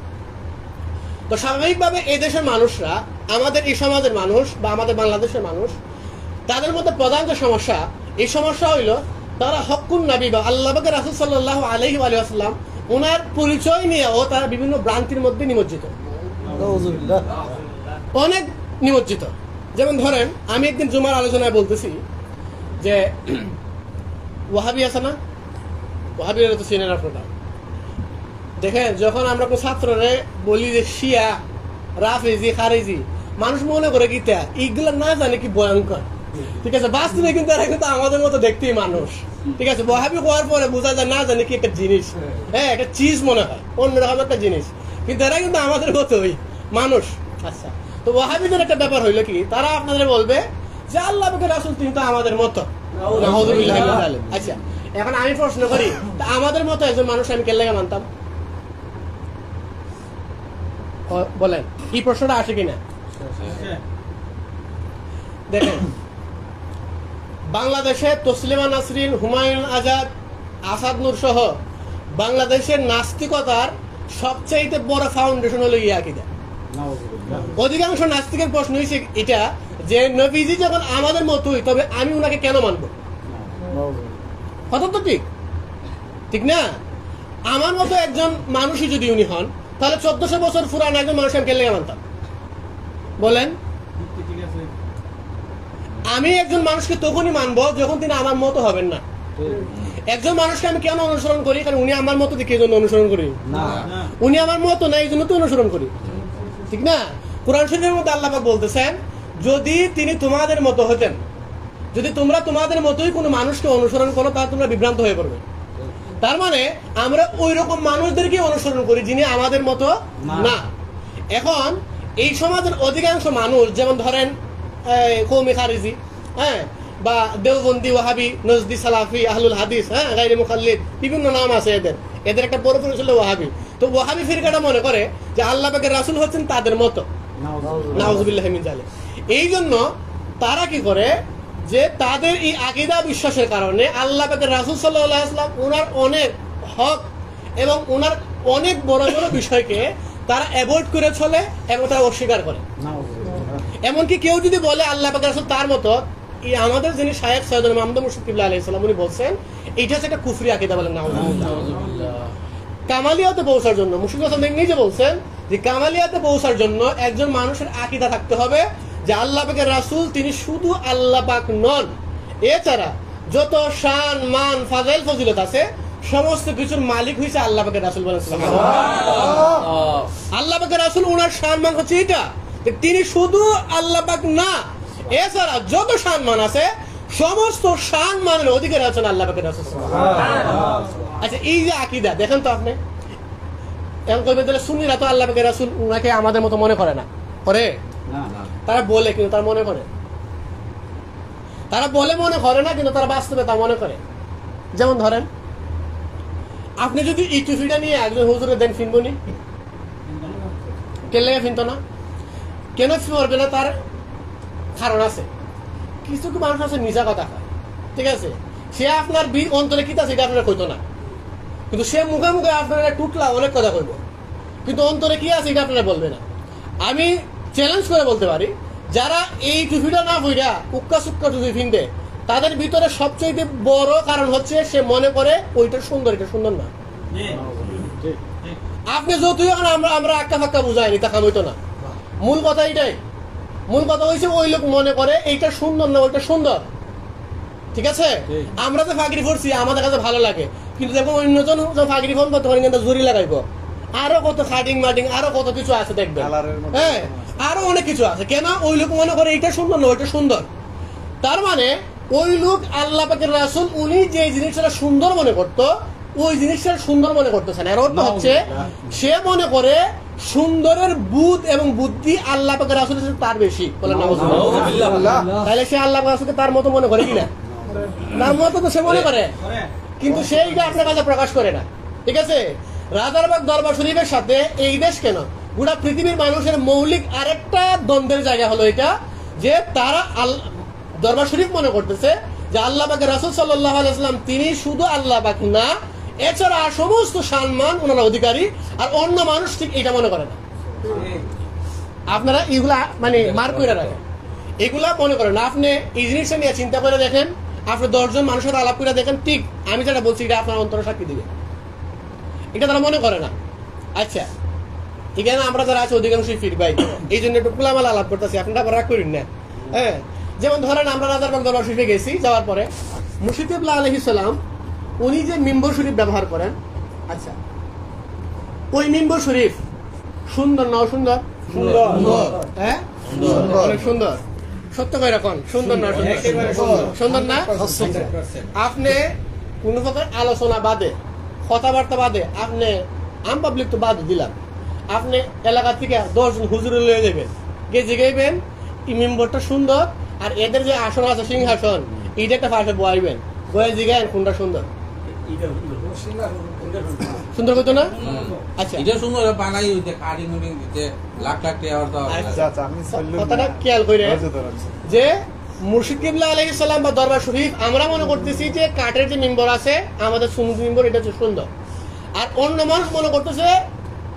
তো স্বাভাবিকভাবে এই দেশের মানুষরা, আমাদের এই সমাজের মানুষ বা আমাদের বাংলাদেশের মানুষ, তাদের মধ্যে প্রধান যে সমস্যা, এই সমস্যা হইল তারা হক্কুন নবী বা আল্লাহ পাকের রাসূল সাল্লাল্লাহু আলাইহি ওয়া সাল্লাম ওনার পরিচয় নিয়েও তারা বিভিন্ন ভ্রান্তির মধ্যে নিমজ্জিত, অনেক নিমজ্জিত। যেমন ধরেন, আমি একদিন জুমার আলোচনায় বলতেছি যে ওয়াহাবি আছে না, ওয়াহাবিরা তো চিনেন আপনারা। দেখেন, যখন আমরা কোনো ছাত্ররে বলি যে শিয়া, রাফেজি, খারেজি, মানুষ মনে করে কি এইগুলো না জানে কি ভয়ঙ্কর। ঠিক আছে, বাস্তবে কিন্তু এরা কিন্তু আমাদের মতো দেখতেই মানুষ। ঠিক আছে, ওয়াহাবি হওয়ার পরে বোঝা যায় না জানে কি একটা জিনিস, হ্যাঁ একটা চিজ মনে হয়, অন্যরকম একটা জিনিস, কিন্তু এরা কিন্তু আমাদের মতোই মানুষ। আচ্ছা, তো ওয়াহাবিদের একটা ব্যাপার হইলো কি, তারা আপনাদের বলবে যে আল্লাহ পাকের রাসূল তিনি তো আমাদের মতো। আচ্ছা, এখন আমি প্রশ্ন করি, আমাদের মতো একজন মানুষ আমি কেন লাগে মানতাম? বলেন, এই প্রশ্নটা আসে কিনা? দেখেন, বাংলাদেশে তসলিমা নাসরিন, হুমায়ুন আজাদ, আসাদ নূর সহ বাংলাদেশের নাস্তিকতার সবচাইতে বড় ফাউন্ডেশন হলো আকীদা। অধিকাংশ নাস্তিকের প্রশ্ন হয়েছে এটা যে নবীজি যখন আমাদের মতোই, তবে আমি উনাকে কেন মানবো? কথা তো ঠিক, ঠিক না? আমার মতো একজন মানুষই যদি উনি হন, তাহলে 1400 বছর পুরান একজন মানুষ আমি কেন লেগে মানতাম? বলেন। আমি একজন মানুষকে তখনই মানবো যখন তিনি আমার মতো হবেন না। একজন মানুষকে আমি কেন অনুসরণ করি? কারণ উনি আমার মতো দেখে এই জন্য অনুসরণ করি না। উনি আমার মতো না, এই জন্য তো অনুসরণ করি, ঠিক না? কোরআন শরীফের মধ্যে আল্লাহ পাক বলতেছেন, যদি তিনি তোমাদের মতো হতেন, যদি তোমরা তোমাদের মতোই কোনো মানুষকে অনুসরণ করো, তাহলে তোমরা বিভ্রান্ত হয়ে পড়বে। তার মানে আমরা ওই রকম মানুষদেরকে অনুসরণ করি যিনি আমাদের মতো না। এখন এই সমাজের অধিকাংশ মানুষ, যেমন ধরেন কওমি খারিজি, হ্যাঁ, বা দেওবন্দি, ওয়াহাবি, নজদি, সালাফি, আহলুল হাদিস, হ্যাঁ, গায়রে মুখাল্লিদ, বিভিন্ন নাম আছে এদের। এদের একটা বড় পরিচয় হলো ওয়াহাবি। তো ওয়াহাবি ফিরকাটা মনে করে যে আল্লাহ পাকের রাসূল হচ্ছেন তাদের মতো। নাউযুবিল্লাহি মিন যালিক। এই জন্য তারা কি করে যে তাদের এই আকীদা বিশ্বাসের কারণে আল্লাহ পাকের রাসূল সাল্লাল্লাহু আলাইহি ওয়াসাল্লাম ওনার অনেক হক এবং ওনার অনেক বড় বড় বিষয়কে তারা অ্যাভয়েড করে চলে এবং তারা অস্বীকার করে। এমনকি কেউ যদি বলে আল্লাহ পাকের রাসূল তার মতো, আমাদের যিনি শায়েখ সৈয়দ মাহমুদ মুর্শিদ কিবলা আলাইহিস সালাম, উনি বলছেন এইটা হচ্ছে একটা কুফরি আকীদা। বলেন নাউযুবিল্লাহ। কামালিয়াতে পৌঁছার জন্য মুর্শিদ হাসান নিজে বলছেন যে কামালিয়াতে পৌঁছার জন্য একজন মানুষের আকীদা থাকতে হবে যে আল্লাহ পাকের রাসূল তিনি শুধু আল্লাহ পাক নন, এছাড়া যত শান মান ফাজাইল ফজিলত আছে সমস্ত কিছুর মালিক হয়েছে আল্লাহ পাকের রাসূল বলেন সুবহানাল্লাহ। আল্লাহ পাকের রাসূল ওনার শান মান হচ্ছে এটা যে তিনি শুধু আল্লাহ পাক না, এছাড়া যত শান মান আছে সমস্ত শান মানের অধিকারী আছেন আল্লাহ পাকের রাসূল সুবহানাল্লাহ। আচ্ছা, এই যে আকীদা দেখেন তো আপনি, এখন কইবেন তাহলে সুন্নিরা তো আল্লাহ পাকের রাসূল উনাকে আমাদের মতো মনে করে না, করে তারা বলে কিন্তু তারা মনে করে, তারা বলে মনে করে না কিন্তু তারা বাস্তবে তা মনে করে। যেমন ধরেন আপনি যদি এই টুপিটা নিয়ে একজন হুজুরে দেন ফিনবো নি, কেন ফিনত না? কেন ফিরবে না? তার কারণ আছে। কিছু কি মানুষ আছে নিজা কথা হয়, ঠিক আছে, সে আপনার অন্তরে কি আছে এটা আপনার কইতো না, কিন্তু সে মুখে মুখে আপনারা টুকলা অনেক কথা কইব, কিন্তু অন্তরে কি আছে এটা আপনারা বলবে না। আমি চ্যালেঞ্জ করে বলতে পারি যারা এই টুপিটা না বইরা উক্কা সুক্কা টুপি ফিনবে তাদের ভিতরে সবচেয়ে বড় কারণ হচ্ছে সে মনে করে ওইটা সুন্দর, এটা সুন্দর না। আপনি যতই এখন আমরা আক্কা ফাক্কা বুঝাইনি তা কাম হইতো না। মূল কথা এটাই, মূল কথা হয়েছে ওই লোক মনে করে এইটা সুন্দর না ওইটা সুন্দর, ঠিক আছে। আমরা তো ফাঁকরি পড়ছি আমাদের কাছে ভালো লাগে, কিন্তু দেখো অন্যজন ফাঁকরি ফোন করতে পারি কিন্তু জুরি লাগাইবো, আরো কত খাটিং মাটিং আরো কত কিছু আছে দেখবেন, হ্যাঁ আরো অনেক কিছু আছে। কেন? ওই লোক মনে করে এইটা সুন্দর না ওইটা সুন্দর। তার মানে ওই লোক আল্লাহ পাকের রাসূল উনি যে জিনিসটা সুন্দর মনে করতো ওই জিনিসটা সুন্দর মনে করতেছে না। এর অর্থ হচ্ছে সে মনে করে সুন্দরের বুধ এবং বুদ্ধি আল্লাহ পাকের রাসূলের সাথে তার বেশি, বলেন নাউযুবিল্লাহ। তাহলে সে আল্লাহ পাকের রাসূলকে তার মতো মনে করে কিনা? তার মতো তো সে মনে করে, কিন্তু সেইটা আপনার কাছে প্রকাশ করে না, ঠিক আছে। রাজারবাগ দরবার শরীফের সাথে এই দেশ কেন গোটা পৃথিবীর মানুষের মৌলিক আরেকটা দ্বন্দ্বের জায়গা হলো এটা যে তারা দরবার শরীফ মনে করতেছে যে আল্লাহ পাকের রাসূল সাল্লাল্লাহু আলাইহি ওয়াসাল্লাম তিনি শুধু আল্লাহ পাক না, এছাড়া সমস্ত সম্মান ওনার অধিকারী, আর অন্য মানুষ ঠিক এটা মনে করে না। আপনারা এগুলা মানে মার করে রাখেন, এগুলা মনে করেন। আপনি এই জিনিসটা নিয়ে চিন্তা করে দেখেন, আপনি 10 জন মানুষের আলাপ করে দেখেন, ঠিক আমি যেটা বলছি এটা আপনার অন্তরে সাক্ষী দিবে, এটা তারা মনে করে না। আচ্ছা, এখানে আমরা যারা আছি অধিকাংশই ফিরবাই, এই জন্য একটু খোলামেলা আলাপ করতেছি, আপনারা আবার রাগ করেন না, হ্যাঁ। যেমন ধরেন আমরা রাজারবাগ দরবার শরীফে গেছি, যাওয়ার পরে মুর্শিদ কিবলা আলাইহিস সালাম উনি যে মিম্বর শরীফ ব্যবহার করেন, আচ্ছা ওই মিম্বর শরীফ সুন্দর না অসুন্দর? সুন্দর, হ্যাঁ অনেক সুন্দর। সত্য করে রাখুন, সুন্দর না সুন্দর না? আপনি কোন প্রকার আলোচনা বাদে কথাবার্তা বাদে আপনি আম পাবলিক তো বাদ দিলাম, আপনি এলাকা থেকে 10 জন হুজুরে লয়ে যাবেন, গিয়ে জিগাইবেন এই মেম্বরটা সুন্দর আর এদের যে আসন আছে সিংহাসন এইটা একটা পাশে বয়াইবেন, বয়ে জিগাইন কোনটা সুন্দর, সুন্দর হতো না? আচ্ছা এটা সুন্দর বানাই হইতে কাটিং উটিং দিতে লাখ লাখ টাকা তো। কথাটা খেয়াল করে যে মুর্শিদ কিবলা আলাইহিস সালাম বা দরবার শরীফ আমরা মনে করতেছি যে কাঠের যে মেম্বর আছে আমাদের সুন্নত মেম্বর এটা হচ্ছে সুন্দর, আর অন্য মানুষ মনে করতেছে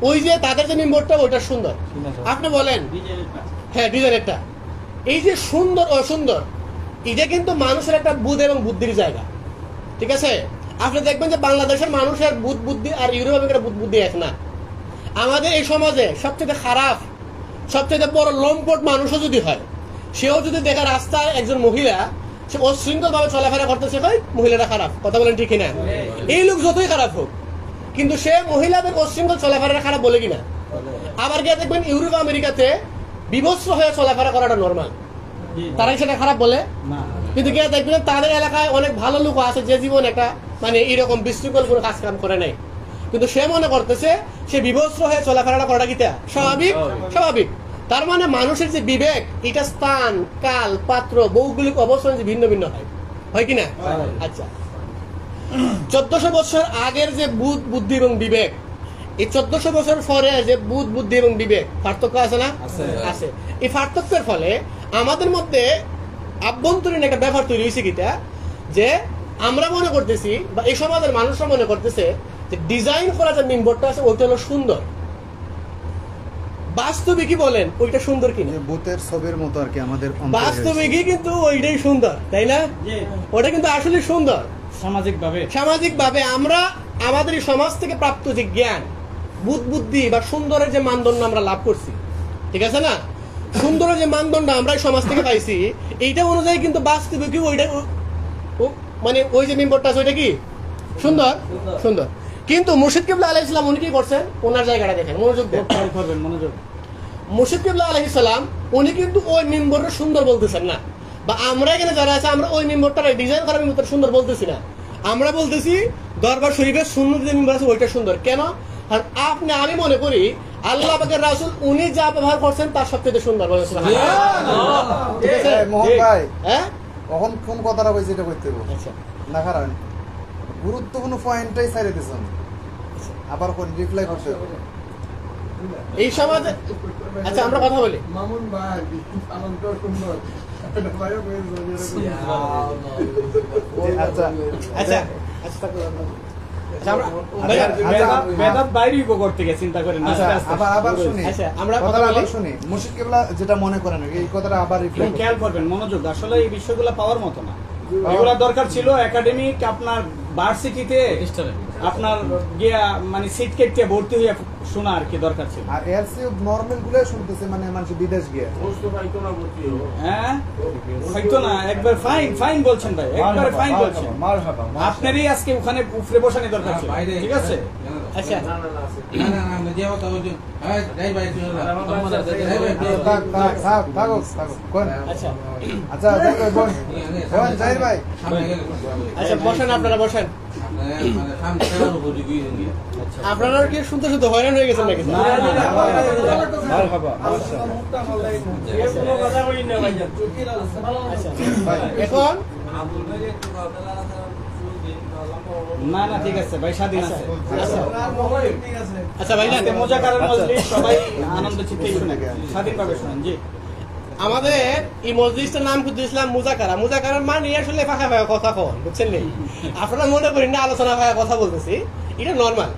ওই যে তাদের যে মেম্বরটা ওইটা সুন্দর। আপনি বলেন হ্যাঁ ডিজাইনেরটা, এই যে সুন্দর অসুন্দর এটা কিন্তু মানুষের একটা বুধ এবং বুদ্ধির জায়গা, ঠিক আছে। আপনি দেখবেন যে বাংলাদেশের মানুষের বুধ বুদ্ধি আর ইউরোপ আমেরিকার বুধ বুদ্ধি এক না। আমাদের এই সমাজে সবচেয়ে খারাপ সবচেয়ে বড় লম্পট মানুষও যদি হয়, সেও যদি দেখা রাস্তায় একজন মহিলা সে অশৃঙ্খল ভাবে চলাফেরা করতেছে, ভাই মহিলাটা খারাপ, কথা বলেন ঠিক কিনা? এই লোক যতই খারাপ হোক কিন্তু সে মহিলাদের অশৃঙ্খল চলাফেরা খারাপ বলে কিনা? আবার গিয়ে দেখবেন ইউরোপ আমেরিকাতে বিভৎস হয়ে চলাফেরা করাটা নর্মাল, তারাই সেটা খারাপ বলে। কিন্তু গিয়ে দেখবেন তাদের এলাকায় অনেক ভালো লোক আছে যে জীবন একটা মানে এরকম বিশৃঙ্খল কোনো কাজ কাম করে নাই, কিন্তু সে মনে করতেছে সে বিভৎস হয়ে চলাফেরাটা করাটা কিটা স্বাভাবিক স্বাভাবিক। তার মানে মানুষের যে বিবেক এটা স্থান কাল পাত্র ভৌগোলিক অবস্থান যে ভিন্ন ভিন্ন হয় কিনা? আচ্ছা 1400 বছর আগের যে বুধ বুদ্ধি এবং বিবেক, এই 1400 বছর পরে যে বুধ বুদ্ধি এবং বিবেক পার্থক্য আছে না? আছে। এই পার্থক্যের ফলে আমাদের মধ্যে আভ্যন্তরীণ একটা ব্যাপার তৈরি হয়েছে কিটা যে আমরা মনে করতেছি বা এই সমাজের মানুষরা মনে করতেছে যে ডিজাইন করা যে মেম্বরটা আছে ওইটা হলো সুন্দর, বাস্তবিকই বলেন ওইটা সুন্দর কিনা? ভূতের ছবির মতো আর কি আমাদের বাস্তবিকই কিন্তু ওইটাই সুন্দর, তাই না? ওটা কিন্তু আসলে সুন্দর। সামাজিক ভাবে আমরা আমাদের এই সমাজ থেকে প্রাপ্ত যে জ্ঞান বুদ্ধি বা সুন্দরের যে মানদণ্ড আমরা লাভ করছি, ঠিক আছে না, সুন্দরের যে মানদণ্ড আমরা এই সমাজ থেকে পাইছি, এইটা অনুযায়ী কিন্তু বাস্তবে কি ওইটা মানে ওই যে মেম্বরটা আছে ওইটা কি সুন্দর সুন্দর। কিন্তু মুর্শিদ কিবলা আলাইহিস সালাম উনি কি করছেন, ওনার জায়গাটা দেখেন, মনোযোগ দেন, করবেন মনোযোগ। মুর্শিদ কিবলা আলাইহিস সালাম উনি কিন্তু ওই মেম্বরটা সুন্দর বলতেছেন না, বা আমরা এখানে যারা আছে আমরা ওই মেম্বরটা ডিজাইন করা মেম্বরটা সুন্দর বলতেছি না, আমরা বলতেছি দরবার শরীফের সুন্নত যে মেম্বার আছে ওইটা সুন্দর। কেন? আর আমি মনে করি আল্লাহ পাকের রাসূল উনি যা ব্যবহার করছেন তার সবচেয়ে সুন্দর বলেন সুবহানাল্লাহ। ঠিক আছে মোহন ভাই, হ্যাঁ কখন কোন কথাটা কইছে এটা কইতে হবে আচ্ছা না, কারণ গুরুত্বপূর্ণ পয়েন্টটাই ছাইরে দিছেন, আবার কোন রিপ্লাই করতে হবে এই সমাজে। আচ্ছা আমরা কথা বলি, মামুন ভাই আনন্দ সুন্দর এটা ভাইও কইছে আচ্ছা আচ্ছা আচ্ছা আমরা বেদাত বাইরেই করতে গিয়ে চিন্তা করেন না। আচ্ছা আবার শুনি, আচ্ছা, আমরা কথা কথাটা বলি। আবার শুনি, মুর্শিদ কিবলা যেটা মনে করেন এই কথাটা আবার রিপ্লাই খেয়াল করবেন মনোযোগ। আসলে এই বিষয়গুলো পাওয়ার মতো না, এগুলা দরকার ছিল একাডেমিক আপনার ভার্সিটিতে আপনার গিয়া মানে সিট কেটে ভর্তি হয়ে শোনা আর কি দরকার ছিল। আর এলসি নরমাল গুলো শুনতেছে, মানে মানুষ বিদেশ গিয়ে হ্যাঁ হয়তো না, একবার ফাইন ফাইন বলছেন ভাই, একবার ফাইন বলছেন। আপনারই আজকে ওখানে উপরে বসানো দরকার ছিল, ঠিক আছে? আচ্ছা না না না না দেওয়া তো ওই যাই ভাই থাকো কোন আচ্ছা আচ্ছা বোন বোন জাহির ভাই আচ্ছা বসেন, আপনারা বসেন। আপনারা কি শুনতে শুনতে হয়রান হয়ে গেছেন নাকি? এখন না না ঠিক আছে ভাই, স্বাধীন আছে। আচ্ছা ভাই আজকে মোজাকারের মজলিস, সবাই আনন্দ চিত্তে শুনে স্বাধীনভাবে শুনেন। জি আমাদের এই মসজিদটার নাম কিন্তু ইসলাম মুজাকারা। মুজাকারার মানে আসলে ফাঁকা ফাঁকা কথা কন, বুঝছেন নি? আপনারা মনে করেন না আলোচনা ফাঁকা কথা বলতেছি, এটা নর্মাল,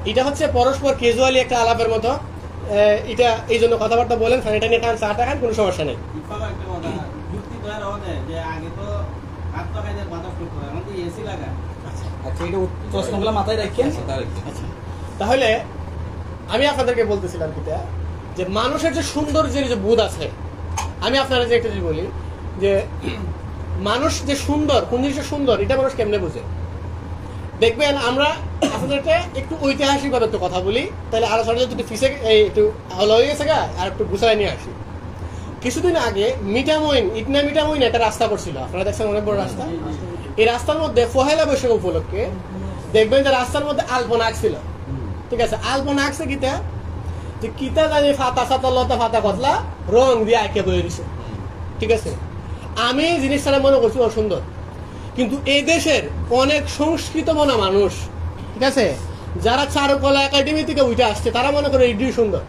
এটা হচ্ছে পরস্পর ক্যাজুয়ালি একটা আলাপের মতো। এটা এই জন্য কথাবার্তা বলেন, এটা নিয়ে কান চা টাকান, কোনো সমস্যা নেই। আচ্ছা, এটা প্রশ্নগুলো মাথায় রাখেন। আচ্ছা, তাহলে আমি আপনাদেরকে বলতেছিলাম কিটা যে মানুষের যে সৌন্দর্যের যে বোধ আছে, আমি আপনারা যে একটা জিনিস বলি যে মানুষ যে সুন্দর, কোন জিনিসটা সুন্দর এটা মানুষ কেমনে বুঝে। দেখবেন আমরা আপনাদেরকে একটু ঐতিহাসিক ভাবে একটু কথা বলি, তাহলে আলোচনা যদি ফিসে একটু ভালো হয়ে গেছে গা, আর একটু গুছাই নিয়ে আসি। কিছুদিন আগে ইটনা মিঠামইন একটা রাস্তা করছিল, আপনারা দেখছেন অনেক বড় রাস্তা। এই রাস্তার মধ্যে পহেলা বৈশাখ উপলক্ষে দেখবেন যে রাস্তার মধ্যে আলপনা আঁকছিল, ঠিক আছে? আলপনা আঁকছে কিতা যে কিতা জানি ফাতা সাতা লতা ফাতা কতলা রং দিয়ে আঁকে বয়ে দিছে, ঠিক আছে? আমি জিনিসটা মনে করছি অসুন্দর, কিন্তু এই দেশের অনেক সংস্কৃত মনা মানুষ, ঠিক আছে, যারা চারুকলা একাডেমি থেকে উঠে আসছে, তারা মনে করে এটি সুন্দর।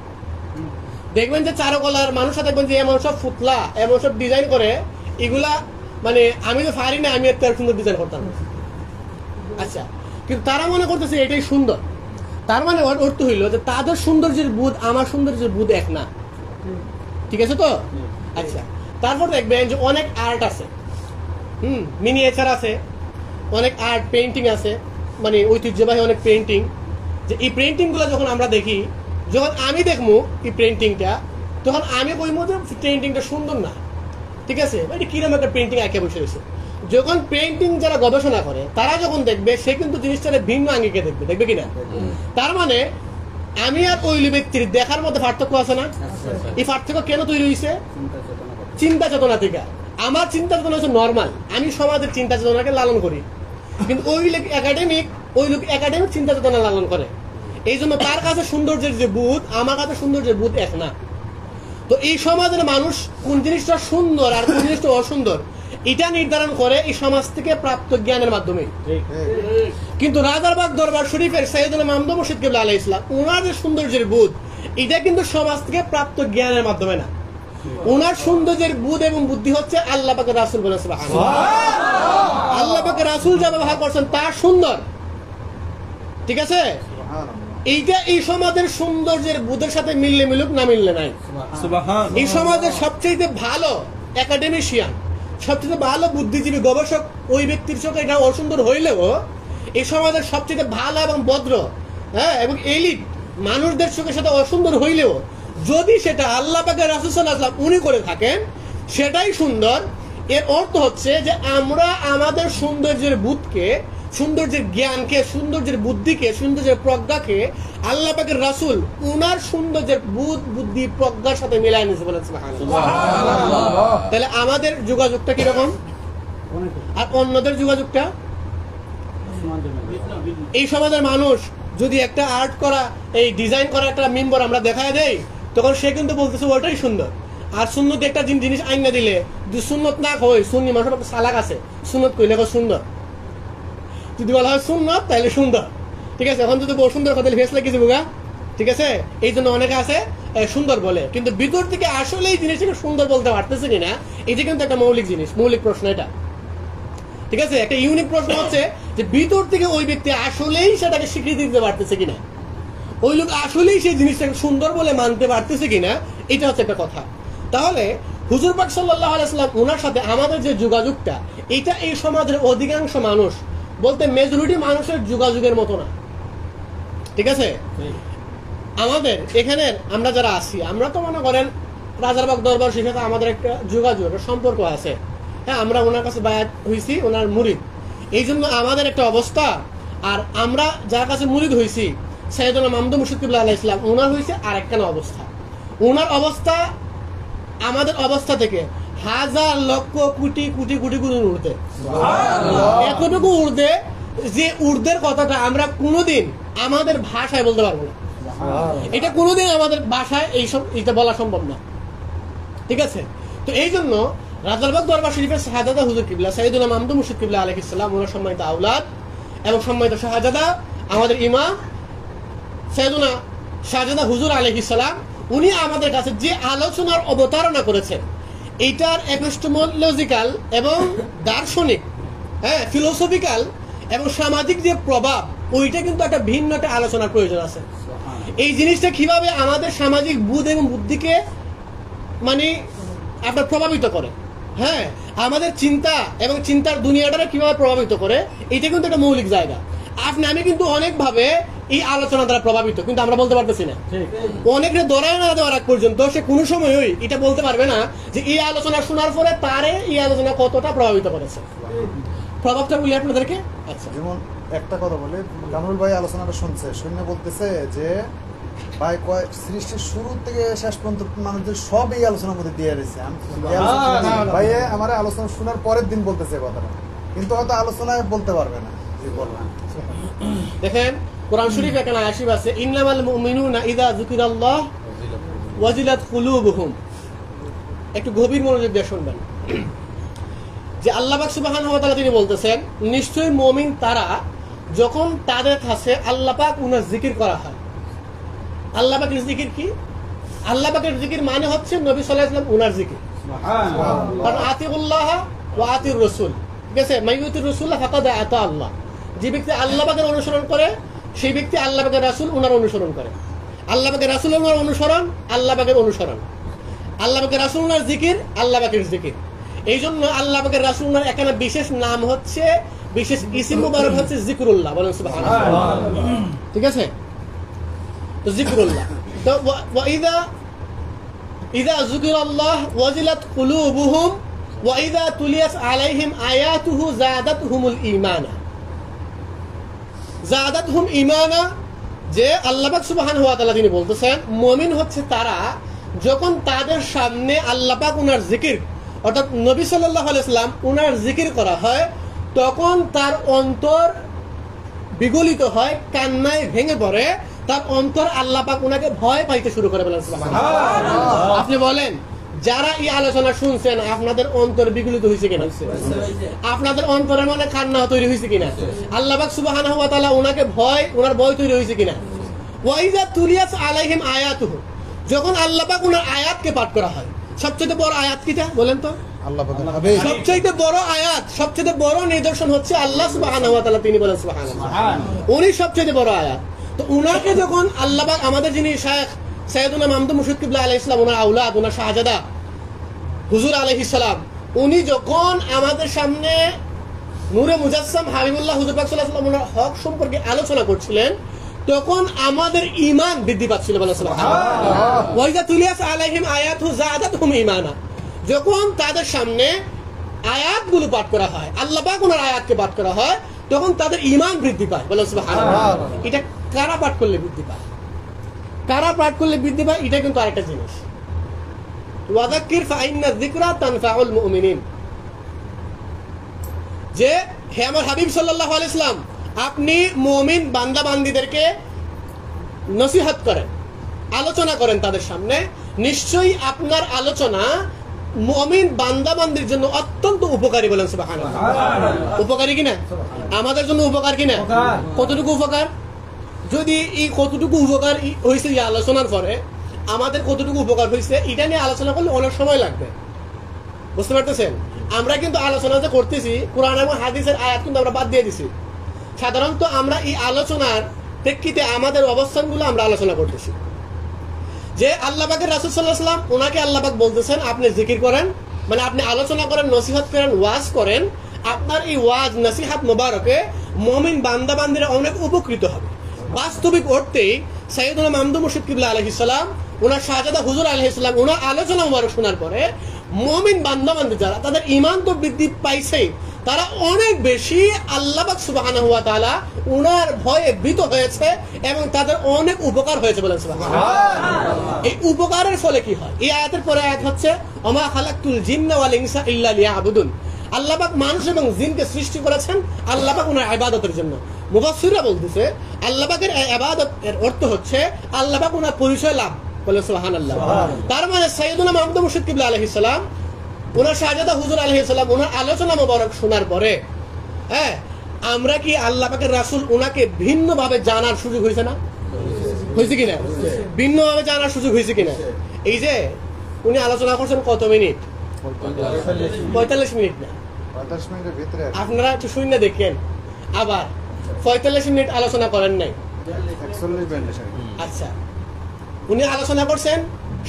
দেখবেন যে চারুকলার মানুষরা দেখবেন যে এমন সব ফুতলা এমন সব ডিজাইন করে, এগুলা মানে আমি তো পারি না, আমি এত সুন্দর ডিজাইন করতাম। আচ্ছা, কিন্তু তারা মনে করতেছে এটাই সুন্দর। তার মানে অর্থ হইল যে তাদের সৌন্দর্যের বুধ আমার সৌন্দর্যের বুধ এক না, ঠিক আছে তো? আচ্ছা, তারপর দেখবেন যে অনেক আর্ট আছে, মিনিয়েচার আছে, অনেক আর্ট পেইন্টিং আছে, মানে ঐতিহ্যবাহী অনেক পেইন্টিং। যে এই পেইন্টিং গুলো যখন আমরা দেখি, যখন আমি দেখবো এই পেইন্টিংটা, তখন আমি কইবো যে পেইন্টিংটা সুন্দর না, ঠিক আছে, এটা কিরকম একটা পেইন্টিং একে বসে রয়েছে। যখন পেইন্টিং যারা গবেষণা করে তারা যখন দেখবে, সে কিন্তু জিনিসটা ভিন্ন আঙ্গিকে দেখবে কিনা। তার মানে আমি আর ওই ব্যক্তির দেখার মধ্যে পার্থক্য আছে না? এই পার্থক্য কেন তৈরি হয়েছে? চিন্তা চেতনা থেকে। আমার চিন্তা চেতনা হচ্ছে নর্মাল, আমি সমাজের চিন্তা চেতনাকে লালন করি, কিন্তু ওই লোক একাডেমিক চিন্তা চেতনা লালন করে। এই জন্য তার কাছে সৌন্দর্যের যে বুধ, আমার কাছে সৌন্দর্যের বুধ এক না। তো এই সমাজের মানুষ কোন জিনিসটা সুন্দর আর কোন জিনিসটা অসুন্দর, এটা নির্ধারণ করে এই সমাজ থেকে প্রাপ্ত জ্ঞানের মাধ্যমে। কিন্তু রাজারবাগ দরবার শরীফের সাইয়েদুল মাহমুদ মুর্শিদ কিবলা আলাইহিস সালাম, ওনার যে সৌন্দর্যের বুধ, এটা কিন্তু সমাজ থেকে প্রাপ্ত জ্ঞানের মাধ্যমে না। ওনার সৌন্দর্যের বুধ এবং বুদ্ধি হচ্ছে আল্লাহ পাকের রাসূল বলে সুবহানাল্লাহ। আল্লাহ পাকের রাসূল যা ব্যবহার করছেন তা সুন্দর, ঠিক আছে? এইটা এই সমাজের সৌন্দর্যের বুধের সাথে মিললে মিলুক, না মিললে নাই। এই সমাজের সবচেয়ে ভালো একাডেমিশিয়ান, সবচেয়ে ভালো বুদ্ধিজীবী গবেষক ওই ব্যক্তির চোখে এটা অসুন্দর হইলেও এই সমাজের সবচেয়ে ভালো এবং ভদ্র, হ্যাঁ, এবং এলিট মানুষদের চোখের সাথে অসুন্দর হইলেও যদি সেটা আল্লাহ পাকের রাসূল সাল্লাল্লাহু আলাইহি ওয়াসাল্লাম উনি করে থাকেন সেটাই সুন্দর। এর অর্থ হচ্ছে যে আমরা আমাদের সৌন্দর্যের বুদ্ধকে, সৌন্দর্যের জ্ঞানকে, সৌন্দর্যের বুদ্ধিকে, সৌন্দর্যের প্রজ্ঞাকে আল্লাহ পাকের রাসূল উনার সৌন্দর্যের বুদ্ধি প্রজ্ঞার সাথে মিলাই নিয়েছে বলেন সুবহানাল্লাহ। তাহলে আমাদের যোগাযোগটা কিরকম আর অন্যদের যোগাযোগটা? এই সমাজের মানুষ যদি একটা আর্ট করা, এই ডিজাইন করা একটা মেম্বার আমরা দেখায় দেই, তখন সে কিন্তু বলতেছে ওটাই সুন্দর। আর সুন্নত একটা জিনিস আইনা দিলে যদি সুন্নত না হয়, সুন্নি মানুষের সালাক আছে, সুন্নত কইলে সুন্দর, যদি বলা হয় সুন্নত তাহলে সুন্দর, ঠিক আছে। এখন যদি বহু সুন্দর কথা ফেস লাগিয়েছে বুগা, ঠিক আছে। এই জন্য অনেকে আছে সুন্দর বলে, কিন্তু ভিতর থেকে আসলে এই জিনিসটাকে সুন্দর বলতে পারতেছে কিনা, এটা কিন্তু একটা মৌলিক জিনিস, মৌলিক প্রশ্ন এটা, ঠিক আছে। একটা ইউনিক প্রশ্ন হচ্ছে যে ভিতর থেকে ওই ব্যক্তি আসলেই সেটাকে স্বীকৃতি দিতে পারতেছে কিনা, ওই লোক আসলেই সেই জিনিসটাকে সুন্দর বলে মানতে পারতেছে কিনা, এটা হচ্ছে একটা কথা। তাহলে হুজুর পাক সাল্লাল্লাহু আলাইহি ওয়াসাল্লাম ওনার সাথে আমাদের যে যোগাযোগটা, এটা এই সমাজের অধিকাংশ মানুষ বলতে মেজরিটি মানুষের যোগাযোগের মতো না, ঠিক আছে। আমাদের এখানে আমরা যারা আছি, আমরা তো মনে করেন রাজারবাগ দরবার শিখাতে আমাদের একটা যোগাযোগ, একটা সম্পর্ক আছে। হ্যাঁ, আমরা ওনার কাছে বায়াত হয়েছি, ওনার মুরিদ, এই জন্য আমাদের একটা অবস্থা। আর আমরা যার কাছে মুরিদ হয়েছি সাইয়েদুনা মামদুহ মুর্শিদ কিবলা আলাইহিস সালাম, ওনার হয়েছে আর একখানা অবস্থা। ওনার অবস্থা আমাদের অবস্থা থেকে হাজার লক্ষ কোটি কোটি কোটি কোটি ঊর্ধ্বে, এতটুকু ঊর্ধ্বে যে ঊর্ধ্বের কথাটা আমরা কোনোদিন আমাদের ভাষায় বলতে পারবো না। এটা কোনোদিন আমাদের ভাষায় এইসব এটা বলা সম্ভব না, ঠিক আছে। তো এই জন্য রাজারবাগ দরবার শরীফের শাহজাদা হুজুর কিবলা সাইয়েদুনা মামদুহ মুর্শিদ কিবলা আলাইহিস সালাম, ওনার সম্মানিত আওলাদ এবং সম্মানিত শাহজাদা আমাদের ইমাম সাইয়েদুনা শাহজাদা হুজুর আলাইহিস সালাম, উনি আমাদের কাছে যে আলোচনার অবতারণা করেছেন, এইটার এপিস্টেমোলজিক্যাল এবং দার্শনিক, হ্যাঁ, ফিলোসফিক্যাল এবং সামাজিক যে প্রভাব, ওইটা কিন্তু একটা ভিন্ন একটা আলোচনার প্রয়োজন আছে। এই জিনিসটা কিভাবে আমাদের সামাজিক বুধ এবং বুদ্ধিকে মানে আপনার প্রভাবিত করে, হ্যাঁ, আমাদের চিন্তা এবং চিন্তার দুনিয়াটাকে কিভাবে প্রভাবিত করে, এটা কিন্তু একটা মৌলিক জায়গা। আমি কিন্তু অনেকভাবে এই আলোচনা দ্বারা প্রভাবিত, কিন্তু আমরা বলতে পারতেছি না। অনেকে ধরায় না দেওয়ার আগ পর্যন্ত সে কোনো সময়ই এটা বলতে পারবে না যে এই আলোচনা শোনার পরে তারে এই আলোচনা কতটা প্রভাবিত করেছে। প্রভাবটা বলি আপনাদেরকে। আচ্ছা, যেমন একটা কথা বলে, কামরুল ভাই আলোচনাটা শুনছে, শুনে বলতেছে যে ভাই সৃষ্টির শুরু থেকে শেষ পর্যন্ত মানুষদের সব এই আলোচনার মধ্যে দিয়ে রয়েছে। ভাই আমার আলোচনা শোনার পরের দিন বলতেছে কথাটা, কিন্তু হয়তো আলোচনায় বলতে পারবে না। দেখেন কোরআন শরীফ এখানে আয়াত আছে, ইন্নামাল মুমিনুনা ইযা যুকিরাল্লাহ ওয়াজিলাত কুলুবুহুম। একটু গভীর মনোযোগ দিয়ে শুনবেন যে আল্লাহ পাক সুবহানাহু ওয়া তাআলা তিনি বলতেছেন, নিশ্চয়ই মুমিন তারা যখন তাদের কাছে আল্লাহ পাক উনার জিকির করা হয়। আল্লাহ পাকের জিকির কি? আল্লাহ পাকের জিকির মানে হচ্ছে নবী সাল্লাল্লাহু আলাইহি ওয়াসাল্লাম উনার জিকির। কারণ আতিউল্লাহ ওয়া আতিউর রাসূল, ঠিক আছে, মাইয়ুতির রাসূল ফাকাদ আতা আল্লাহ। যে ব্যক্তি আল্লাহ পাকের অনুসরণ করে সেই ব্যক্তি আল্লাহ পাকের রাসূল উনার অনুসরণ করে। আল্লাহ পাকের রাসূল উনার অনুসরণ, আল্লাহ পাকের অনুসরণ। আল্লাহ পাকের রাসূল উনার জিকির, আল্লাহ পাকের জিকির। এই জন্য আল্লাহ পাকের রাসূল উনার এখানে বিশেষ নাম হচ্ছে, বিশেষ ইসিম মুবারক হচ্ছে জিকরুল্লাহ। বলেন সুবহানাল্লাহ, ঠিক আছে। তো জিকরুল্লাহ, তো ইযা যুকিরাল্লাহ ওয়াজিলাত কুলুবুহুম ওয়া ইযা তুলিয়াত আলাইহিম আয়াতুহু যাদাতহুমুল ঈমানা। যাদাতহুম ঈমানা, যে আল্লাহ পাক সুবহানাহু ওয়া তাআলা তিনি বলতেছেন মুমিন হচ্ছে তারা যখন তাদের সামনে আল্লাহ পাক উনার জিকির অর্থাৎ নবী সাল্লাল্লাহু আলাইহি ওয়াসাল্লাম উনার জিকির করা হয়, তখন তার অন্তর বিগলিত হয়, কান্নায় ভেঙে পড়ে, তার অন্তর আল্লাহ পাক উনাকে ভয় পাইতে শুরু করে। বলেন সুবহানাল্লাহ। আপনি বলেন যারা এই আলোচনা শুনছেন আপনাদের অন্তর বিগলিত হয়েছে কিনা? আপনাদের অন্তরের মনে কান্না তৈরি হয়েছে কিনা? আল্লাহ পাক সুবহানাহু ওয়া তাআলা উনাকে ভয়, উনার ভয় তৈরি হয়েছে কিনা? ওয়া ইযা তুলিয়াত আলাইহিম আয়াতুহু, যখন আল্লাহ পাক উনার আয়াতকে পাঠ করা হয়, সবচেয়ে বড় আয়াত কিটা বলেন তো? আল্লাহ পাকের হাবিব। সবচেয়ে বড় আয়াত, সবচেয়ে বড় নিদর্শন হচ্ছে আল্লাহ সুবহানাহু ওয়া তাআলা, তিনি বলেন সুবহানাল্লাহ, উনি সবচেয়ে বড় আয়াত। তো উনাকে যখন আল্লাহ পাক আমাদের যিনি শায়েখ সাইয়েদুনা মামদুহ মুর্শিদ কিবলা আলাইহিস সালাম, ওনার আওলাদ, ওনার শাহজাদা হুজুর আলাইহিস সালাম, উনি যখন আমাদের সামনে নূরে মুজাসসাম হাবিবুল্লাহ হুজুর পাক সাল্লাল্লাহু আলাইহি ওয়াসাল্লাম ওনার হক সম্পর্কে আলোচনা করছিলেন, তখন আমাদের ঈমান বৃদ্ধি পাচ্ছিল বলে সুবহানাল্লাহ। ওয়াইজা তুলিয়াত আলাইহিম আয়াতু যাদাতহুম ঈমানা, যখন তাদের সামনে আয়াতগুলো পাঠ করা হয়, আল্লাহ পাক ওনার আয়াতকে পাঠ করা হয়, তখন তাদের ঈমান বৃদ্ধি পায় বলে সুবহানাল্লাহ। এটা কারা পাঠ করলে বৃদ্ধি পায়? কারা পাঠ করলে বৃদ্ধি পায়? এটা কিন্তু আরেকটা জিনিস। ওয়াযাক্কির ফাইন্না যিকরা তানফাউল মুমিনিন, যে হে আমার হাবিব সাল্লাল্লাহু আলাইহি ওয়াসাল্লাম, আপনি মুমিন বান্দা বান্দীদেরকে নসিহত করেন, আলোচনা করেন তাদের সামনে, নিশ্চয়ই আপনার আলোচনা মুমিন বান্দা বান্দির জন্য অত্যন্ত উপকারী বলেন সুবহানাল্লাহ। উপকারী কিনা? আমাদের জন্য উপকার কিনা? কতটুকু উপকার? যদি এই কতটুকু উপকার হয়েছে এই আলোচনার পরে আমাদের কতটুকু উপকার হয়েছে এটা নিয়ে আলোচনা করলে অনেক সময় লাগবে, বুঝতে পারতেছেন? আমরা কিন্তু আলোচনা যে করতেছি কোরআন এবং হাদিসের আয়াত কিন্তু আমরা বাদ দিয়ে দিছি। সাধারণত আমরা এই আলোচনার প্রেক্ষিতে আমাদের অবস্থানগুলো আমরা আলোচনা করতেছি, যে আল্লাহ পাকের রাসূল সাল্লাল্লাহু আলাইহি ওয়াসাল্লাম ওনাকে আল্লাহ পাক বলতেছেন আপনি জিকির করেন, মানে আপনি আলোচনা করেন, নসিহত করেন, ওয়াজ করেন, আপনার এই ওয়াজ নসিহত মোবারকে মুমিন বান্দা বান্দিরা অনেক উপকৃত হবে। বাস্তবিক অর্থেই সাইয়েদুনা মাহমুদ মুর্শিদ কিবলা আলাইহিস সালাম, ওনার শাহজাদা হুজুর আলাইহিস সালাম, ওনার আলোচনা মোবারক শোনার পরে মুমিন বান্দা বান্দি যারা তাদের ঈমান তো বৃদ্ধি পাইছে, তারা অনেক বেশি আল্লাহ পাক সুবহানাহু ওয়া তাআলা ওনার ভয়ে ভীত হয়েছে এবং তাদের অনেক উপকার হয়েছে বলেন সুবহানাল্লাহ। এই উপকারের ফলে কি হয়? এই আয়াতের পরে আয়াত হচ্ছে ওমা খালাকতুল জিন্না ওয়াল ইনসা ইল্লা লিয়াবুদুন, আল্লাহ পাক মানুষ এবং জিনকে সৃষ্টি করেছেন আল্লাহ পাক ওনার ইবাদতের জন্য। মুফাসসিররা বলতেছে আল্লাহ পাকের ইবাদত এর অর্থ হচ্ছে আল্লাহ পাক ওনার পরিচয় লাভ বলে সুবহানাল্লাহ। তার মানে সাইয়েদুনা মাহমুদ মুর্শিদ কিবলা আলাইহিস সালাম, ওনার শাহজাদা হুজুর আলাইহিস সালাম, ওনার আলোচনা মোবারক শোনার পরে আমরা কি আল্লাহ পাকের রাসূল ওনাকে ভিন্নভাবে জানার সুযোগ হয়েছে না? হয়েছে কিনা? ভিন্নভাবে জানার সুযোগ হয়েছে কিনা? এই যে উনি আলোচনা করছেন কত মিনিট? 45 মিনিট না, 45 মিনিটের ভিতরে আপনারা একটু শুনে দেখেন। আবার 45 মিনিট আলোচনা করেন নাই। 41-42। আচ্ছা, উনি আলোচনা করছেন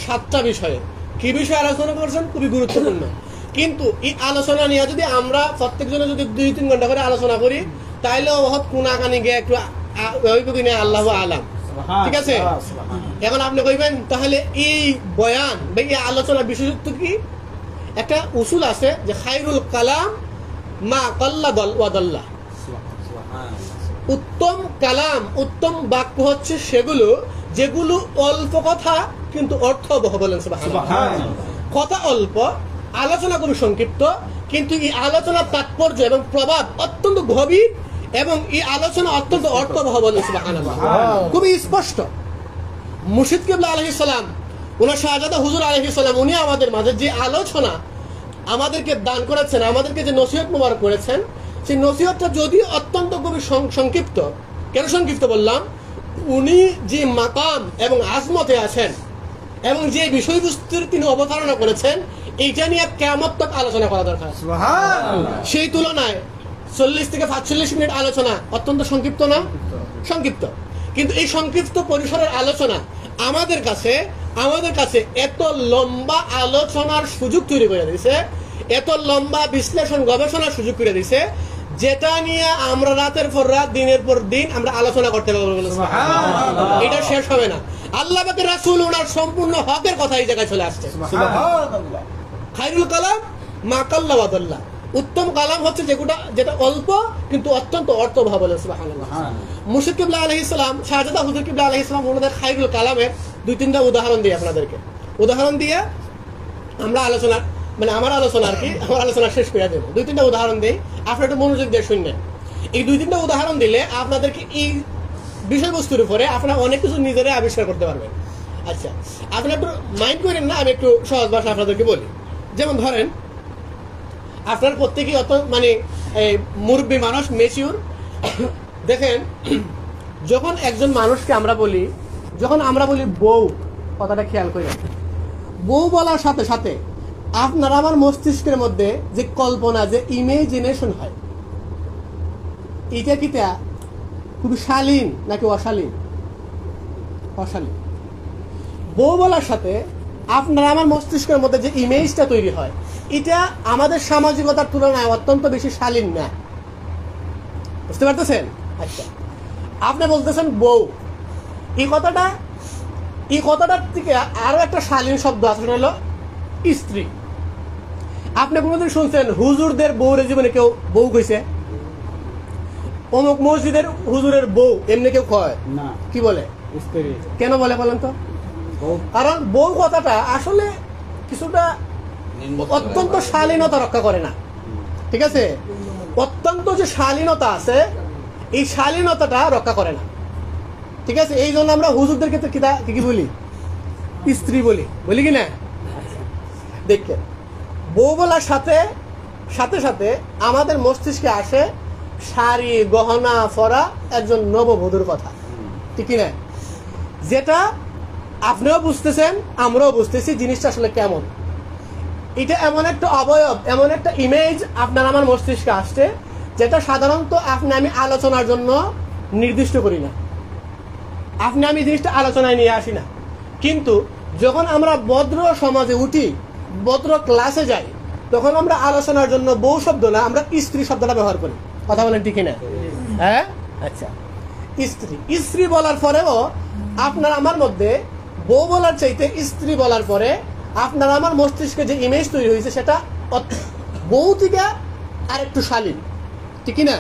7টা বিষয়ে। কি বিষয়ে আলোচনা করছেন? খুবই গুরুত্বপূর্ণ। কিন্তু এই আলোচনা নিয়ে যদি আমরা প্রত্যেকজনে যদি 2-3 ঘন্টা করে আলোচনা করি, তাইলে বহুত কোনাকানি গিয়ে একটু আল্লাহু আলাম, ঠিক আছে? এখন আপনি কইবেন তাহলে এই বয়ান বা এই আলোচনার বিশেষত্ব কি? একটা উসুল আছে যে খায়রুল কালাম মা কাল্লা ওয়া দাল্লা, উত্তম কালাম, উত্তম বাক্য হচ্ছে সেগুলো যেগুলো অল্প কথা কিন্তু অর্থবহ বলেন সুবহানাল্লাহ। কথা অল্প, আলোচনা খুবই সংক্ষিপ্ত, কিন্তু এই আলোচনার তাৎপর্য এবং প্রভাব অত্যন্ত গভীর এবং এই আলোচনা অত্যন্ত অর্থবহ বলেন সুবহানাল্লাহ, খুবই স্পষ্ট। মুর্শিদ কিবলা আলাইহিস সালাম, ওনার শাহজাদা হুজুর আলাইহিস সালাম, উনি আমাদের মাঝে যে আলোচনা আমাদেরকে দান করেছেন, আমাদেরকে যে নসিহত মোবারক করেছেন, সেই নসিহতটা যদি অত্যন্ত খুবই সংক্ষিপ্ত। কেন সংক্ষিপ্ত বললাম? উনি যে মাকাম এবং আজমতে আছেন এবং যে বিষয়বস্তুর তিনি অবতারণা করেছেন, এইটা নিয়ে কিয়ামত তক আলোচনা করা দরকার। সেই তুলনায় 40 থেকে 45 মিনিট আলোচনা অত্যন্ত সংক্ষিপ্ত না? সংক্ষিপ্ত। কিন্তু এই সংক্ষিপ্ত পরিসরের আলোচনা আমাদের কাছে এত লম্বা আলোচনার সুযোগ তৈরি করে দিয়েছে, এত লম্বা বিশ্লেষণ গবেষণার সুযোগ করে দিয়েছে, যেটা নিয়ে আমরা রাতের পর রাত, দিনের পর দিন আমরা আলোচনা করতে পারবো। এটা শেষ হবে না। আল্লাহ পাকের রাসূল ওনার সম্পূর্ণ হকের কথা এই জায়গায় চলে আসছে। খায়রুল কালাম মা কাল্লা ওয়া দাল্লা, উত্তম কালাম হচ্ছে যেটা অল্প কিন্তু অত্যন্ত অর্থবহ বলে সুবহানাল্লাহ। মুর্শিদ কিবলা আলাইহিস সালাম, শাহজাদা হুজুর কিবলা আলাইহিস সালাম ওনাদের খায়রুল কালামের 2-3টা উদাহরণ দিই আপনাদেরকে। উদাহরণ দিয়ে আমরা আমার আলোচনা শেষ করে দেবো। 2-3টা উদাহরণ দিই, আপনারা একটু মনোযোগ দিয়ে শুনবেন। এই 2-3টা উদাহরণ দিলে আপনাদেরকে এই বিষয়বস্তুর উপরে আপনারা অনেক কিছু নিজেরাই আবিষ্কার করতে পারবেন। আচ্ছা, আপনারা একটু মাইন্ড করেন না, আমি একটু সহজ ভাষা আপনাদেরকে বলি। যেমন ধরেন, আপনার প্রত্যেকেই মুরব্বী মানুষ, মেচিউর। দেখেন, যখন একজন মানুষকে আমরা বলি বউ, কথাটা খেয়াল করে, বউ বলার সাথে সাথে আপনার আমার মস্তিষ্কের মধ্যে যে কল্পনা, যে ইমেজিনেশন হয়, এটা কি খুবই শালীন নাকি অশালীন? অশালীন। বউ বলার সাথে আপনার আমার মস্তিষ্কের মধ্যে যে ইমেজটা তৈরি হয়, এটা আমাদের সামাজিকতার তুলনায় অত্যন্ত বেশি শালীন না। বুঝতে পারতেছেন? আচ্ছা, আপনি বলতেছেন বউ, এই কথাটার থেকে আরো একটা শালীন শব্দ আছে, সেটা হলো স্ত্রী। আপনি কোনোদিন শুনছেন হুজুরদের বউরে জীবনে কেউ বউ কইছে? অমুক মসজিদের হুজুরের বউ এমনি কেউ কয় না, কি বলে? স্ত্রী। কেন বলে বলেন তো? বউ। কারণ বউ কথাটা আসলে কিছুটা অত্যন্ত শালীনতা রক্ষা করে না, ঠিক আছে? অত্যন্ত যে শালীনতা আছে, এই শালীনতাটা রক্ষা করে না, ঠিক আছে? এই জন্য আমরা হুজুরদের ক্ষেত্রে কি বলি? স্ত্রী বলি, বলি কি না? দেখেন, বউ বলার সাথে সাথে সাথে আমাদের মস্তিষ্কে আসে শাড়ি গহনা পরা একজন নববধূর কথা, ঠিক কি না? যেটা আপনিও বুঝতেছেন, আমরাও বুঝতেছি জিনিসটা আসলে কেমন। এটা এমন একটা অবয়ব, এমন একটা ইমেজ আপনার আমার মস্তিষ্কে আসছে, যেটা সাধারণত আপনি আমি আলোচনার জন্য নির্দিষ্ট করি না, আপনি আমি জিনিসটা আলোচনায় নিয়ে আসি না। কিন্তু যখন আমরা ভদ্র সমাজে উঠি, ভদ্র ক্লাসে যাই, তখন আমরা আলোচনার জন্য বউ শব্দ না, আমরা স্ত্রী শব্দটা ব্যবহার করি। কথা বলেন ঠিক না? হ্যাঁ, আচ্ছা। স্ত্রী বলার পরেও আপনার আমার মধ্যে বউ বলার চাইতে স্ত্রী বলার পরে আপনার আমার মস্তিষ্কে যে ইমেজ তৈরি হয়েছে, সেটা বউ থেকে আর একটু শালীন, ঠিক না?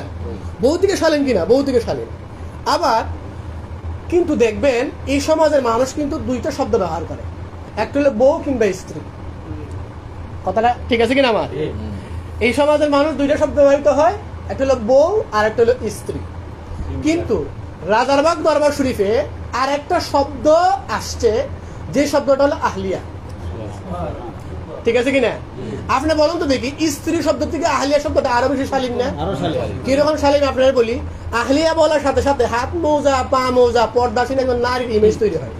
বউ থেকে শালীন কিনা? বউ থেকে শালীন। আবার কিন্তু দেখবেন এই সমাজের মানুষ কিন্তু দুইটা শব্দ ব্যবহার করে, একটা হলো বউ কিংবা স্ত্রী। কথাটা ঠিক আছে কিনা আমার? এই সমাজের মানুষ দুইটা শব্দ ব্যবহৃত হয়, একটা হলো বউ আর একটা হলো স্ত্রী। কিন্তু রাজারবাগ দরবার শরীফে আর একটা শব্দ আসছে, যে শব্দটা হলো আহলিয়া, ঠিক আছে কিনা? আপনি বলুন তো দেখি, স্ত্রী শব্দ থেকে আহলিয়া শব্দটা আরো বেশি শালীন না? কিরকম শালীন আপনারা বলি? আহলিয়া বলার সাথে সাথে হাত মৌজা, পা মৌজা, পর্দাসীন একজন নারীর ইমেজ তৈরি হয়।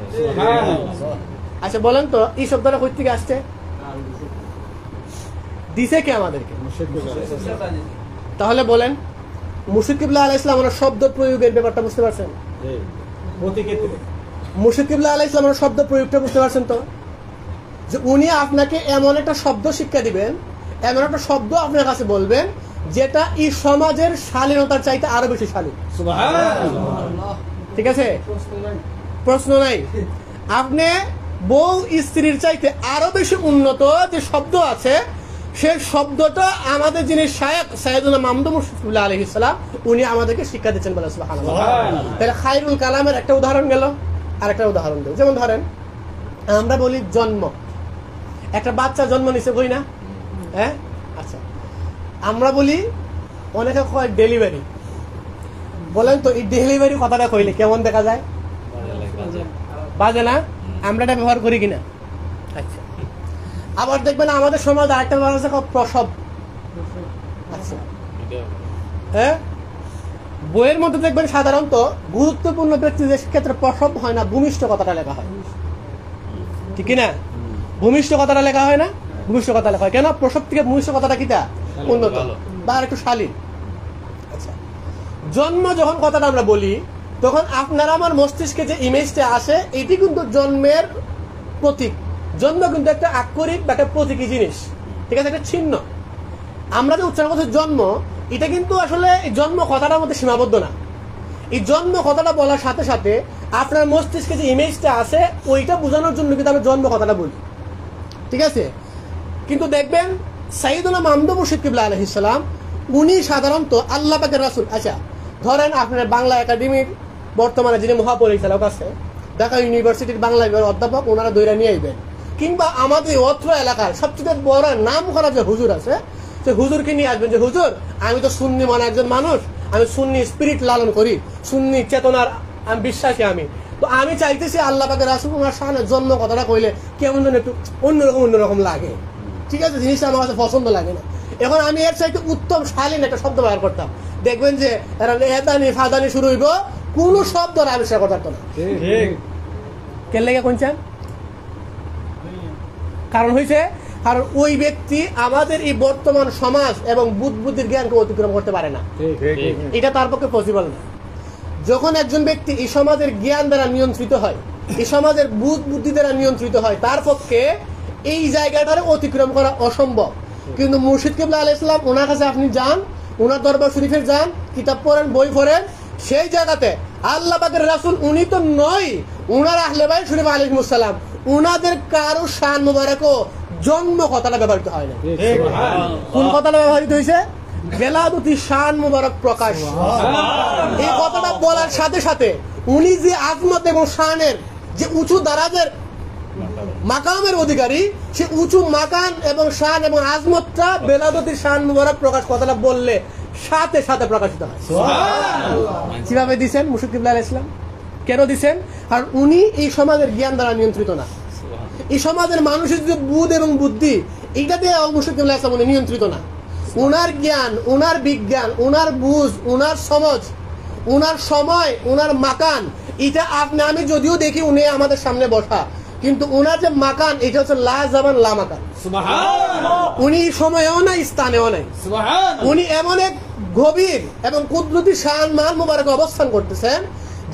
আচ্ছা বলেন তো, এই শব্দটা কই থেকে আসছে? দিছে কে আমাদেরকে? তাহলে বলেন, মুর্শিদ কিবলা আলাইহিস সালাম ওনার শব্দ প্রয়োগের ব্যাপারটা বুঝতে পারছেন? মুর্শিদ কিবলা আলাইহিস সালাম ওনার শব্দ প্রয়োগটা বুঝতে পারছেন তো? যে উনি আপনাকে এমন একটা শব্দ শিক্ষা দিবেন, এমন একটা শব্দ আপনার কাছে বলবেন, যেটা এই সমাজের শালীনতার চাইতে আরো বেশি শালীন। ঠিক আছে, প্রশ্ন নাই। আপনি বউ স্ত্রীর চাইতে আরো বেশি উন্নত যে শব্দ আছে, সেই শব্দটা আমাদের যিনি শায়েখ সাইয়েদুনা মাহমুদ মুর্শিদ আলাইহিস সালাম, উনি আমাদেরকে শিক্ষা দিচ্ছেন। বলে সুবহানাল্লাহ। তাহলে খায়রুল কালামের একটা উদাহরণ গেল, আর একটা উদাহরণ দেব। যেমন ধরেন, আমরা বলি জন্ম, একটা বাচ্চা জন্ম নিছে, বই না? হ্যাঁ, আচ্ছা। আমরা বলি, অনেকে কয় ডেলিভারি। বলেন তো, এই ডেলিভারি কথাটা কইলে কেমন দেখা যায়? বাজে না? আমরা এটা ব্যবহার করি কিনা? আচ্ছা। আবার দেখবেন আমাদের সমাজ আরেকটা ব্যবহার আছে, প্রসব। আচ্ছা, হ্যাঁ, বইয়ের মধ্যে দেখবেন সাধারণত গুরুত্বপূর্ণ ব্যক্তিদের ক্ষেত্রে প্রসব হয় না, ভূমিষ্ঠ কথাটা লেখা হয়, ঠিক কিনা? ভূমিষ্ঠ কথাটা লেখা হয় না, ভূমিষ্ঠ কথা লেখা হয়। কেন? প্রসব থেকে ভূমিষ্ঠ কথাটা কিটা উন্নত বা একটু শালীন। আচ্ছা, জন্ম যখন কথাটা আমরা বলি, তখন আপনার আমার মস্তিষ্কে যে ইমেজটা আসে, এটি কিন্তু জন্মের প্রতীক। জন্ম কিন্তু একটা আক্ষরিক বা একটা প্রতীকী জিনিস, ঠিক আছে? একটা চিহ্ন। আমরা যে উচ্চারণ করছি জন্ম, এটা কিন্তু আসলে জন্ম কথাটার মধ্যে সীমাবদ্ধ না। এই জন্ম কথাটা বলার সাথে সাথে আপনার মস্তিষ্কে যে ইমেজটা আসে, ওইটা বোঝানোর জন্য কিন্তু আমরা জন্ম কথাটা বলি, ঠিক আছে? কিন্তু দেখবেন সাইয়েদুনা মাহমুদ মুর্শিদ কিবলা আলাইহিস সালাম, উনি সাধারণত আল্লাহ পাকের রাসূল। আচ্ছা, ধরেন আপনার বাংলা একাডেমির বর্তমানে যিনি মহাপরিচালক আছে, ঢাকা ইউনিভার্সিটির বাংলা বিভাগের অধ্যাপক, ওনারা দৈরা নিয়ে আইবেন। কিংবা আমাদের অত্র এলাকার সবচেয়ে বড় নাম করা যে হুজুর আছে, সে হুজুরকে নিয়ে আসবেন যে, হুজুর, আমি তো সুন্নি মানে একজন মানুষ, আমি সুন্নি স্পিরিট লালন করি, সুন্নি চেতনার আমি বিশ্বাসী। তো আমি চাইতেছি আল্লাহ পাকের রাসূল ওনার সামনে জন্ম কথাটা কইলে কেমন যেন একটু অন্যরকম লাগে, ঠিক আছে? জিনিসটা আমার কাছে পছন্দ লাগে না। এখন আমি এর চাইতে উত্তম শালীন একটা শব্দ ব্যবহার করতাম, দেখবেন যে এদানি ফাদানি শুরু হইব, কোন শব্দ আবিষ্কার করতে পারতো না। কেন লেগে কোনছেন? কারণ হয়েছে, কারণ ওই ব্যক্তি আমাদের এই বর্তমান সমাজ এবং বুদ্ধির জ্ঞানকে অতিক্রম করতে পারে না, এটা তার পক্ষে পসিবল না। যখন একজন ব্যক্তি এই সমাজের জ্ঞান দ্বারা নিয়ন্ত্রিত হয়, এই সমাজের বুদ্ধি দ্বারা নিয়ন্ত্রিত হয়, তার পক্ষে এই জায়গাটার অতিক্রম করা অসম্ভব। কিন্তু মুর্শিদ কিবলা আলাইহিস সালাম, ওনার কাছে আপনি যান, ওনার দরবার শরীফে যান, কিতাব পড়েন, বই পড়েন, সেই জায়গাতে আল্লাহ পাকের রাসূল উনি তো নয়, উনার আহলে বাইত শরীফ আলাইহিমুস সালাম, উনাদের কারো শান মুবারকও জন্ম কথাটা ব্যবহৃত হয় না। কোন কথাটা ব্যবহৃত হয়েছে? বেলাদতি শান মুবারক প্রকাশ। এই কথাটা বলার সাথে সাথে উনি যে আজমত এবং শানের যে উঁচু দারাজের মাকামের অধিকারী, সে উঁচু মাকান এবং শান এবং আজমতটা বেলাদতি শান মুবারক প্রকাশ কথাটা বললে সাথে সাথে প্রকাশিত হয়। কিভাবে দিচ্ছেন মুর্শিদ কিবলা আলাইহিস সালাম? কেন দিচ্ছেন? কারণ উনি এই সমাজের জ্ঞান দ্বারা নিয়ন্ত্রিত না। এই সমাজের মানুষের যে বুধ এবং বুদ্ধি, এইটাতে মুর্শিদ কিবলা আলাইহিস সালাম উনি নিয়ন্ত্রিত না। উনার জ্ঞান, উনার বিজ্ঞান, উনার বুঝ, উনার সমঝ, উনার সময়, উনার মাকান, এটা আপনি আমি যদিও দেখি উনি আমাদের সামনে বসা, কিন্তু উনার যে মাকান এটা হচ্ছে লা জামান লা মাকান। উনি সময়েও নাই, স্থানেও নাই। উনি এমন এক গভীর এবং কুদরতি শান মান মুবারক অবস্থান করতেছেন,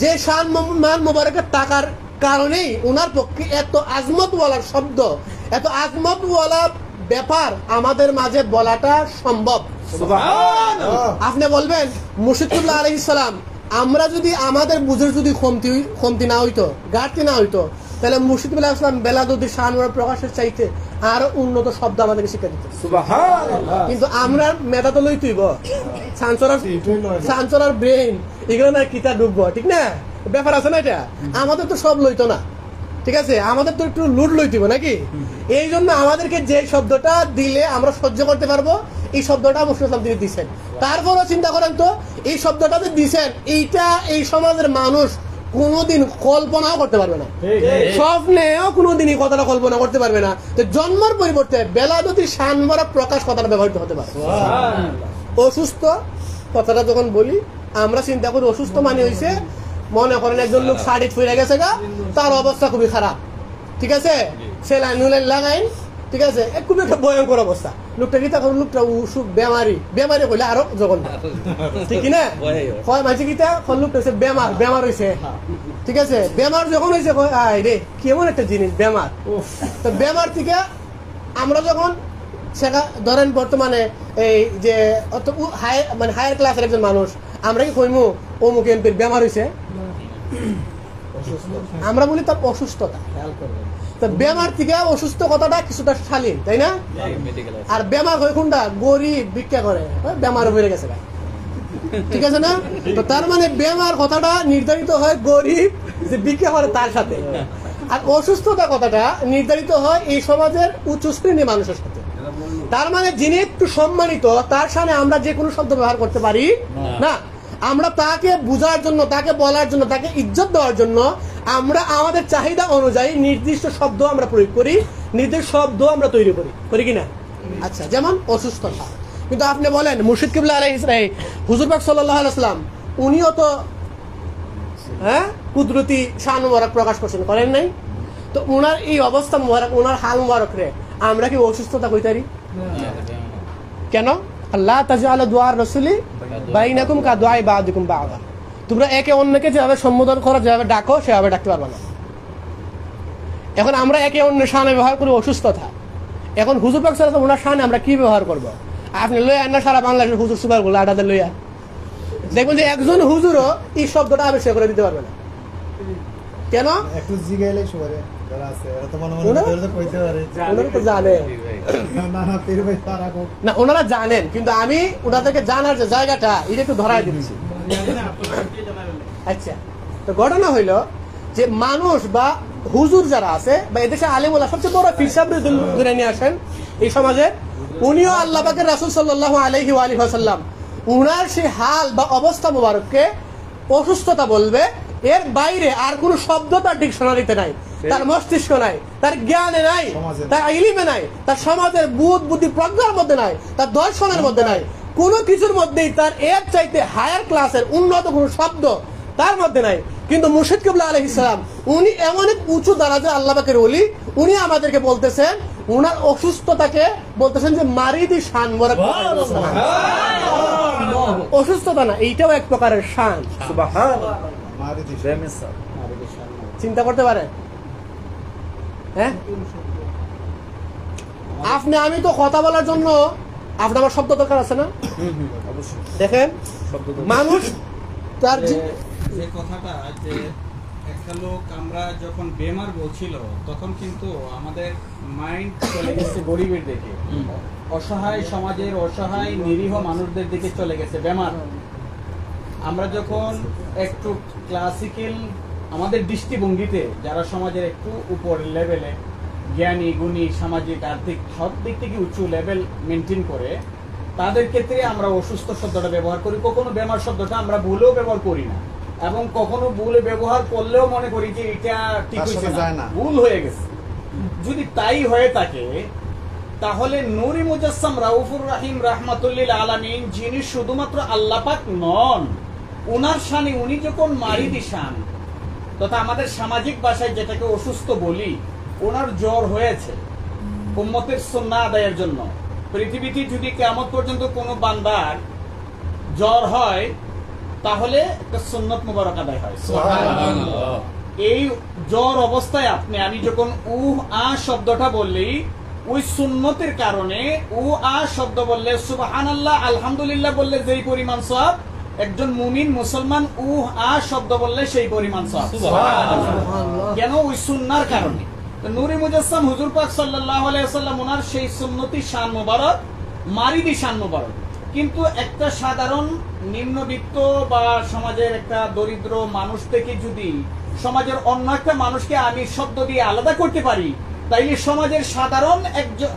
যে শান মান মুবারকের টাকার কারণেই উনার পক্ষে এত আজমতওয়ালার শব্দ, এত আজমতওয়ালা ব্যাপার আমাদের মাঝে বলাটা সম্ভব। আপনি বলবেন মুর্শিদ কিবলা আলাইহিস সালাম, আমরা যদি আমাদের বুঝের যদি কমতি না হইতো, ঘাটতি না হইতো, তাহলে মুর্শিদ কিবলা আলাইহিস সালাম বেলাদতি শান মুবারক প্রকাশের চাইতে আরো উন্নত শব্দ আমাদেরকে শিক্ষা দিত। কিন্তু আমরা মেধা তো লই তুইব, সানসরার ব্রেন এগুলো না কিতা ডুববো, ঠিক না? ব্যাপার আছে না এটা? আমাদের তো সব লইতো না, ঠিক আছে? আমাদের তো একটু লুট লইতিব নাকি? এই জন্য আমাদেরকে যে শব্দটা দিলে আমরা সহ্য করতে পারবো, এই শব্দটা মুর্শিদ ইসলাম তিনি দিচ্ছেন। তারপরও চিন্তা করেন তো, এই শব্দটা যে দিচ্ছেন, এইটা এই সমাজের মানুষ কোনোদিন কল্পনাও করতে পারবে না, স্বপ্নেও কোনোদিন এই কথাটা কল্পনা করতে পারবে না। তো জন্মের পরিবর্তে বেলাদতি শান মুবারক প্রকাশ কথাটা ব্যবহৃত হতে পারে। অসুস্থ কথাটা যখন বলি, আমরা চিন্তা করি অসুস্থ মানে হয়েছে, মনে করেন একজন লোক সাড়ে ফুয়ে গেছে গা, তার অবস্থা খুবই খারাপ, ঠিক আছে? সেলাইন লাগাইন, ঠিক আছে? খুবই একটা ভয়ঙ্কর অবস্থা। লোকটা কি তখন লোকটা অসুখ, বেমারি হইলে আরো যখন, ঠিক না? হয় মাঝে কিতা লোকটা হচ্ছে বেমার হয়েছে, ঠিক আছে? বেমার যখন হয়েছে, রে কেমন একটা জিনিস বেমার। তো বেমার থেকে আমরা যখন সেটা ধরেন বর্তমানে এই যে মানে হায়ার ক্লাসের একজন মানুষ, আমরা কি কইমু অমুক এমপির বেমার হয়েছে? আমরা বলি তার অসুস্থতা। তো বেমার থেকে অসুস্থ কথাটা কিছুটা শালীন, তাই না? আর বেমার হয়ে কোনটা গরিব ভিক্ষা করে, বেমার হয়ে গেছে, ঠিক আছে না? তো তার মানে বেমার কথাটা নির্ধারিত হয় গরিব যে ভিক্ষা করে তার সাথে, আর অসুস্থতা কথাটা নির্ধারিত হয় এই সমাজের উচ্চ শ্রেণীর মানুষের সাথে। তার মানে যিনি একটু সম্মানিত, তার সামনে আমরা যে কোনো শব্দ ব্যবহার করতে পারি না। আমরা তাকে বুঝার জন্য, তাকে বলার জন্য, তাকে ইজ্জত দেওয়ার জন্য আমরা আমাদের চাহিদা অনুযায়ী নির্দিষ্ট শব্দ আমরা প্রয়োগ করি, নির্দিষ্ট শব্দ আমরা তৈরি করি কিনা? আচ্ছা, যেমন অসুস্থতা। কিন্তু আপনি বলেন মুর্শিদ কিবলা আলাইহিস সালাম, হুজুর পাক সাল্লাল্লাহু আলাইহি ওয়াসাল্লাম, উনিও তো কুদরতি শান মুবারক প্রকাশ করেন নাই? তো উনার এই অবস্থা মুবারক, উনার হাল মুবারক রে আমরা কি অসুস্থতা কইতে পারি? কেন? আল্লাহ তাজআলু দুআর রাসূলি বাইনাকুম কা দুআই বা'দিকুম বা'দা। তোমরা একে অন্যকে যেভাবে সম্বোধন করো, যেভাবে ডাকো, সেভাবে ডাকতে পারবে না। এখন আমরা একে অন্যের শানে ব্যবহার করি অসুস্থতা। এখন হুজুর পাক সাল্লাল্লাহু আলাইহি ওয়াসাল্লাম, ওনার শানে আমরা কি ব্যবহার করব? আপনি লইয়া না সারা বাংলাদেশের হুজুর সুপার গুলো আডাদের লইয়া দেখবেন যে একজন হুজুরও এই শব্দটা আবিষ্কার করে দিতে পারবে না। কেন? একটু জিগাইলে সবারে যারা আছে এরা তো মনে কইতে পারে, ওনারা তো জানে না পীর ভাই তারা না, ওনারা জানেন, কিন্তু আমি ওনাদেরকে জানার যে জায়গাটা এটা একটু ধরাই দিচ্ছি। আচ্ছা, তো ঘটনা হইল যে মানুষ বা হুজুর যারা আছে বা এদেশে আলেমুল্লাহ, সবচেয়ে বড় পীর সাহেব ধরে নিয়ে আসেন এই সমাজে, উনিও আল্লাহ পাকের রাসূল সাল্লাল্লাহু আলাইহি ওয়াসাল্লাম, উনার সেই হাল বা অবস্থা মুবারককে অসুস্থতা বলবে, এর বাইরে আর কোন শব্দ তার ডিকশনারিতে নাই, তার মস্তিষ্ক নাই, তার জ্ঞানে নাই, তার ইলমে নাই, তার সমাজের বুদ্ধি প্রজ্ঞার মধ্যে নাই, তার দর্শনের মধ্যে নাই, কোনো কিছুর মধ্যেই তার এর চাইতে হায়ার ক্লাসের উন্নত কোনো শব্দ তার মধ্যে নাই। কিন্তু মুর্শিদ কিবলা আলাইহিস সালাম, উনি এমন এক উঁচু দারাজে আল্লাহ পাকের ওলি, উনি আমাদেরকে বলতেছেন, উনার অসুস্থতাকে বলতেছেন যে মারিদি শান মুবারক। অসুস্থতা না, এইটাও এক প্রকারের শান। চিন্তা করতে পারেন? হ্যাঁ, আপনি আমি তো কথা বলার জন্য আপনার আমার শব্দ দরকার আছে না? দেখেন মানুষ তার যে কথাটা যে একটা লোক আমরা যখন বেমার বলছিল তখন কিন্তু আমাদের মাইন্ড চলে গেছে গরিবের দিকে, অসহায় সমাজের অসহায় নিরীহ মানুষদের দিকে চলে গেছে বেমার। আমরা যখন একটু ক্লাসিক্যাল আমাদের দৃষ্টিভঙ্গিতে যারা সমাজের একটু উপর লেভেলে জ্ঞানী গুণী সামাজিক আর্থিক সব দিক থেকে উঁচু লেভেল মেনটেন করে তাদের ক্ষেত্রে আমরা অসুস্থ শব্দটা ব্যবহার করি, কখনো বেমার শব্দটা আমরা ভুলেও ব্যবহার করি না, এবং কখনো ভুলে ব্যবহার করলেও মনে করি যে এটা ঠিক হয়েছে না, ভুল হয়ে গেছে। যদি তাই হয়ে থাকে তাহলে নূরি মুজাসসাম রাউফুর রহিম রাহমাতুল্লিল আলামিন যিনি শুধুমাত্র আল্লাহ পাক নন, উনার শানে উনি যখন মারিদি শান তথা আমাদের সামাজিক ভাষায় যেটাকে অসুস্থ বলি, ওনার জ্বর হয়েছে উম্মতের সুন্নাহ আদায়ের জন্য। পৃথিবীতে যদি কিয়ামত পর্যন্ত কোনো বান্দার জ্বর হয় তাহলে একটা সুন্নত মুবারক আদায় হয়। সুবহানাল্লাহ। এই জ্বর অবস্থায় আমি যখন শব্দটা বললি, ওই সুন্নতের কারণে শব্দ বললে সুবহানাল্লাহ আলহামদুলিল্লাহ বললে যেই পরিমাণ সওয়াব, একজন মুমিন মুসলমান শব্দ বললে সেই পরিমাণ সওয়াব। সুবহানাল্লাহ। কেন? ওই সুন্নাহর কারণে। নূরে মুজাসসাম হুজুর পাক সাল্লাল্লাহু আলাইহি ওয়াসাল্লাম ওনার সেই সুন্নতি শান মুবারক, মারিদি শান মুবারক। কিন্তু একটা সাধারণ নিম্নবিত্ত বা সমাজের একটা দরিদ্র মানুষ থেকে যদি সমাজের অন্য একটা মানুষকে আমি শব্দ দিয়ে আলাদা করতে পারি, তাইলে সমাজের সাধারণ একজন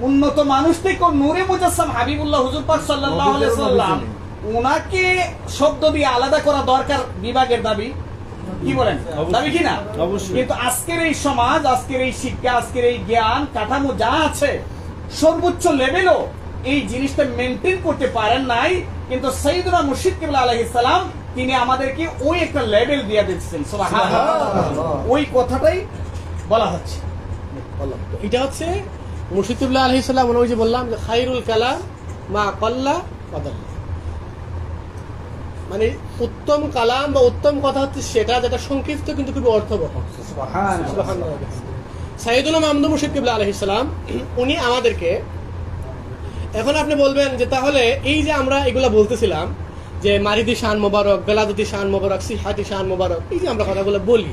উন্নত মানুষ থেকে নূরে মুজাসসাম হাবিবুল্লাহ হুজুর পাক সাল্লাল্লাহু আলাইহি ওয়াসাল্লাম ওনাকে শব্দ দিয়ে আলাদা করা দরকার বিভাগের দাবি। কি বলেন? দাবি কি না? কিন্তু আজকের এই সমাজ, আজকের এই শিক্ষা, আজকের এই জ্ঞান কাঠামো যা আছে সর্বোচ্চ লেভেলও এই জিনিসটা মেনটেন করতে পারেন নাই। কিন্তু সাইয়্যিদুনা মুর্শিদ কিবলা আলাইহিস সালাম তিনি আমাদেরকে ওই একটা লেভেল দিয়ে দিচ্ছেন। সুবহানাল্লাহ। ওই কথাটাই বলা হচ্ছে। এটা হচ্ছে মুর্শিদ কিবলা আলাইহিস সালাম ওই যে বললাম যে খায়রুল কালাম মা কাল্লা ওয়াদাল্লা, মানে উত্তম কালাম বা উত্তম কথা হচ্ছে সেটা যেটা সংক্ষিপ্ত কিন্তু খুবই অর্থবহ। সুবহানাল্লাহ। সাইয়্যিদুনা মাহমুদ মুর্শিদ কিবলা আলাইহিস সালাম উনি আমাদেরকে, এখন আপনি বলবেন যে তাহলে এই যে আমরা এগুলা বলতেছিলাম যে মারিদি শান মোবারক, বেলাদতি শান মোবারক, সিহাতি শান মোবারক, এই যে আমরা কথাগুলো বলি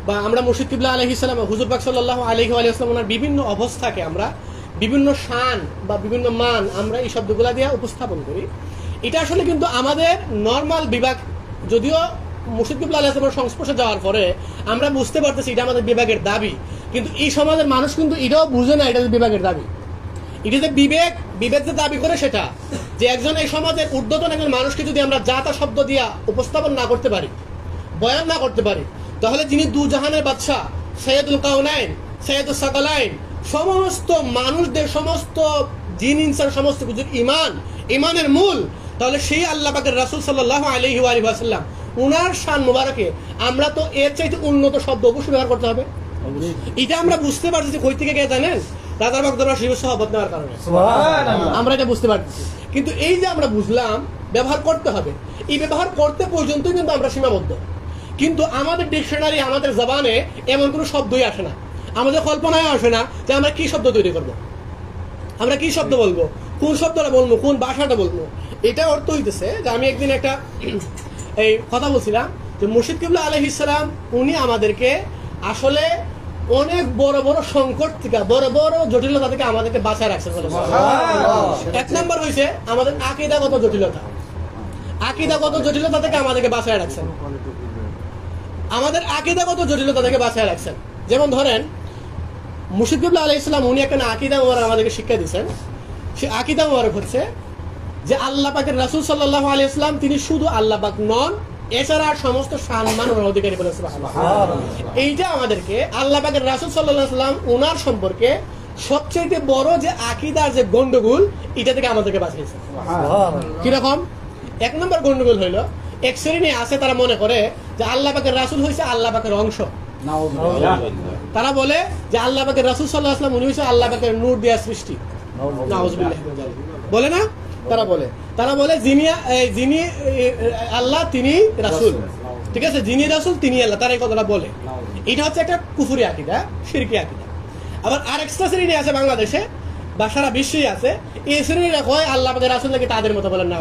বা আমরা মুর্শিদ কিবলা আলাইহিস সালাম হুজুর পাক সাল্লাল্লাহু আলাইহি ওয়াসাল্লাম ওনার বিভিন্ন অবস্থাকে আমরা বিভিন্ন শান বা বিভিন্ন মান আমরা এই শব্দগুলা দিয়ে উপস্থাপন করি, এটা আসলে কিন্তু আমাদের নরমাল বিভাগ, যদিও মুর্শিদ কিবলা আলাইহিস সালামের সংস্পর্শে যাওয়ার পরে আমরা বুঝতে পারতেছি এটা আমাদের বিভাগের দাবি, কিন্তু এই সমাজের মানুষ কিন্তু এটাও বুঝে না এটা বিভাগের দাবি। এটা যে বিবেক যে দাবি করে সেটা যে একজন এই সমাজের ঊর্ধ্বতন একজন মানুষকে যদি আমরা যা তা শব্দ দিয়া উপস্থাপন না করতে পারি, বয়ান না করতে পারি, তাহলে যিনি দু জাহানের বাদশা, সৈয়দুল কাউনাইন, সৈয়দুল সাকালাইন, সমস্ত মানুষদের সমস্ত জিন ইনসান সমস্ত কিছুর ইমানের মূল, তাহলে সেই আল্লাহ পাকের রাসূল সাল্লাল্লাহু আলাইহি ওয়াসাল্লাম উনার শান মুবারকে আমরা তো এর চাইতে উন্নত শব্দ অবশ্যই ব্যবহার করতে হবে। এটা আমরা বুঝতে পারছি যে কই থেকে কে জানেন? রাজার বাগদরবার শরীফের সহবত নেওয়ার কারণে আমরা এটা বুঝতে পারছি। কিন্তু এই যে আমরা বুঝলাম ব্যবহার করতে হবে, এই ব্যবহার করতে পর্যন্তই কিন্তু আমরা সীমাবদ্ধ। কিন্তু আমাদের ডিকশনারি, আমাদের জবানে এমন কোনো শব্দই আসে না, আমাদের কল্পনায় আসে না যে আমরা কি শব্দ তৈরি করব, আমরা কি শব্দ বলবো, কোন শব্দটা বলবো, কোন ভাষাটা বলবো। এটা অর্থ হইতেছে যে আমি একদিন একটা এই কথা বলছিলাম যে মুর্শিদ কিবলা আলাইহিস সালাম উনি আমাদেরকে আসলে অনেক বড় বড় সংকট থেকে, বড় বড় জটিলতা থেকে আমাদেরকে বাঁচায় রাখছে। এক নম্বর হয়েছে আমাদের আকীদাগত জটিলতা, আকীদাগত জটিলতা থেকে আমাদেরকে বাঁচায় রাখছেন, আমাদের আকীদাগত জটিলতা থেকে বাঁচায় রাখছেন। যেমন ধরেন মুর্শিদ কিবলা আলাইহিস সালাম উনি একটা আকীদা মুবারক আমাদেরকে শিক্ষা দিয়েছেন। সে আকীদা মুবারক হচ্ছে যে আল্লাহ পাকের রাসূল সাল্লাল্লাহু আলাইহি ওয়াসাল্লাম তিনি শুধু আল্লাহ পাক নন, এছাড়া সমস্ত সম্মান ওনার অধিকারী বলে। এইটা আমাদেরকে আল্লাহ পাকের রাসূল সাল্লাল্লাহু আলাইহি ওয়াসাল্লাম ওনার সম্পর্কে সবচেয়ে বড় যে আকীদার যে গন্ডগোল, এটা থেকে আমাদেরকে বাঁচিয়েছে। কিরকম? এক নম্বর গন্ডগোল হইল এক শ্রেণী আছে তারা মনে করে যে আল্লাহ পাকের রাসূল হইছে আল্লাহ পাকের অংশ। তারা বলে যে আল্লাহ পাকের রাসূল সাল্লাল্লাহু আলাইহি ওয়াসাল্লাম উনি হইছে আল্লাহ পাকের নূর দিয়া সৃষ্টি। নাউযুবিল্লাহ বলে না? তারা বলে যিনি আল্লাহ তিনি রাসূল, ঠিক আছে, যিনি রাসূল তিনি আল্লাহ, তারা এই কথাটা বলে। এটা হচ্ছে একটা কুফরি আকীদা, শিরকি আকীদা। আবার আরেকটা শ্রেণী আছে বাংলাদেশে বা সারা বিশ্বেই আছে, এই শ্রেণীরা কয় আল্লাহ পাকের রাসূল নাকি তাদের মতো বলেন না।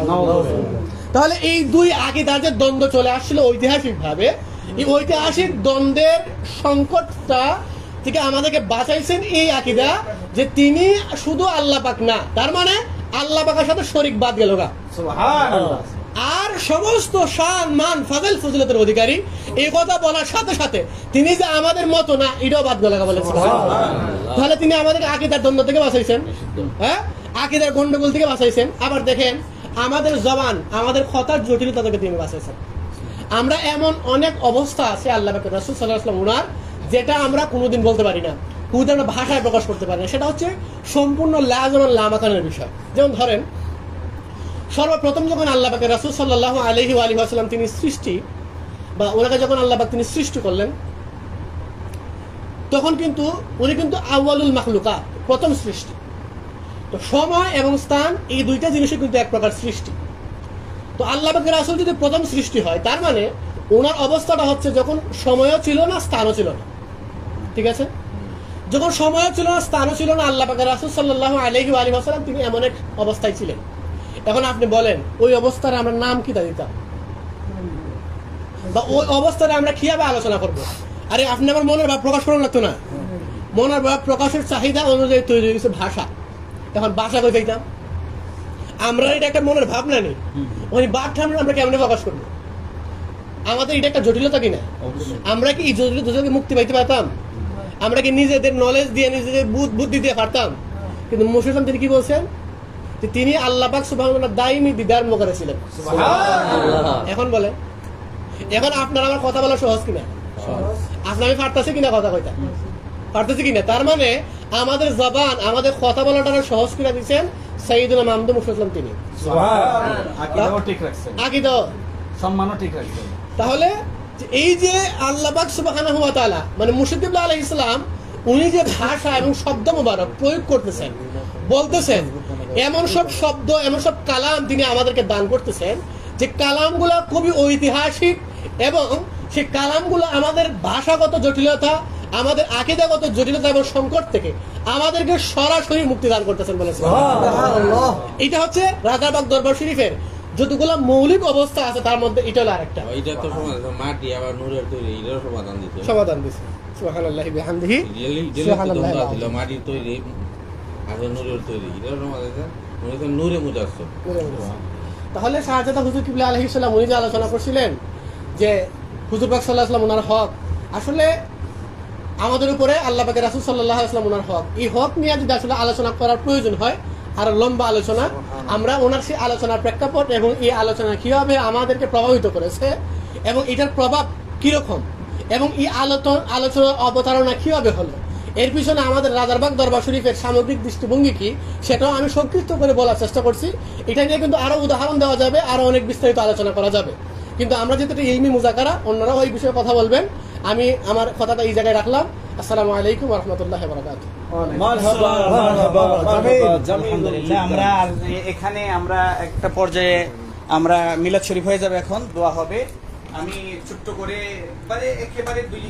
তাহলে এই দুই আকীদার যে দ্বন্দ্ব চলে আসছিল ঐতিহাসিক ভাবে, এই ঐতিহাসিক দ্বন্দ্বের সংকটটা থেকে আমাদেরকে বাঁচাইছেন এই আকীদা যে তিনি শুধু আল্লাহ পাক না, তার মানে আল্লাহ পাকের সাথে শরীক বাদ গেল গা, সুবহানাল্লাহ। আর সমস্ত শান মান ফাযিল ফজিলতের অধিকারী, এই কথা বলার সাথে সাথে তিনি যে আমাদের মতো না এটাও বাদ গেল গা বলে। তাহলে তিনি আমাদেরকে আকীদার দ্বন্দ্ব থেকে বাঁচাইছেন, হ্যাঁ, আকীদার গন্ডগোল থেকে বাঁচাইছেন। আবার দেখেন আমাদের জবান, আমাদের কথার জটিলতা থেকে তিনি বাঁচাইছেন। আমরা এমন অনেক অবস্থা আছে আল্লাহ পাক রাসূল সাল্লাল্লাহু আলাইহি ওয়াসাল্লাম উনার, যেটা আমরা কোনোদিন বলতে পারি না, কোনোদিন আমরা ভাষায় প্রকাশ করতে পারি না। সেটা হচ্ছে সম্পূর্ণ লাজমান লামাকানের বিষয়। যেমন ধরেন, সর্বপ্রথম যখন আল্লাহ পাক রাসূল সাল্লাল্লাহু আলাইহি ওয়াসাল্লাম তিনি সৃষ্টি, বা ওনাকে যখন আল্লাহ পাক তিনি সৃষ্টি করলেন, তখন কিন্তু উনি কিন্তু আউয়ালুল মাখলুকাত, প্রথম সৃষ্টি। তো সময় এবং স্থান এই দুইটা জিনিসই কিন্তু এক প্রকার সৃষ্টি। তো আল্লাহ পাক রাসূল যদি প্রথম সৃষ্টি হয়, তার মানে ওনার অবস্থাটা হচ্ছে যখন সময়ও ছিল না, স্থানও ছিল না, ঠিক আছে? যখন সময়ও ছিল না, স্থানও ছিল না, আল্লাহ পাক রাসূল সাল্লাল্লাহু আলাইহি ওয়াসাল্লাম তিনি এমন এক অবস্থায় ছিলেন। এখন আপনি বলেন ওই অবস্থার আমরা নাম কি দিতাম, বা ওই অবস্থায় আমরা কিভাবে আলোচনা করবো? আরে আপনি আমার মনের ভাব প্রকাশ করার লাগতো না, মনের ভাব প্রকাশের চাহিদা অনুযায়ী তৈরি হয়েছে ভাষা। এখন ভাষা কই দিতাম আমরা, এটা একটা মনের ভাবনা নেই, ওই ভাবটা আমরা কেমনে প্রকাশ করবো? আমাদের এটা একটা জটিলতা কিনা? আমরা কি এই জটিলতা মুক্তি পাইতে পারতাম? আমরা কি নিজেদের নলেজ দিয়ে, নিজেদের বুদ্ধি দিয়ে পারতাম? কিন্তু মুসলিম তিনি কি বলছেন, যে তিনি আল্লাহ পাক সুবহানাহু ওয়া তাআলা দাইমি দিদার মুখে ছিলেন। এখন বলে, এখন আপনার আমার কথা বলা সহজ কিনা? আপনার আমি পারতেছি কিনা কথা কইতা? পারতেছি কিনা? তার মানে আমাদের জবান, আমাদের কথা বলাটা সহজ করে দিচ্ছেন সাইয়্যিদুনা মুহাম্মদ মুসলিম তিনি। আকীদাও ঠিক রাখছেন, আকীদা সম্মানও ঠিক রাখছেন। তাহলে এই যে আল্লাহ পাক সুবহানাহু ওয়া তাআলা, মানে মুর্শিদ কিবলা আলাইহিস সালাম, উনি যে ভাষা এবং শব্দ মোবারক প্রয়োগ করতেছেন, বলতেছেন, এমন সব শব্দ, এমন সব কালাম তিনি আমাদেরকে দান করতেছেন, যে কালামগুলো খুবই ঐতিহাসিক, এবং সেই কালামগুলো আমাদের ভাষাগত জটিলতা, আমাদের আকীদাগত জটিলতা এবং সংকট থেকে আমাদেরকে সরাসরি মুক্তি দান করতেছেন বলেছেন। এটা হচ্ছে রাজারবাগ দরবার শরীফের যতগুলো মৌলিক অবস্থা আছে, তার মধ্যে এটা হলো আরেকটা। এটা তো মাটি আবার নূরের তৈরি, এটার সমাধান দিতে সমাধান দিছে। সুবহানাল্লাহি বিহামদিহি, সুবহানাল্লাহি ছিল মাটির তৈরি আর নূরের তৈরি, এটার সমাধান নূরে মুজাসসাম। তাহলে শাহজাদা হুজুর কিবলা আলাইহিস সালাম উনি যে আলোচনা করছিলেন যে হুজুর পাক সাল্লাল্লাহু আলাইহি ওয়াসাল্লাম ওনার হক, আসলে আমাদের উপরে আল্লাহ পাকের রাসূল সাল্লাল্লাহু আলাইহি ওয়াসাল্লাম ওনার হক, এই হক নিয়ে যদি আসলে আলোচনা করার প্রয়োজন হয়, আর লম্বা আলোচনা, আমরা ওনার সেই আলোচনার প্রেক্ষাপট এবং এই আলোচনা কিভাবে আমাদেরকে প্রভাবিত করেছে এবং এটার প্রভাব কিরকম, এবং এই আলোচনার অবতারণা কিভাবে হলো, এর পিছনে আমাদের রাজারবাগ দরবার শরীফের সামগ্রিক দৃষ্টিভঙ্গি কি, সেটাও আমি সংক্ষিপ্ত করে বলার চেষ্টা করছি। এটা নিয়ে কিন্তু আরো উদাহরণ দেওয়া যাবে, আরো অনেক বিস্তারিত আলোচনা করা যাবে, কিন্তু আমরা যেহেতু ইলমি মুজাকারা, অন্যরাও এই বিষয়ে কথা বলবেন। আমি আমার কথাটা এই জায়গায় রাখলাম। আসসালামু আলাইকুম ওয়া রাহমাতুল্লাহি ওয়া বারাকাতুহু। আলহামদুলিল্লাহ, আমরা এখানে আমরা একটা পর্যায়ে আমরা মিলাদ শরীফ হয়ে যাবে, এখন দোয়া হবে। আমি ছোট্ট করে একেবারে দুই